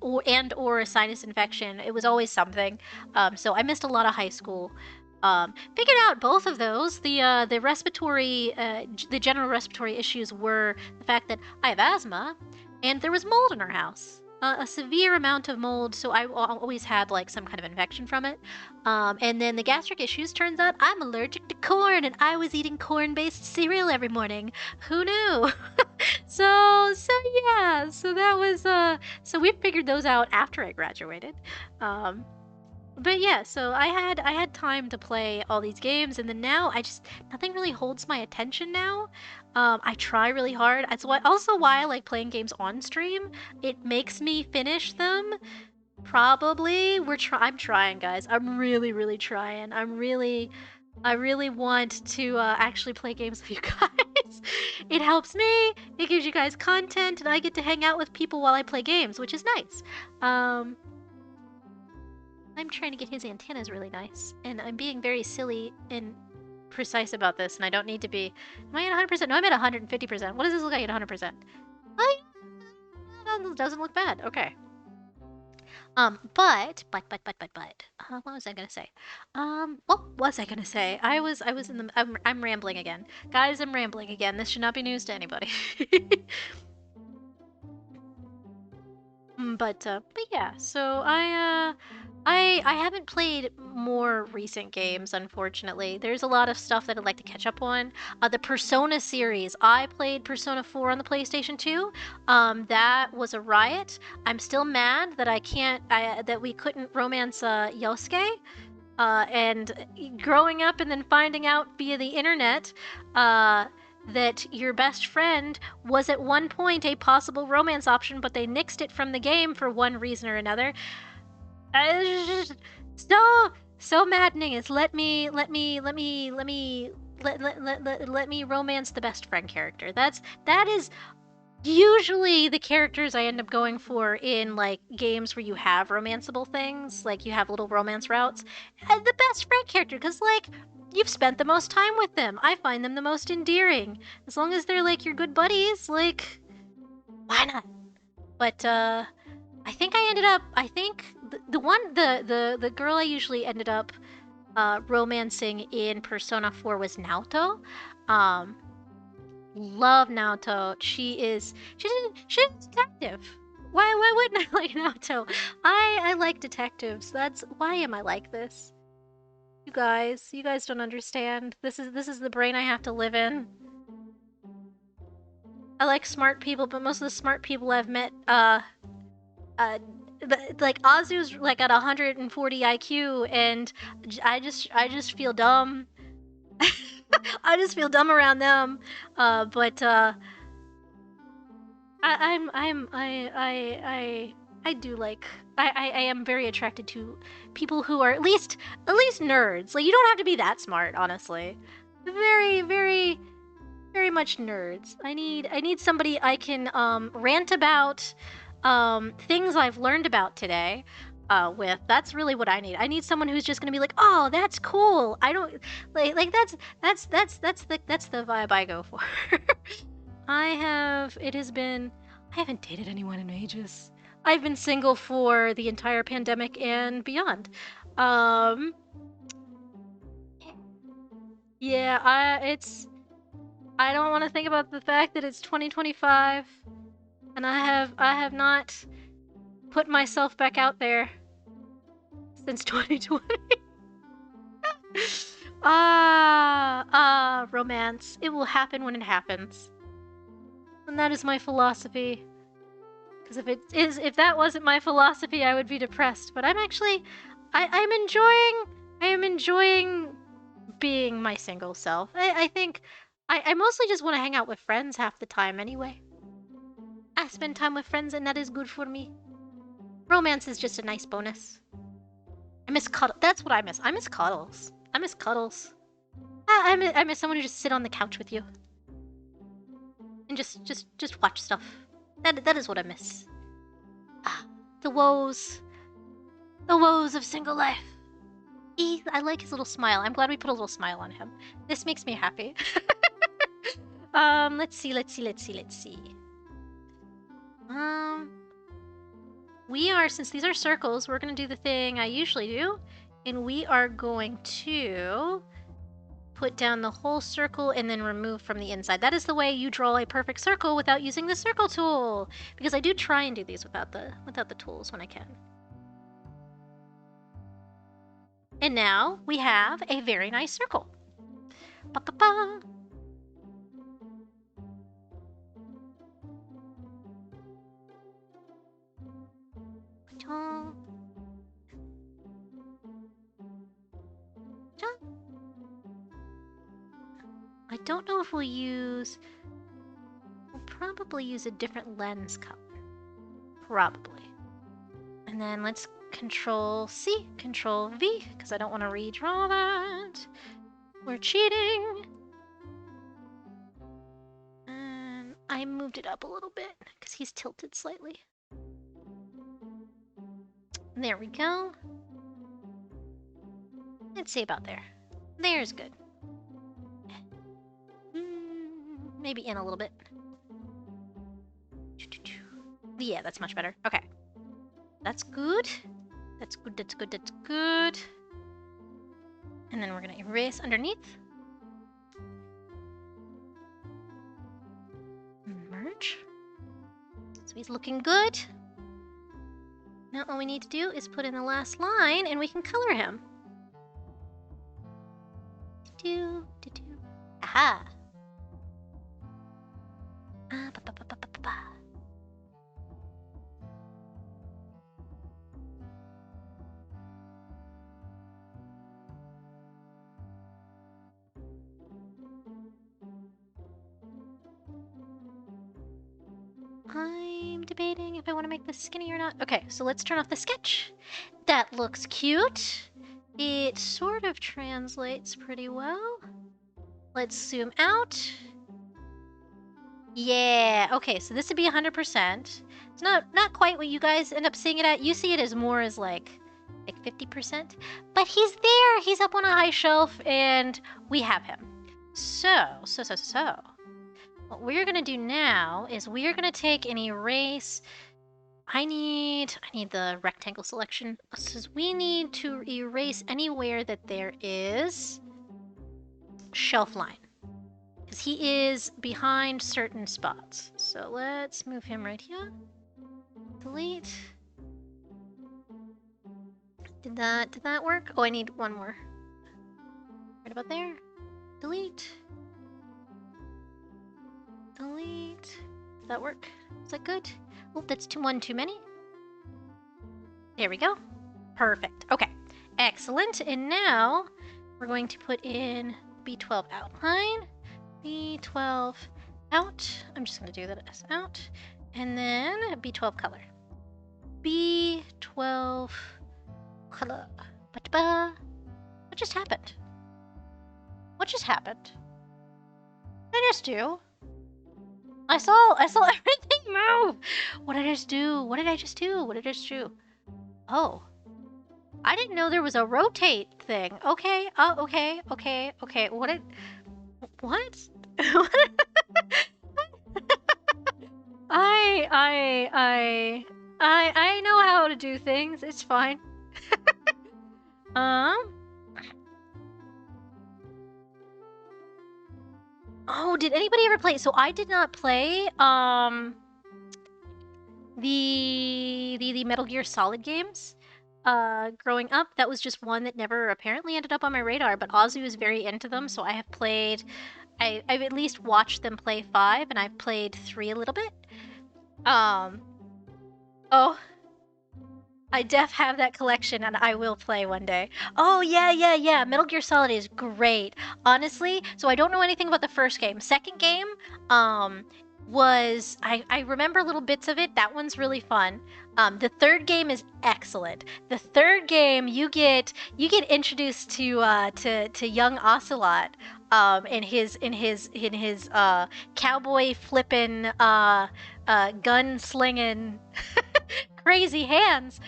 S1: or a sinus infection. It was always something. So I missed a lot of high school. Figured out both of those. The respiratory, the general respiratory issues were the fact that I have asthma, and there was mold in our house. A severe amount of mold, so I always had like some kind of infection from it. And then the gastric issues, turns out I'm allergic to corn, and I was eating corn-based cereal every morning. Who knew? So yeah, so that was so we figured those out after I graduated. But yeah, so I had time to play all these games, and then now nothing really holds my attention now. I try really hard. That's also why I like playing games on stream. It makes me finish them. Probably. I'm trying, guys. I'm really trying. I really want to actually play games with you guys. It helps me. It gives you guys content, and I get to hang out with people while I play games, which is nice. I'm trying to get his antennas really nice, and I'm being very silly and precise about this, and I don't need to be. Am I at 100%? No, I'm at 150%. What does this look like at 100%? That doesn't look bad. Okay. But, what was I gonna say? What was I gonna say? I was in the, I'm rambling again. Guys, I'm rambling again. This should not be news to anybody. But yeah, so I haven't played more recent games, unfortunately. There's a lot of stuff that I'd like to catch up on. The Persona series. I played Persona 4 on the PlayStation 2. That was a riot. I'm still mad that that we couldn't romance Yosuke. And growing up and then finding out via the internet that your best friend was at one point a possible romance option, but they nixed it from the game for one reason or another. So maddening. Is let me romance the best friend character. That is usually the characters I end up going for in like games where you have romanceable things, like you have little romance routes. And the best friend character, because like you've spent the most time with them. I find them the most endearing. As long as they're like your good buddies, like why not? But I think the girl I usually ended up romancing in Persona 4 was Naoto. Love Naoto. She's a detective. Why wouldn't I like Naoto? I like detectives. Why am I like this? You guys don't understand. This is the brain I have to live in. I like smart people, but most of the smart people I've met, like Azu's like at 140 IQ, and I just feel dumb. I just feel dumb around them. But I do like I am very attracted to people who are at least nerds. Like you don't have to be that smart, honestly. Very much nerds. I need somebody I can rant about things I've learned about today with. That's really what I need. I need someone who's just gonna be like, oh, that's cool. I don't like that's the vibe I go for. I haven't dated anyone in ages. I've been single for the entire pandemic and beyond. Yeah, I don't want to think about the fact that it's 2025 and I have not put myself back out there since 2020. Romance. It will happen when it happens. And that is my philosophy. Because if that wasn't my philosophy, I would be depressed. But I'm enjoying I am enjoying being my single self. I think I mostly just want to hang out with friends half the time anyway. I spend time with friends and that is good for me. Romance is just a nice bonus. I miss cuddle. That's what I miss. I miss cuddles. I miss cuddles. I miss someone who just sit on the couch with you and just watch stuff. That is what I miss. Ah, the woes of single life. I like his little smile. I'm glad we put a little smile on him. This makes me happy. Let's see. We are, since these are circles, we're gonna do the thing I usually do, and we are going to put down the whole circle and then remove from the inside. That is the way you draw a perfect circle without using the circle tool, because I do try and do these without the tools when I can. And now we have a very nice circle. Ba-ka-ba. I don't know if we'll probably use a different lens color. Probably. And then let's Control C, Control V, because I don't want to redraw that. We're cheating. And I moved it up a little bit because he's tilted slightly. There we go. Let's see about there. There's good. Maybe in a little bit. Yeah, that's much better. Okay. That's good. That's good, that's good, that's good. And then we're gonna erase underneath. Merge. So he's looking good. Now all we need to do is put in the last line and we can color him. Aha! I'm debating if I want to make this skinny or not. Okay, so let's turn off the sketch. That looks cute. It sort of translates pretty well. Let's zoom out. Yeah, okay, so this would be 100%. It's not quite what you guys end up seeing it at. You see it as more as like 50%. But he's there. He's up on a high shelf and we have him. So. What we're gonna do now is we're gonna take and erase. I need the rectangle selection. So we need to erase anywhere that there is shelf line, because he is behind certain spots. So let's move him right here. Delete. Did that work? Oh, I need one more. Right about there. Delete. Delete. Did that work? Is that good? Oh, that's one too many. There we go. Perfect. Okay. Excellent. And now we're going to put in B12 outline. B12 out. I'm just going to do that as out. And then B12 color. B12 color. What just happened? What just happened? What did I just do? I saw everything move. What did I just do? What did I just do? Oh. I didn't know there was a rotate thing. Okay. Oh, okay. What? I know how to do things. It's fine. Oh, did anybody ever play? So I did not play the Metal Gear Solid games growing up. That was just one that never apparently ended up on my radar, but Azu is very into them, so I have played. I've at least watched them play 5, and I've played 3 a little bit. Oh, I def have that collection and I will play one day. Oh, yeah. Metal Gear Solid is great. Honestly, so I don't know anything about the first game. Second game, was I remember little bits of it. That one's really fun. The third game is excellent. The third game you get introduced to young Ocelot in his cowboy flippin' gun slinging crazy hands.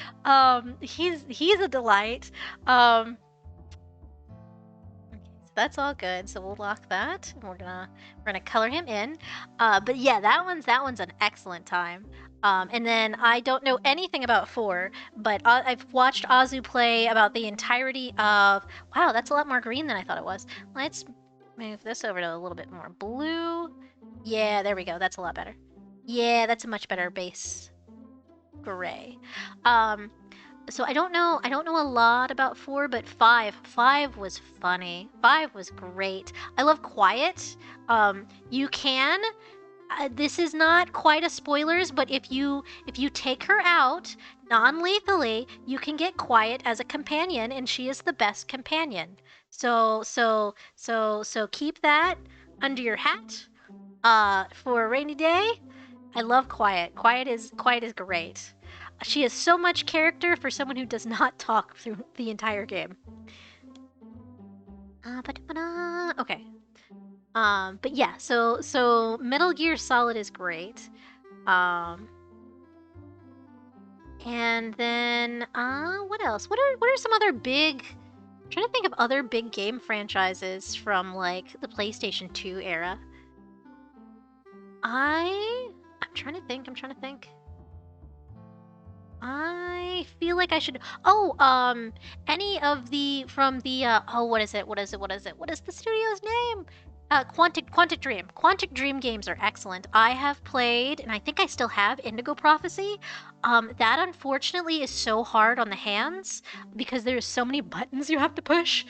S1: He's a delight. Okay, so that's all good. So we'll lock that. And we're gonna color him in. But yeah, that one's an excellent time. And then I don't know anything about 4, but I've watched Azu play about the entirety of. Wow, that's a lot more green than I thought it was. Let's move this over to a little bit more blue. Yeah, there we go. That's a lot better. Yeah, that's a much better base gray. Um, so I don't know a lot about 4, but 5 was funny. 5 was great. I love Quiet. You can. This is not quite a spoilers, but if you take her out non-lethally, you can get Quiet as a companion, and she is the best companion. So keep that under your hat. For a rainy day. I love Quiet. Quiet is great. She has so much character for someone who does not talk through the entire game. Okay. But yeah, so Metal Gear Solid is great. And then what else? What are some other big? I'm trying to think of other big game franchises from like the PlayStation 2 era. I'm trying to think. I feel like I should. Oh, any of the from the oh, what is it? What is the studio's name? Quantic Dream. Quantic Dream games are excellent. I have played, and I think I still have Indigo Prophecy. That unfortunately is so hard on the hands because there's so many buttons you have to push.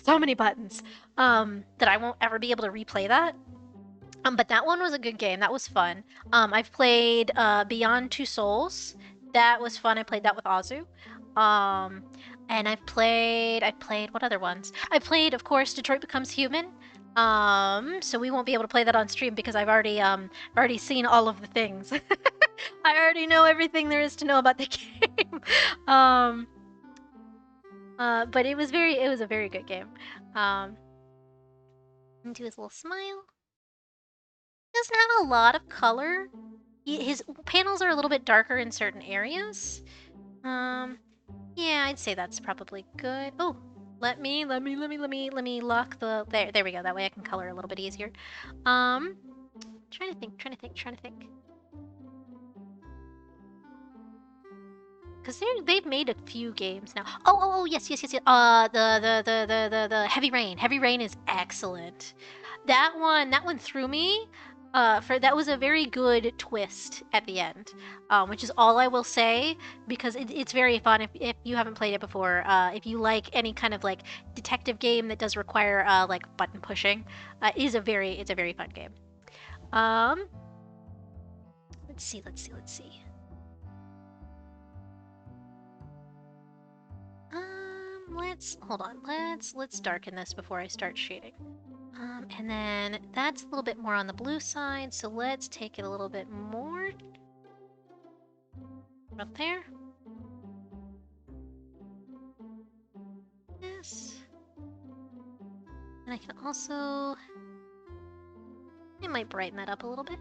S1: So many buttons. That I won't ever be able to replay that. But that one was a good game. That was fun. I've played Beyond Two Souls. That was fun. I played that with Azu. And I played what other ones? I played, of course, Detroit Becomes Human. So we won't be able to play that on stream because I've already seen all of the things. I already know everything there is to know about the game. But it was a very good game. Do his little smile. Doesn't have a lot of color. His panels are a little bit darker in certain areas. Yeah, I'd say that's probably good. Oh, let me lock the there we go. That way I can color a little bit easier. Trying to think. Because they've made a few games now. Oh, yes. The Heavy Rain. Heavy Rain is excellent. That one threw me. That was a very good twist at the end, which is all I will say because it's very fun if you haven't played it before. If you like any kind of like detective game that does require like button pushing, it's a very fun game. Let's see. Hold on. Let's darken this before I start shading. And then that's a little bit more on the blue side, so let's take it a little bit more up there. Yes. And I can also, I might brighten that up a little bit.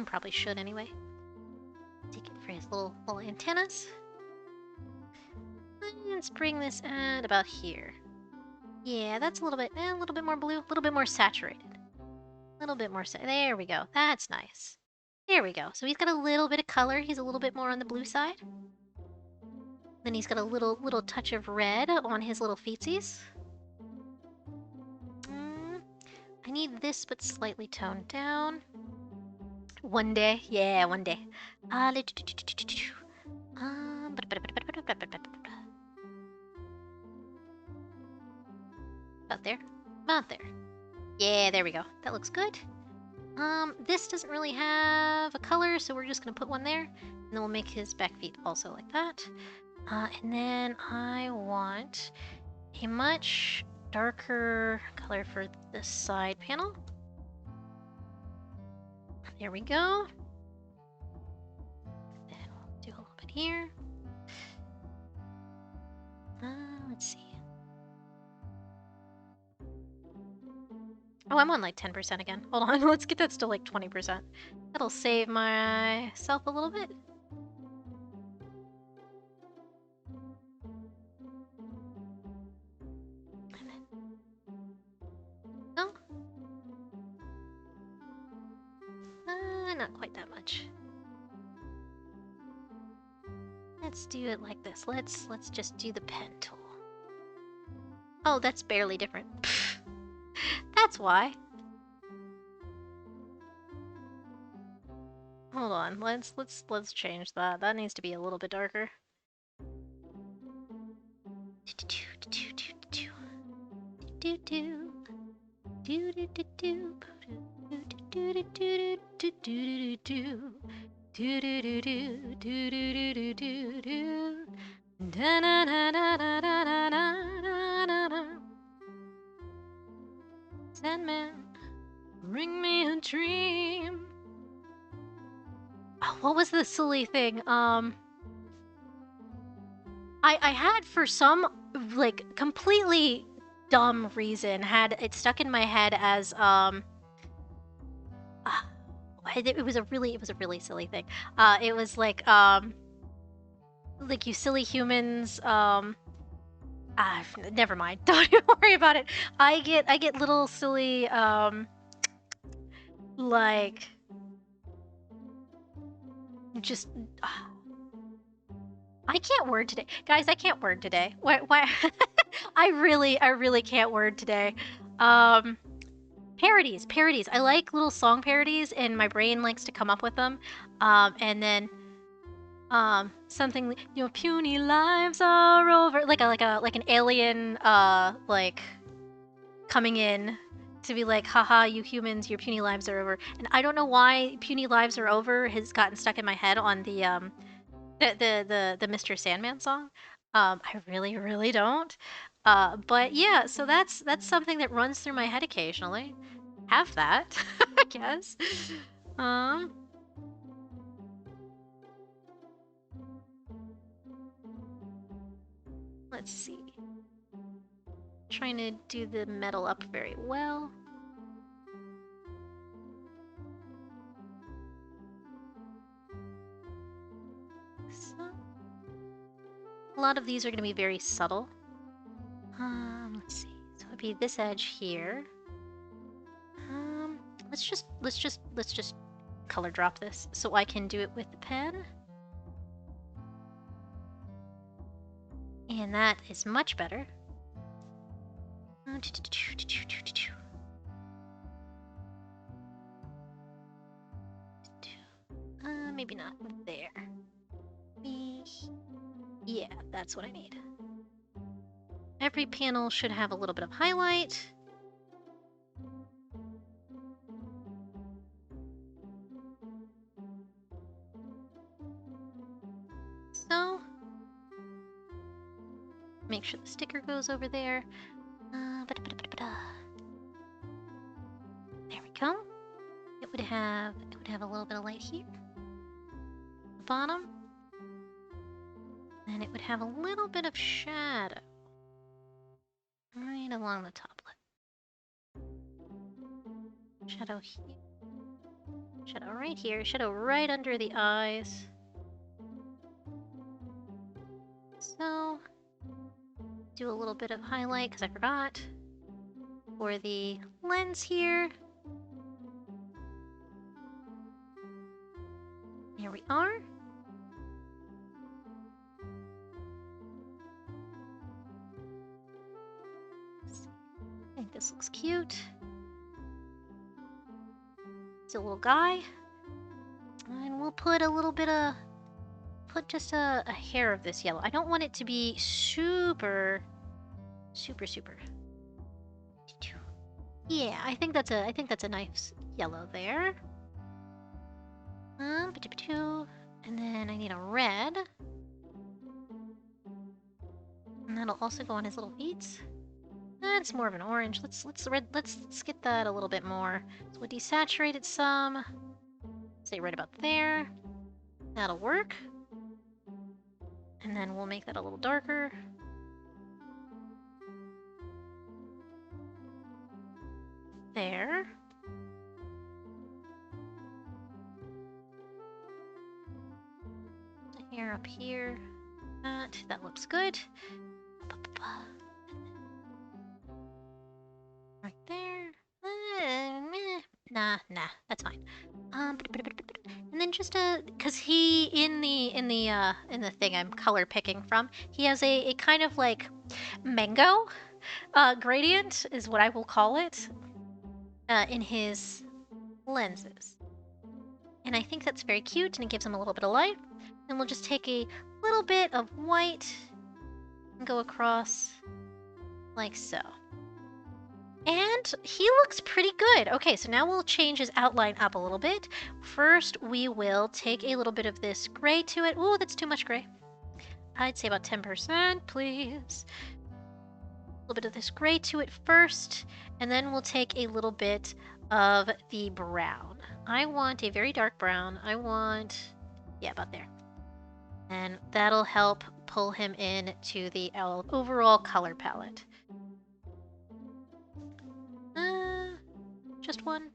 S1: Probably should anyway. Take it for his little antennas. Let's bring this at about here. Yeah, that's a little bit more blue, a little bit more saturated. There we go. That's nice. There we go. So he's got a little bit of color. He's a little bit more on the blue side. Then he's got a little touch of red on his little feetsies. I need this, but slightly toned down. One day. Yeah, one day. About there. Yeah, there we go. That looks good. This doesn't really have a color, so we're just gonna put one there. And then we'll make his back feet also like that. And then I want a much darker color for this side panel. There we go. Then we'll do a little bit here. Let's see. Oh, I'm on like 10% again. Hold on, let's get that still like 20%. That'll save myself a little bit. No? Not quite that much. Let's do it like this. Let's just do the pen tool. Oh, that's barely different. That's why. Hold on, let's change that. That needs to be a little bit darker. Sandman, bring me a dream. Oh, what was the silly thing? I had for some like completely dumb reason had it stuck in my head as it was a really silly thing. It was like you silly humans never mind. Don't even worry about it. I get little silly like just I can't word today. Guys, I can't word today. Why I really can't word today. Parodies. I like little song parodies and my brain likes to come up with them. And then something, you know, puny lives are over, like an alien like coming in to be like, haha, you humans, your puny lives are over. And I don't know why puny lives are over has gotten stuck in my head on the Mr. Sandman song. I really don't. But yeah, so that's something that runs through my head occasionally. Have that, I guess. Let's see. Trying to do the metal up very well. So, a lot of these are going to be very subtle. Let's see. So it'd be this edge here. Let's just color drop this so I can do it with the pen. And that is much better. Maybe not there. Yeah, that's what I need. Every panel should have a little bit of highlight. So, make sure the sticker goes over there. There we go. It would have a little bit of light here. The bottom. And it would have a little bit of shadow right along the top lip. Shadow here. Shadow right here. Shadow right under the eyes. So, do a little bit of highlight because I forgot. For the lens here. There we are. I think this looks cute. It's a little guy. And we'll put a little bit of... Put just a hair of this yellow. I don't want it to be super... Yeah, I think that's a nice yellow there. And then I need a red. And that'll also go on his little feet. That's more of an orange. Let's get that a little bit more. So we'll desaturate it some. Say right about there. That'll work. And then we'll make that a little darker. There. The hair up here. That looks good. Right there. Nah, that's fine. And then just cause he in the thing I'm color picking from, he has a kind of like mango gradient is what I will call it in his lenses. And I think that's very cute and it gives him a little bit of life. And we'll just take a little bit of white and go across like so. And he looks pretty good. Okay, so now we'll change his outline up a little bit. First, we will take a little bit of this gray to it. Ooh, that's too much gray. I'd say about 10%, please. A little bit of this gray to it first, and then we'll take a little bit of the brown. I want a very dark brown. I want, yeah, about there. And that'll help pull him in to the overall color palette. Just one.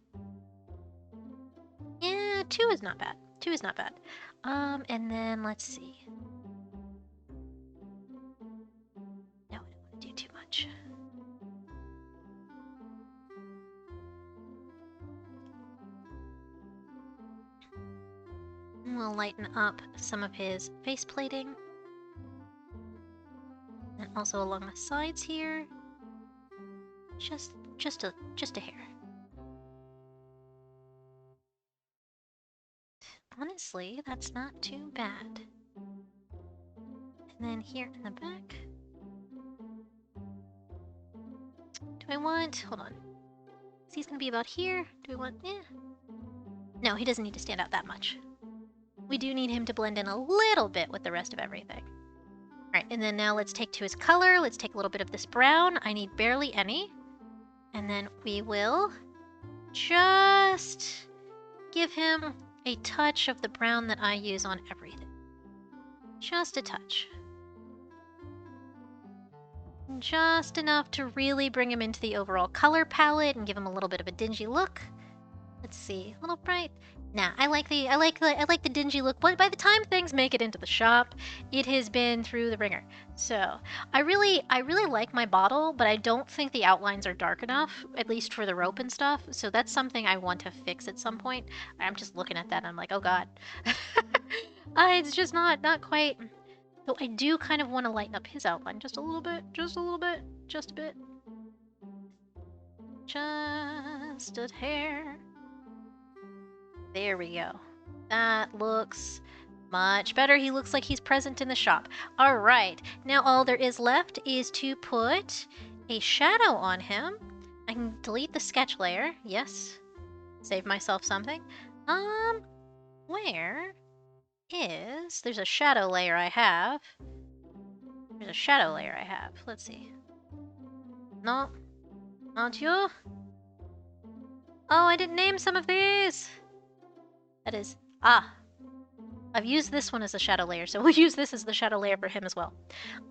S1: Yeah, 2 is not bad. 2 is not bad. And then let's see. No, I don't want to do too much. We'll lighten up some of his face plating. And also along the sides here. Just a hair. Honestly, that's not too bad. And then here in the back. Do I want, hold on. He's gonna be about here. Do we want, No, he doesn't need to stand out that much. We do need him to blend in a little bit with the rest of everything. All right, and then now let's take to his color. Let's take a little bit of this brown. I need barely any. And then we will just give him a touch of the brown that I use on everything. Just a touch. Just enough to really bring him into the overall color palette and give him a little bit of a dingy look. Let's see, a little bright. Nah, I like the dingy look. But by the time things make it into the shop, it has been through the ringer. So I really like my bottle, but I don't think the outlines are dark enough, at least for the rope and stuff. So that's something I want to fix at some point. I'm just looking at that and I'm like, oh god. It's just not quite. So I do kind of want to lighten up his outline just a little bit, just a little bit, just a bit. Just a hair. There we go. That looks much better. He looks like he's present in the shop. All right. Now all there is left is to put a shadow on him. I can delete the sketch layer. Yes. Save myself something. Where is... There's a shadow layer I have. There's a shadow layer I have. Let's see. No. Not you. Oh, I didn't name some of these. That is... I've used this one as a shadow layer, so we'll use this as the shadow layer for him as well.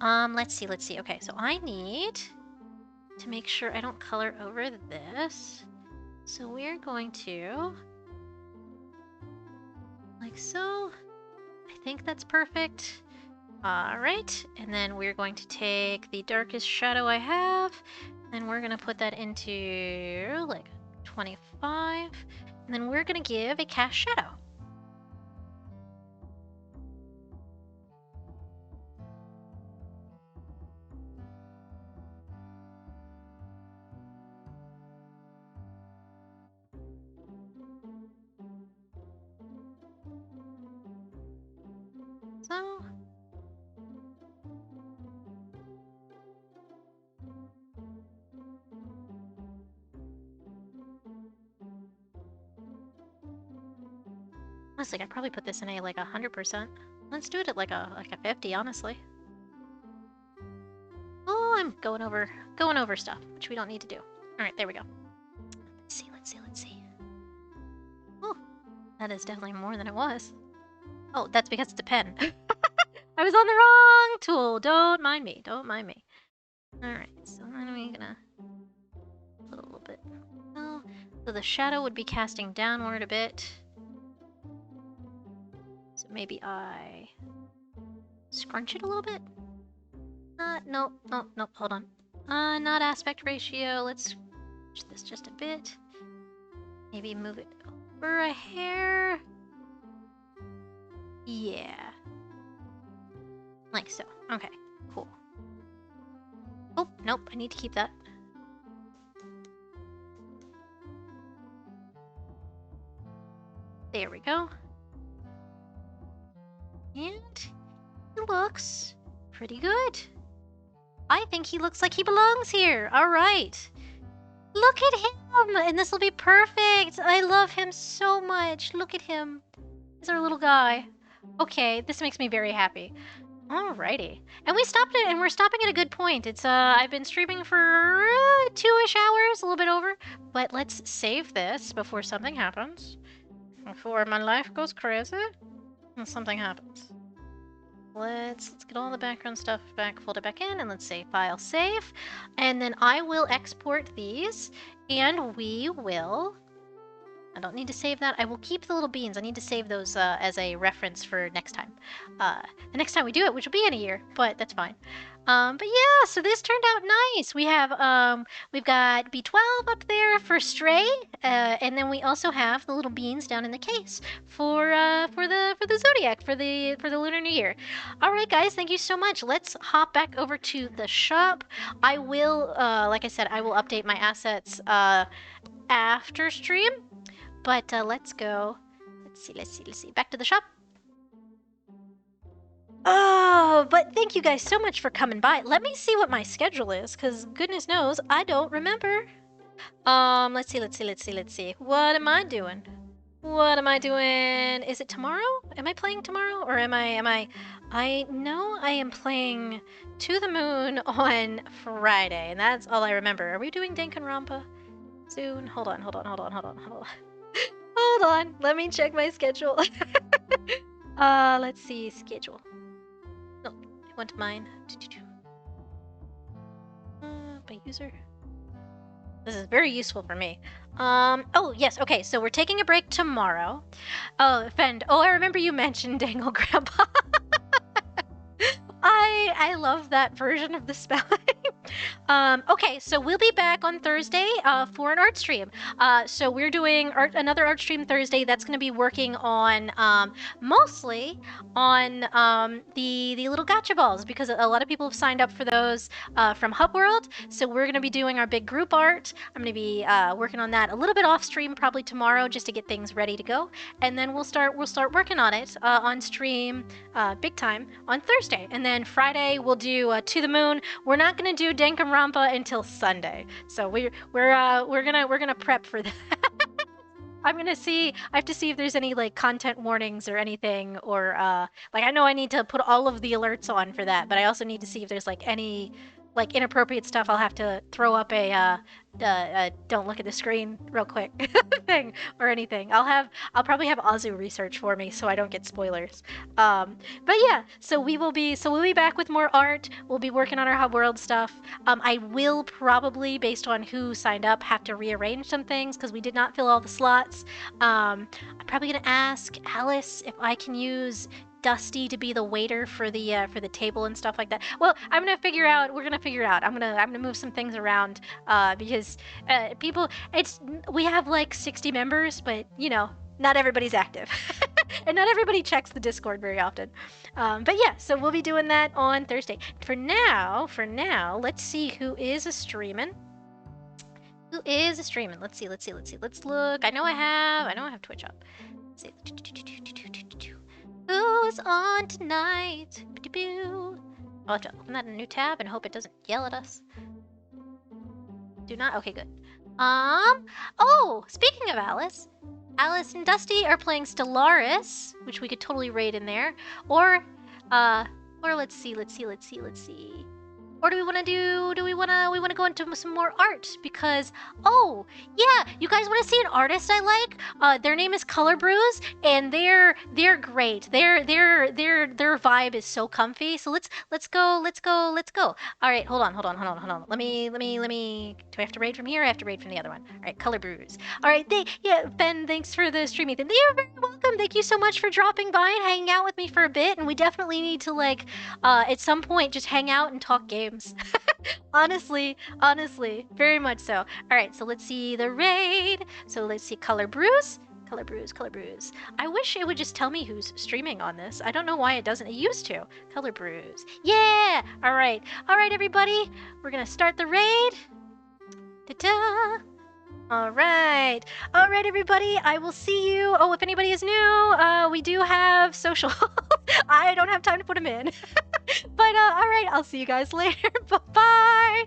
S1: Let's see. Okay, so I need to make sure I don't color over this. So we're going to... like so. I think that's perfect. Alright, and then we're going to take the darkest shadow I have, and we're going to put that into, like, 25, and then we're going to give a cast shadow. So... Honestly, I'd probably put this in a like 100%. Let's do it at like a 50, honestly. Oh, I'm going over stuff, which we don't need to do. All right, there we go. Let's see. Oh, that is definitely more than it was. Oh, that's because it's a pen. I was on the wrong tool. Don't mind me. All right, so then we're gonna put a little bit. Oh, so the shadow would be casting downward a bit. So maybe I scrunch it a little bit. Nope, hold on. Not aspect ratio. Let's switch this just a bit. Maybe move it over a hair. Yeah. Like so. Okay, cool. Oh, nope, I need to keep that. There we go. And he looks pretty good. I think he looks like he belongs here. All right. Look at him! And this will be perfect! I love him so much. Look at him. He's our little guy. Okay, this makes me very happy. Alrighty. And we stopped it, and we're stopping at a good point. It's, I've been streaming for 2-ish hours, a little bit over. But let's save this before something happens. Before my life goes crazy and something happens. Let's get all the background stuff back, fold it back in, and let's say file save. And then I will export these, and we will... I don't need to save that. I will keep the little beans. I need to save those as a reference for next time. The next time we do it, which will be in a year, but that's fine. But yeah, so this turned out nice. We have we've got B12 up there for Stray, and then we also have the little beans down in the case for the Zodiac for the Lunar New Year. All right, guys, thank you so much. Let's hop back over to the shop. I will, like I said, I will update my assets after stream. But let's go. Let's see. Back to the shop. Oh, but thank you guys so much for coming by. Let me see what my schedule is, because goodness knows, I don't remember. Let's see. What am I doing? Is it tomorrow? Am I playing tomorrow? Or am I know I am playing To the Moon on Friday, and that's all I remember. Are we doing Danganronpa soon? Hold on. Hold on, let me check my schedule. Let's see, schedule. No, I want mine. By user. This is very useful for me. Oh, yes, okay, so we're taking a break tomorrow. Oh, Fend, I remember you mentioned Dangle Grandpa. I love that version of the spelling. Okay, so we'll be back on Thursday for an art stream. So we're doing another art stream Thursday that's going to be working on mostly on the little gotcha balls, because a lot of people have signed up for those from Hub World. So we're going to be doing our big group art. I'm going to be working on that a little bit off stream probably tomorrow just to get things ready to go, and then we'll start working on it on stream big time on Thursday, and then Friday we'll do To the Moon. We're not going to do Danganronpa until Sunday, so we're gonna prep for that. I have to see if there's any like content warnings or anything, or like I know I need to put all of the alerts on for that, but I also need to see if there's like any like inappropriate stuff. I'll have to throw up a don't look at the screen real quick thing or anything. I'll probably have Azu research for me so I don't get spoilers. But yeah, so we'll be back with more art. We'll be working on our Hub World stuff. I will probably, based on who signed up, have to rearrange some things because we did not fill all the slots. I'm probably gonna ask Alice if I can use Dusty to be the waiter for the table and stuff like that. Well, we're gonna figure it out. I'm gonna move some things around because we have like 60 members, but you know, not everybody's active. And not everybody checks the Discord very often. But yeah, so we'll be doing that on Thursday. For now, let's see who is streaming. Let's see. Let's look. I know I have Twitch up. Let's see. Who's on tonight? I'll have to open that in a new tab and hope it doesn't yell at us. Do not? Okay, good. Oh, speaking of Alice, Alice and Dusty are playing Stellaris, which we could totally raid in there. Or, let's see. Or do we want to we want to go into some more art because, oh, yeah, you guys want to see an artist I like? Their name is Color Brews and they're great. Their vibe is so comfy. So let's go. All right, hold on. Let me do I have to raid from here? I have to raid from the other one. All right, Color Brews. All right, Ben, thanks for the stream, Ethan. You're very welcome. Thank you so much for dropping by and hanging out with me for a bit, and we definitely need to at some point just hang out and talk games. honestly, very much so. All right, so let's see the raid. So let's see Color Brews. Color Brews. I wish it would just tell me who's streaming on this. I don't know why it doesn't. It used to. Color Brews. Yeah! All right, everybody. We're gonna start the raid. Ta-da! All right, everybody. I will see you. Oh, if anybody is new, we do have social. I don't have time to put them in. But all right, I'll see you guys later. Bye-bye.